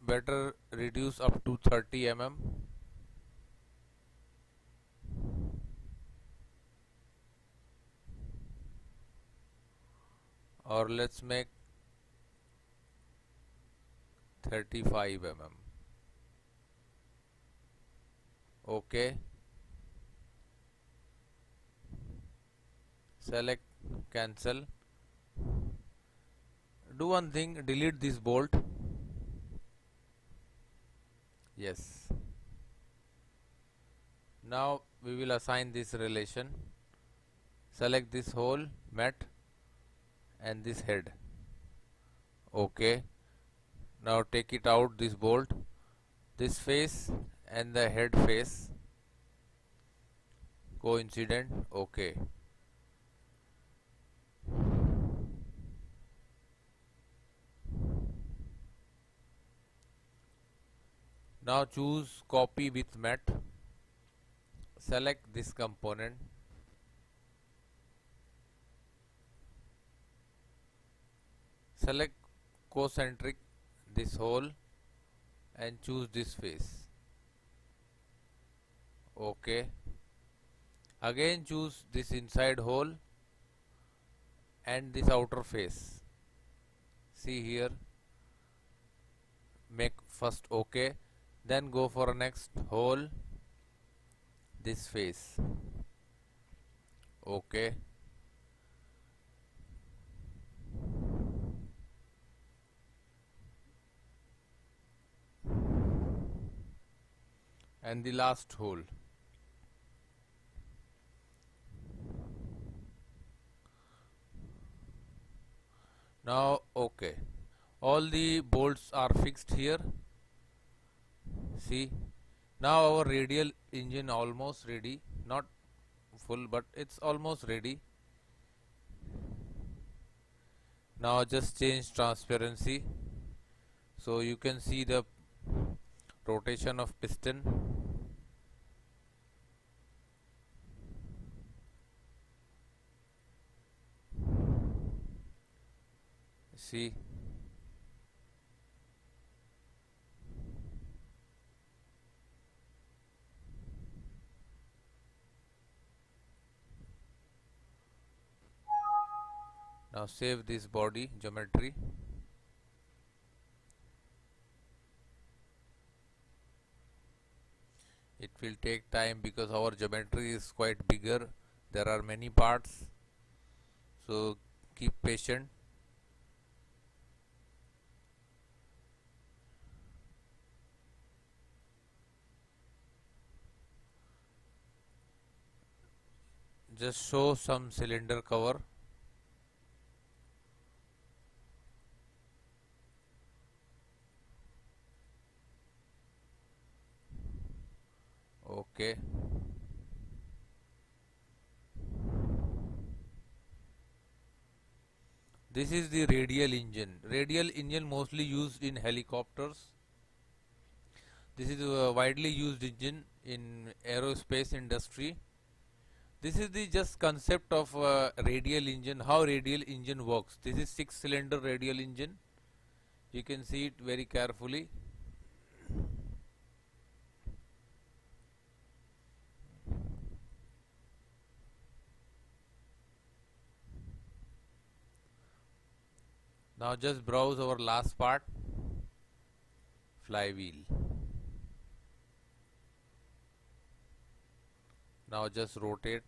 better reduce up to 30 mm. Or let's make 35 mm. OK. Select cancel. Do one thing, delete this bolt. Yes. Now we will assign this relation. Select this hole, met, and this head. OK. Now take it out, this bolt, this face and the head face coincident. OK. Now choose copy with mat. Select this component. Select concentric this hole and choose this face. OK. Again choose this inside hole and this outer face. See here. Make first OK. Then go for next hole, this face. OK. And the last hole. Now OK. All the bolts are fixed here. See, now our radial engine almost ready, not full but it's almost ready. Now just change transparency so you can see the rotation of piston. See, now save this body geometry. It will take time because our geometry is quite bigger. There are many parts, so keep patient. Just show some cylinder cover. Okay. This is the radial engine. Radial engine mostly used in helicopters. This is a widely used engine in aerospace industry. This is the just concept of radial engine, how radial engine works. This is 6-cylinder radial engine. You can see it very carefully. Now just browse our last part, flywheel. Now just rotate.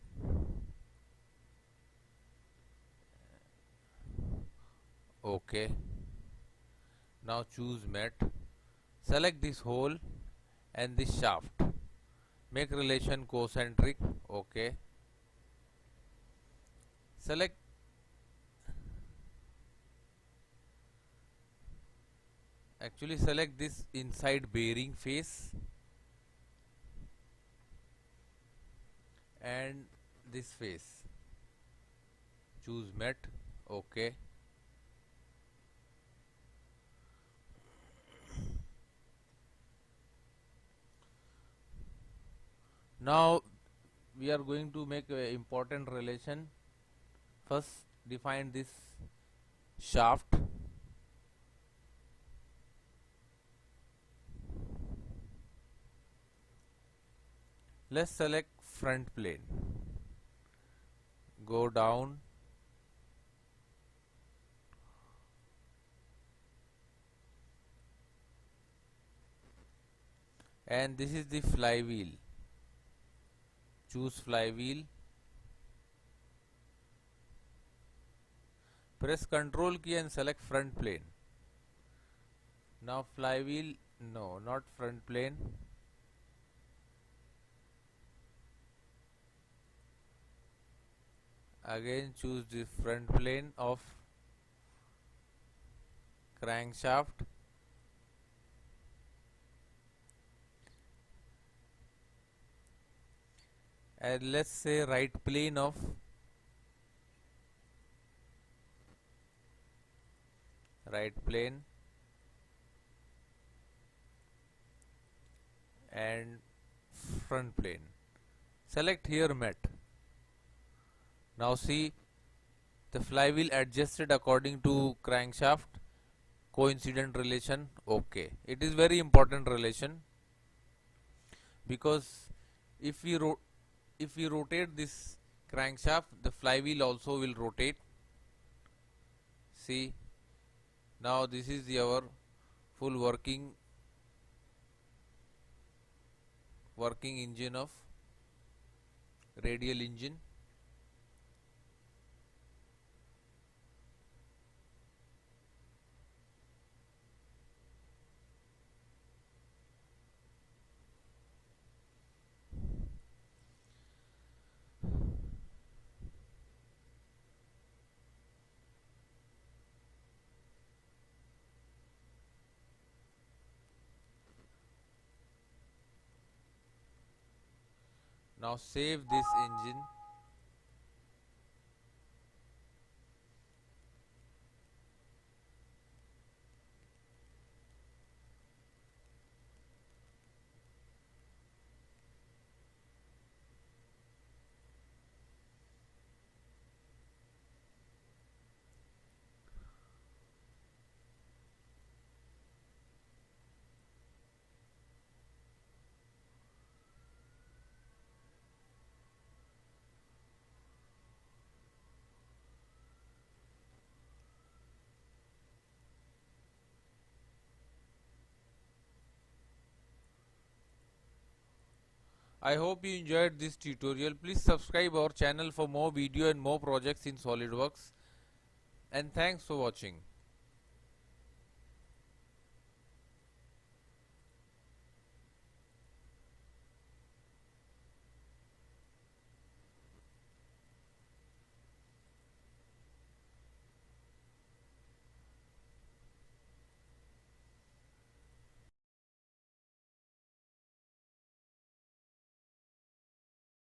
OK. Now choose mat. Select this hole and this shaft. Make relation concentric. OK. Select this inside bearing face and this face. Choose mat. OK. Now we are going to make an important relation. First define this shaft. Let's select front plane. Go down. And this is the flywheel. Choose flywheel. Press Ctrl key and select front plane. Now flywheel, no, not front plane. Again choose the front plane of crankshaft. And let's say right plane of and front plane. Select here mat. Now see the flywheel adjusted according to crankshaft coincident relation. OK. It is very important relation, because if we rotate this crankshaft, the flywheel also will rotate. See, now this is our full working engine of radial engine. Now save this engine. I hope you enjoyed this tutorial. Please subscribe our channel for more video and more projects in SolidWorks. And thanks for watching.